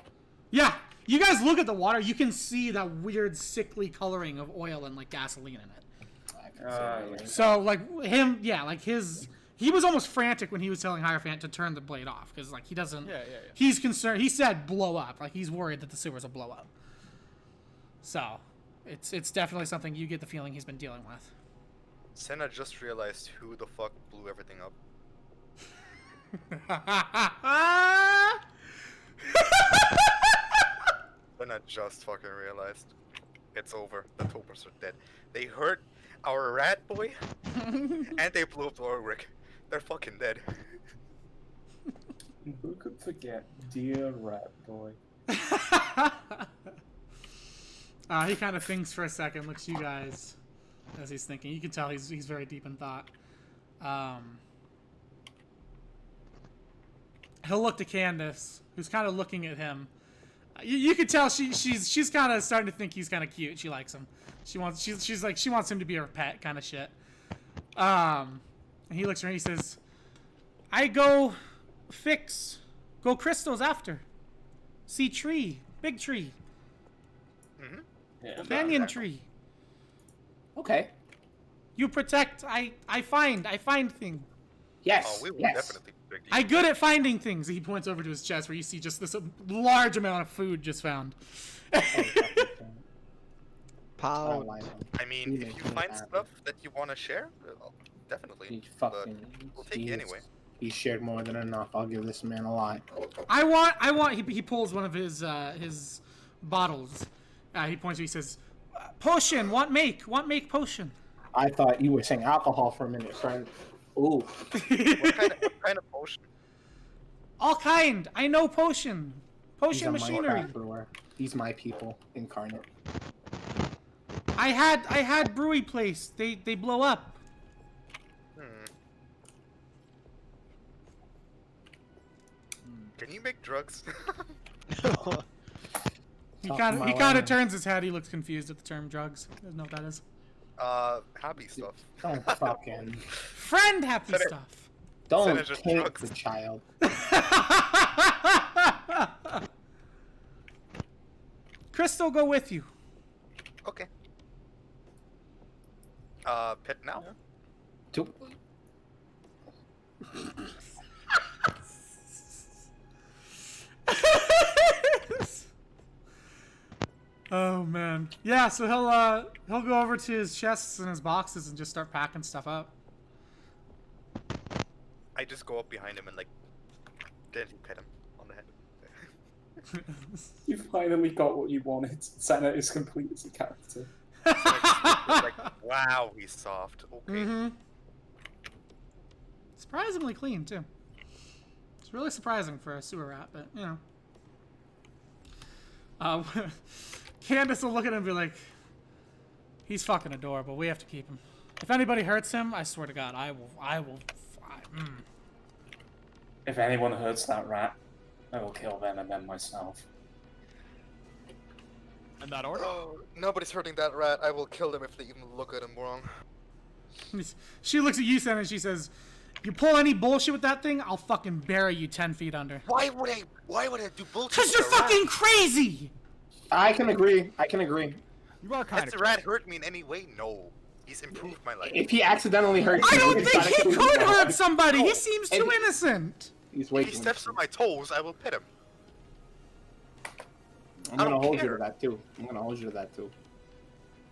A: Yeah, you guys look at the water. You can see that weird sickly coloring of oil and like gasoline in it.
B: Yeah.
A: So like him, yeah, like he was almost frantic when he was telling Hierophant to turn the blade off because like he doesn't.
G: Yeah.
A: He's concerned. He said blow up. Like he's worried that the sewers will blow up. So, it's definitely something you get the feeling he's been dealing with.
F: Senna just realized who the fuck blew everything up. Senna just fucking realized. It's over. The Topas are dead. They hurt our rat boy, and they blew up our rig. They're fucking dead.
B: Who could forget dear rat boy?
A: He kind of thinks for a second, looks at you guys as he's thinking. You can tell he's very deep in thought. He'll look to Candace, who's kind of looking at him. You can tell she's kind of starting to think he's kind of cute. She likes him. She wants him to be her pet, kind of shit. And he looks at her and he says, "I go crystals after. See tree, big tree,
B: Yeah,
A: canyon tree.
H: Okay.
A: You protect. I find thing.
H: Yes.
F: Oh, we will
H: yes.
F: definitely pick you.
A: I good at finding things." He points over to his chest where you see just this large amount of food just found.
E: Pound.
F: I mean, if you find stuff that you want to share, definitely.
H: He
F: But
H: fucking.
F: we'll take it anyway.
H: He shared more than enough. I'll give this man a lot.
A: I want. He pulls one of his bottles. He points to. He says, "Potion. Want make potion."
H: I thought you were saying alcohol for a minute, friend. Ooh.
F: What kind of potion?
A: All kind. I know potion.
H: He's
A: Potion
H: a
A: machinery.
H: Minecraft brewer. He's my people incarnate.
A: I had brewery place. They blow up.
F: Can you make drugs?
A: He
H: Top
A: kind
H: of
A: of
H: my
A: turns his head. He looks confused at the term drugs. He doesn't know what that is.
F: Happy stuff.
H: Don't fucking.
A: Friend happy
F: Said it.
A: stuff.
H: Don't
F: Senator
H: take
F: drugs.
H: the child.
A: Crystal, go with you.
F: Okay. Pit now?
H: Two.
A: Oh man, yeah. So he'll go over to his chests and his boxes and just start packing stuff up.
F: I just go up behind him and like gently pet him on the head.
B: You finally got what you wanted. Senna is complete as a character.
F: Like, wow, he's soft. Okay.
A: Mm-hmm. Surprisingly clean too. It's really surprising for a sewer rat, but you know. Candace will look at him and be like, "He's fucking adorable. We have to keep him. If anybody hurts him, I swear to God, I will.
B: If anyone hurts that rat, I will kill them and then myself.
G: In that order?
F: Oh, nobody's hurting that rat. I will kill them if they even look at him wrong.
A: She looks at you, Sen, and she says, "You pull any bullshit with that thing, I'll fucking bury you 10 feet under."
F: Why would I do bullshit?
A: Cause you're
F: with a rat?
A: fucking crazy.
H: I can agree.
G: You are kind
F: Has
G: of
F: the rat hurt me in any way? No. He's improved my life.
H: If he accidentally hurts
A: I
H: you,
A: don't
H: it's
A: think
H: gotta
A: he
H: kill you
A: could
H: now.
A: hurt somebody. He seems
H: And
A: too
H: he-
A: innocent.
C: He's
F: If
C: way
F: he
C: too
F: steps on
C: interested.
F: my toes, I will pet him.
C: I'm
F: I
C: gonna
F: don't
C: hold you
F: care.
C: to that too. I'm gonna hold you to that too.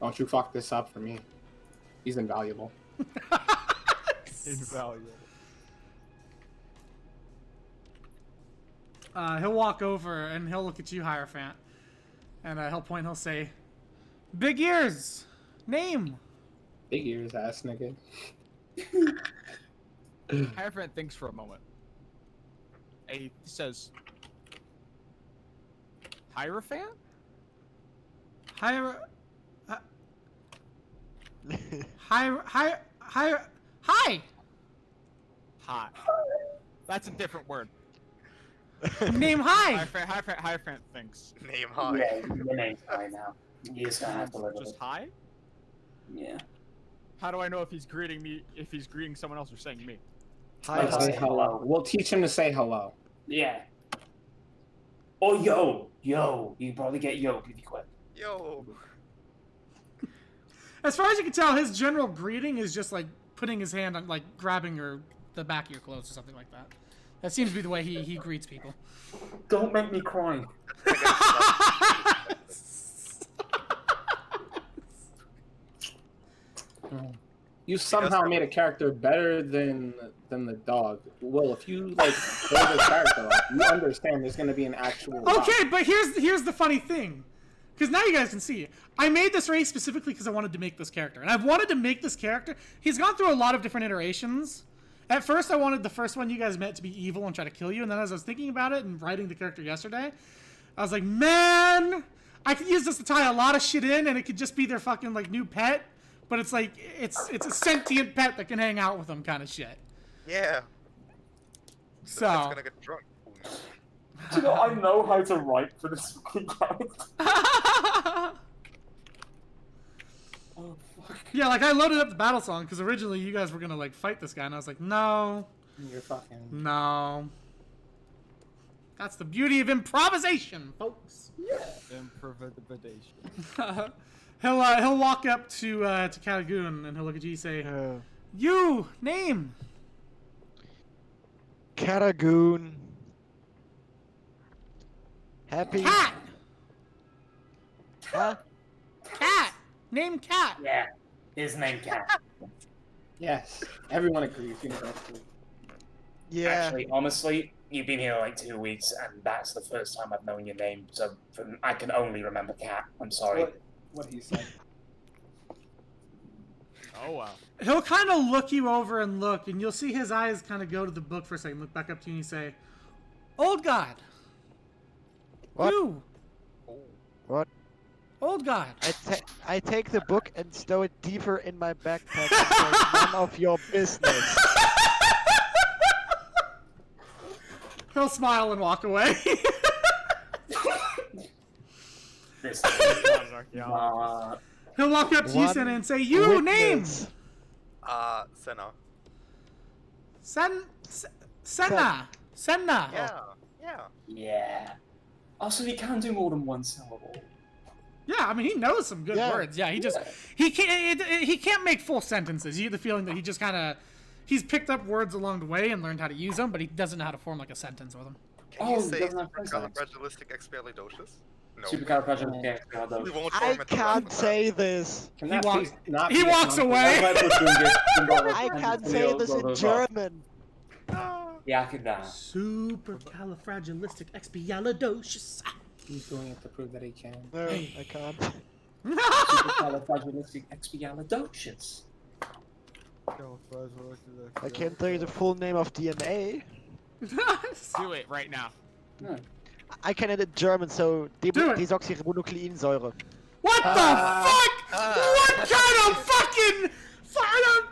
C: Don't you fuck this up for me. He's invaluable.
G: Invaluable.
A: He'll walk over and he'll look at you, Hierophant, and he'll point. And he'll say, "Big ears, name."
C: Big ears, ass nigga.
G: Hierophant thinks for a moment. He says, Hierophant?
A: Hi.
G: Hot. That's a different word.
A: Name hi.
G: Hierophant thinks.
F: Name high.
B: Yeah, your name's high now. You just gonna have to live with
G: Just
B: it.
G: hi?
B: Yeah.
G: How do I know if he's greeting me, if he's greeting someone else or saying me?
E: Hi,
B: Let's
E: hi.
B: say hello.
C: We'll teach him to say hello.
B: Yeah. Or yo. You can probably get yo if you quit.
F: Yo.
A: As far as you can tell, his general greeting is just like putting his hand on, like grabbing the back of your clothes or something like that. That seems to be the way he greets people.
B: Don't make me cry.
C: You somehow made a character better than the dog. Well, if you like build a character up, you understand there's gonna be an actual dog.
A: Okay, but here's the funny thing, because now you guys can see. I made this race specifically because I wanted to make this character, and I've wanted to make this character. He's gone through a lot of different iterations. At first, I wanted the first one you guys met to be evil and try to kill you, and then as I was thinking about it and writing the character yesterday, I was like, man, I could use this to tie a lot of shit in, and it could just be their fucking like new pet. But it's like it's a sentient pet that can hang out with them, kind of shit.
F: Yeah.
A: So.
F: It's gonna get drunk.
B: Do you know, I know how to write for this fucking character. Oh, fuck.
A: Yeah, like I loaded up the battle song because originally you guys were gonna like fight this guy, and I was like, no,
C: You're fucking.
A: no. That's the beauty of improvisation, folks.
G: Improvisation.
A: He'll walk up to Calagoon and he'll look at you and say, "You name."
E: Caragoon. Happy.
A: Cat.
E: Huh?
A: Cat. Name Cat.
B: Yeah. His name Cat.
C: Yes, everyone agrees. Universally.
E: Yeah.
B: Actually, honestly, you've been here like 2 weeks, and that's the first time I've known your name. So I can only remember Cat. I'm sorry.
C: What he said.
G: Oh, wow.
A: He'll kind of look you over and look, and you'll see his eyes kind of go to the book for a second, look back up to you, and say, "Old God."
E: What?
A: You.
E: What?
A: Old God.
E: I take the book and stow it deeper in my backpack and say, none of your business.
A: He'll smile and walk away.
B: This
A: He'll walk up to you,
E: One
A: Senna, and say, "You name."
E: witness.
F: Senna.
A: Senna. Senna.
F: Yeah.
B: Yeah. Also, he can do more than one syllable.
A: Yeah, I mean he knows some good
E: Yeah.
A: words. Yeah, he can't make full sentences. You get the feeling that he just kind of he's picked up words along the way and learned how to use them, but he doesn't know how to form like a sentence with them.
F: Can
B: Oh,
F: you
B: he
F: say
B: doesn't have consonants.
F: supercalifragilisticexpialidocious? No.
B: Supercalifragilisticexpialidocious.
F: We won't
E: I
F: form it
E: can't
F: around
E: say this.
C: Can
A: He
C: that
A: walks-
C: please not
A: he
C: be a
A: walks
C: compliment?
A: away.
E: I can't say this in German.
B: Yeah, I could that.
A: Supercalifragilisticexpialidocious.
C: He's doing it to prove that he can.
E: No, I can't.
B: Supercalifragilisticexpialidocious.
E: I can't tell you the full name of DNA.
G: Do it right now.
E: I can it in German, so
A: Do it.
E: Desoxyribonukleinsäure.
A: What the fuck?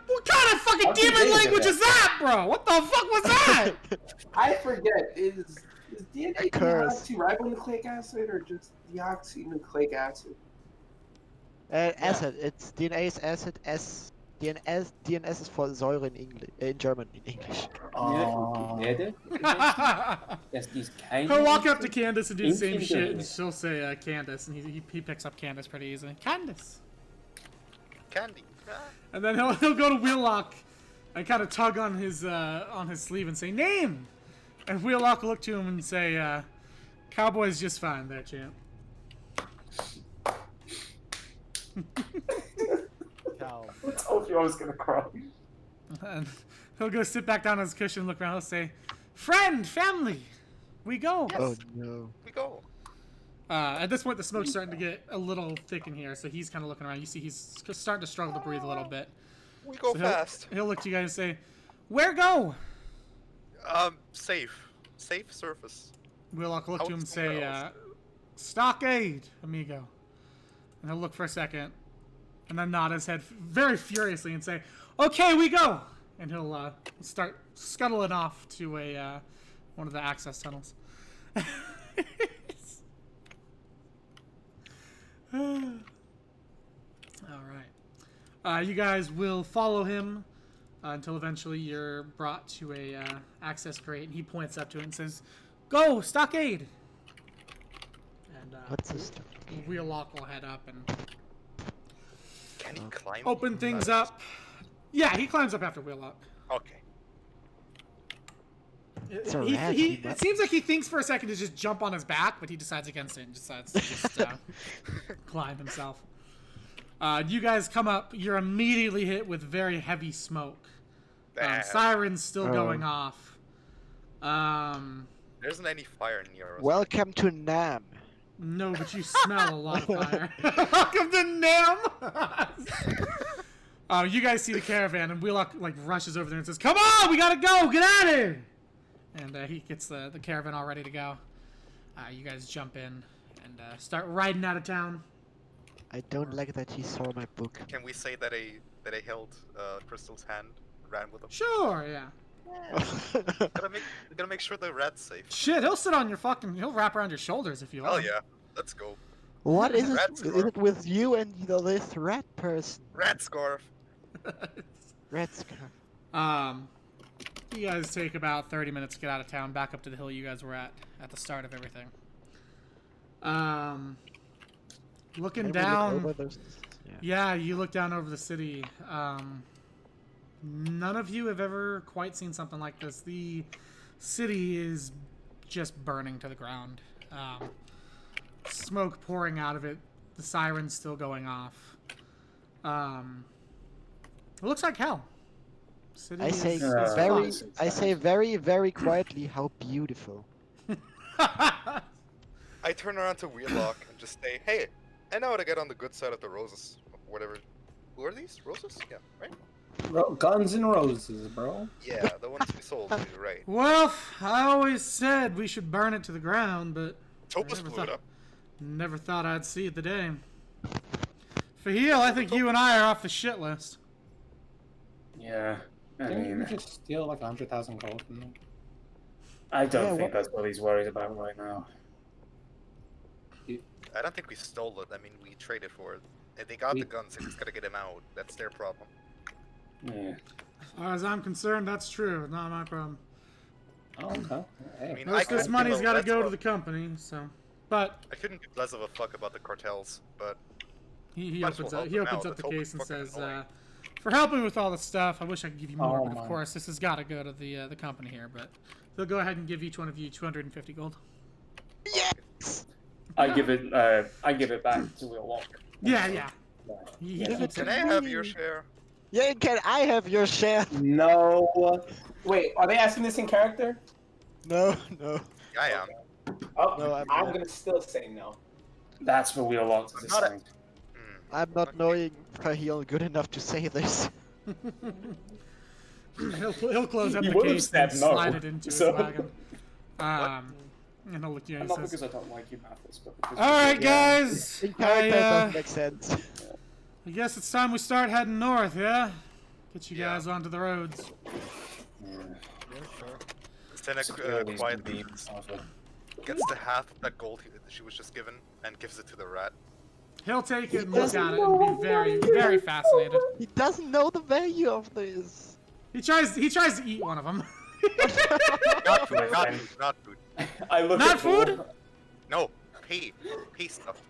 A: What kind of fucking
C: How'd you
A: demon
C: do
A: language
C: that?
A: is that, bro? What the fuck was that?
H: I forget. Is DNA
E: Curse.
H: deoxyribonucleic acid or just deoxynucleic acid?
E: Acid. It's DNA is acid. DNS is for Säure in German, in English.
A: He'll walk up to Candace and do the same shit, and
B: Inconvenient.
A: she'll say Candace, and he picks up Candace pretty easily. Candace.
F: Candy.
A: And then he'll go to Wheelock and kind of tug on his sleeve and say, "Name." And Wheelock will look to him and say, Cowboy's just fine there, champ.
G: Cal.
B: I told you I was gonna cry.
A: And he'll go sit back down on his cushion, look around, he'll say, Friend, family, we go.
F: Yes.
E: Oh no.
F: We go.
A: At this point, the smoke's starting to get a little thick in here, so he's kind of looking around. You see he's starting to struggle to breathe a little bit.
F: We go
A: So
F: fast.
A: He'll look to you guys and say, Where go?
F: Safe. Safe surface.
A: Wheelock will look to him and
F: Somewhere
A: say,
F: else.
A: Stockade, amigo. And he'll look for a second, and then nod his head very furiously and say, Okay, we go! And he'll start scuttling off to one of the access tunnels. Alright. You guys will follow him until eventually you're brought to a access grate, and he points up to it and says, Go, stockade! And
E: What's this?
A: Wheelock will head up and
F: Can he climb?
A: open things up. Yeah, he climbs up after Wheelock.
F: Okay.
E: It's a rat, he
A: It
E: must-
A: seems like he thinks for a second to just jump on his back, but he decides against it and decides to just climb himself. You guys come up. You're immediately hit with very heavy smoke.
F: Damn.
A: Sirens still
E: Oh.
A: going off.
F: There isn't any fire near us.
E: Welcome to Nam.
A: No, but you smell a lot of fire. Welcome to Nam! You guys see the caravan, and Wheelock like rushes over there and says, Come on, we gotta go! Get out of here! And he gets the caravan all ready to go. You guys jump in and start riding out of town.
E: I don't like that he saw my book.
F: Can we say that I held Crystal's hand, ran with him?
A: Sure, yeah.
F: Gotta make sure the rat's safe.
A: Shit, he'll sit on your he'll wrap around your shoulders if you
F: Oh
A: want.
F: yeah, let's go.
E: What is it?
F: Rat
E: Is
F: scarf.
E: it with you and this rat person?
F: Rat scarf.
E: Rat scarf.
A: You guys take about 30 minutes to get out of town, back up to the hill you guys were at the start of everything. Looking
E: Can we look
A: down,
E: over those-
A: yeah, you look down over the city. None of you have ever quite seen something like this. The city is just burning to the ground. Smoke pouring out of it. The sirens still going off. It looks like hell. City
E: I say
A: is
E: very,
B: fun.
E: I say very, very quietly how beautiful.
F: I turn around to Wheelock and just say, "Hey, I know how to get on the good side of the roses. Whatever. Who are these? Roses? Yeah, right?
C: Guns and Roses, bro.
F: Yeah, the ones we sold to, right?
A: Well, I always said we should burn it to the ground, but
F: Topus
A: never
F: blew it
A: thought-
F: up.
A: never thought I'd see it the day. Fahil, I think you and I are off the shit list.
B: Yeah. I
C: Didn't you
B: mean,
C: just steal like 100,000 gold from them?
B: I don't
E: Yeah,
B: think
E: what-
B: that's what he's worried about right now.
F: I don't think we stole it. I mean, we traded for it. If they got
C: We-
F: the guns, they just gotta get them out. That's their problem.
B: Yeah.
A: As far as I'm concerned, that's true. Not my problem.
C: Oh, okay.
F: I
C: Hey.
F: mean,
A: Most of this
F: couldn't
A: money's
F: give
A: got to
F: less
A: go
F: of
A: to
F: a-
A: the company, so. But
F: I couldn't give less of a fuck about the cartels, but
A: he
F: Might as
A: opens
F: well
A: up,
F: help
A: he
F: them
A: opens
F: out.
A: up the
F: That's
A: case and
F: fucking
A: says,
F: annoying.
A: "For helping with all the stuff, I wish I could give you more,
C: Oh
A: but of
C: my.
A: course this has got to go to the company here." But they'll go ahead and give each one of you 250 gold.
B: I give it back to Wheelock.
A: Yeah, yeah.
B: Yeah.
A: He
B: Yeah.
A: keeps
F: can
A: it.
F: I have your share?
E: Yeah, can I have your share?
C: No. Wait, are they asking this in character?
E: No, no.
F: I am.
C: Oh,
E: No,
C: I'm
E: I'm not.
C: gonna still say no.
B: That's for Wheelock to
F: I'm not a-
B: decide.
E: I'm not knowing Fahil good enough to say this.
A: He'll close up
B: He
A: the
B: would have
A: case and
B: said no,
A: slide it into
B: so-
A: his wagon. And he'll look at you and
B: Not
A: he
B: because
A: says,
B: I don't like you, Mathis, but because
A: "All right,
B: yeah.
A: guys.
E: In character, it
A: I
E: doesn't make sense.
A: guess it's time we start heading north, yeah? Get you
F: Yeah.
A: guys onto the roads."
F: Senek
B: Security's
F: quietly
B: being offered.
F: gets the half of that gold she was just given and gives it to the rat.
A: He'll take it and look at it and be very, very fascinated.
E: He doesn't know the value of this.
A: He tries to eat one of them.
F: Not food,
B: My
F: not
B: friend.
F: food, not food.
B: I look
A: Not
B: at
A: food?
B: Bull.
F: No, pay stuff.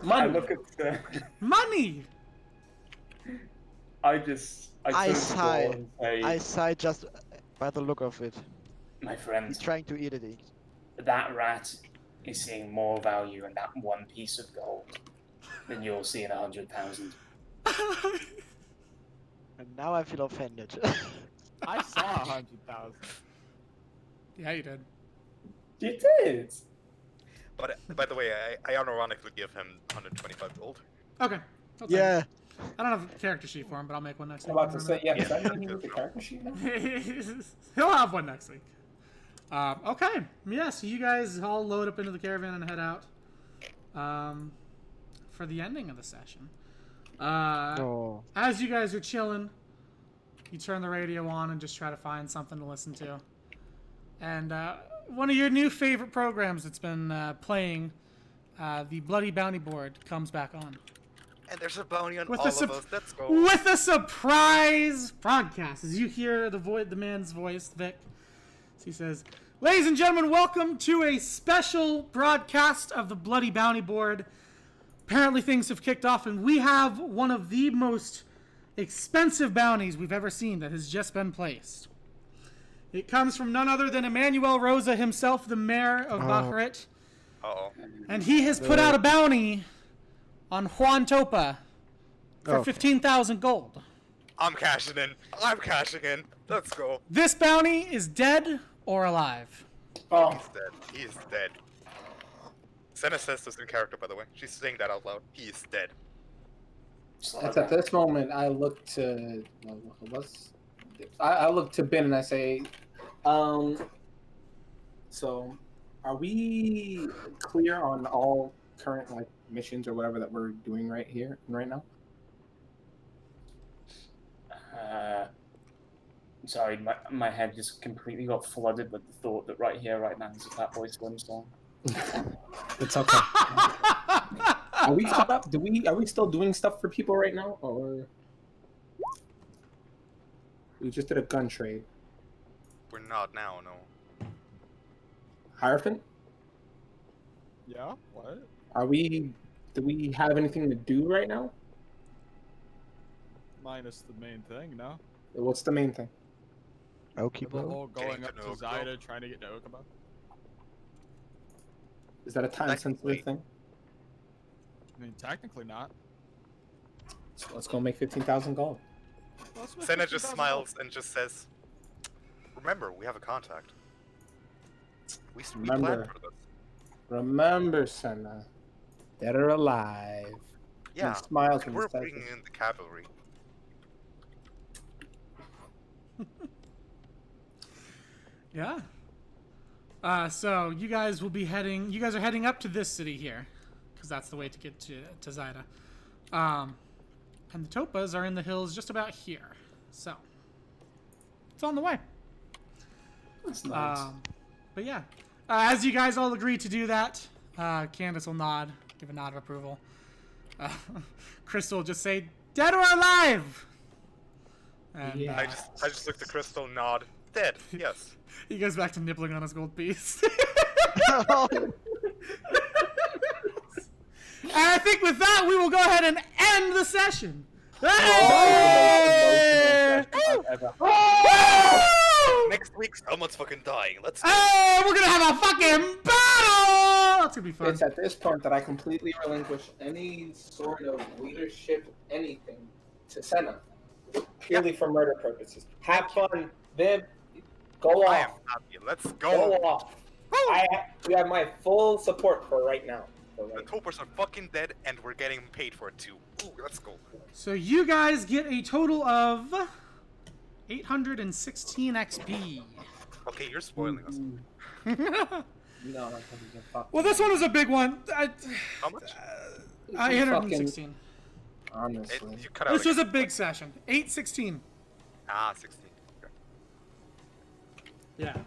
B: I look at
A: Money!
B: I
E: I
B: turn to Bull
E: sigh.
B: and say,
E: I sigh just by the look of it.
B: My friend,
E: He's trying to eat it.
B: that rat is seeing more value in that one piece of gold than you'll see in 100,000.
E: And now I feel offended.
G: I saw 100,000.
A: Yeah, you did.
B: You did.
F: But by the way, I unironically give him 125 gold.
A: Okay. I'll take
E: Yeah.
A: it. I don't have a character sheet for him, but I'll make one next
C: I'm
A: week.
C: about to say, yeah, does that mean he was a character sheet now?
A: He'll have one next week. Okay. Yeah, so you guys all load up into the caravan and head out for the ending of the session.
E: Oh.
A: As you guys are chilling, you turn the radio on and just try to find something to listen to. And one of your new favorite programs that's been playing, the Bloody Bounty Board, comes back on.
F: And there's a bounty on
A: With
F: all
A: a
F: of us. Let's go.
A: With a surprise broadcast, as you hear the man's voice, Vic. So he says, "Ladies and gentlemen, welcome to a special broadcast of the Bloody Bounty Board. Apparently things have kicked off, and we have one of the most expensive bounties we've ever seen that has just been placed. It comes from none other than Emmanuel Rosa himself, the mayor of Bahrit.
F: Uh-oh.
A: And he has put out a bounty on Juan Topa for 15,000 gold.
F: I'm cashing in. I'm cashing in. Let's go.
A: This bounty is dead or alive.
C: Oh,
F: He's dead. He is dead. Senna says this in character, by the way. She's saying that out loud. He is dead.
C: it's at this moment I look to I look to Ben and I say, so are we clear on all current like missions or whatever that we're doing right here right now?
B: Sorry, my head just completely got flooded with the thought that right here, right now is a Fatboy Slim song.
C: It's okay. Are we caught up? Are we still doing stuff for people right now, or we just did a gun trade?
F: We're not now, no.
C: Hierophant,
G: Yeah? What?
C: do we have anything to do right now?
G: Minus the main thing, no?
C: What's the main thing?
E: Okay,
G: The
E: bro.
G: whole going
F: Getting
G: up
F: to
G: to
F: know
G: Zida, trying to get to Okaba.
C: Is that a time sensitive thing?
G: I mean, technically not.
C: So let's go make 15,000 gold.
F: Senna just smiles and just says, "Remember, we have a contact. We
C: Remember.
F: planned for this."
C: Remember, Senna, dead or alive.
F: Yeah,
C: He smiles when he
F: we're
C: says
F: bringing
C: this.
F: in the cavalry.
A: Yeah. So you guys will be heading. You guys are heading up to this city here, because that's the way to get to Zida. And the Topas are in the hills just about here. So it's on the way.
C: That's nice.
A: But yeah, as you guys all agree to do that, Candace will nod, give a nod of approval. Crystal will just say, "Dead or alive?" And
C: Yeah.
F: I just looked at Crystal, nod, dead. Yes.
A: he goes back to nibbling on his gold piece. And I think with that, we will go ahead and end the session. Hey! Woo!
F: Next week, someone's fucking dying. Let's go.
A: Hey, we're gonna have a fucking battle! That's gonna be fun.
C: It's at this point that I completely relinquish any sort of leadership, anything, to Senna. Purely for murder purposes. Have fun, Viv. Go
F: I am
C: off.
F: happy. Let's
C: Go
F: go.
C: off. You have my full support for right now.
F: The Topers are fucking dead, and we're getting paid for it too. Ooh, let's go.
A: So you guys get a total of 816 XP.
F: Okay, you're spoiling us.
C: No,
A: Well, this one was a big one.
F: How much?
A: 816.
C: Honestly.
F: You cut out.
A: This was a
F: again.
A: big session. 816.
F: 16. Okay.
A: Yeah.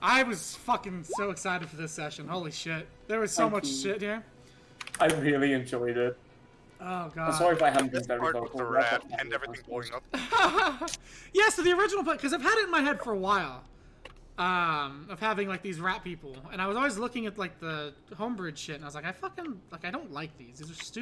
A: I was fucking so excited for this session. Holy shit. There was so much shit here.
B: I really enjoyed it.
A: Oh, God.
B: I'm sorry if I haven't been
F: This
B: very
F: part was
B: vocal.
F: the rat and everything blowing up.
A: Yeah, so the original part, because I've had it in my head for a while, of having, like, these rat people. And I was always looking at, like, the homebridge shit, and I was like, I don't like these. These are stupid.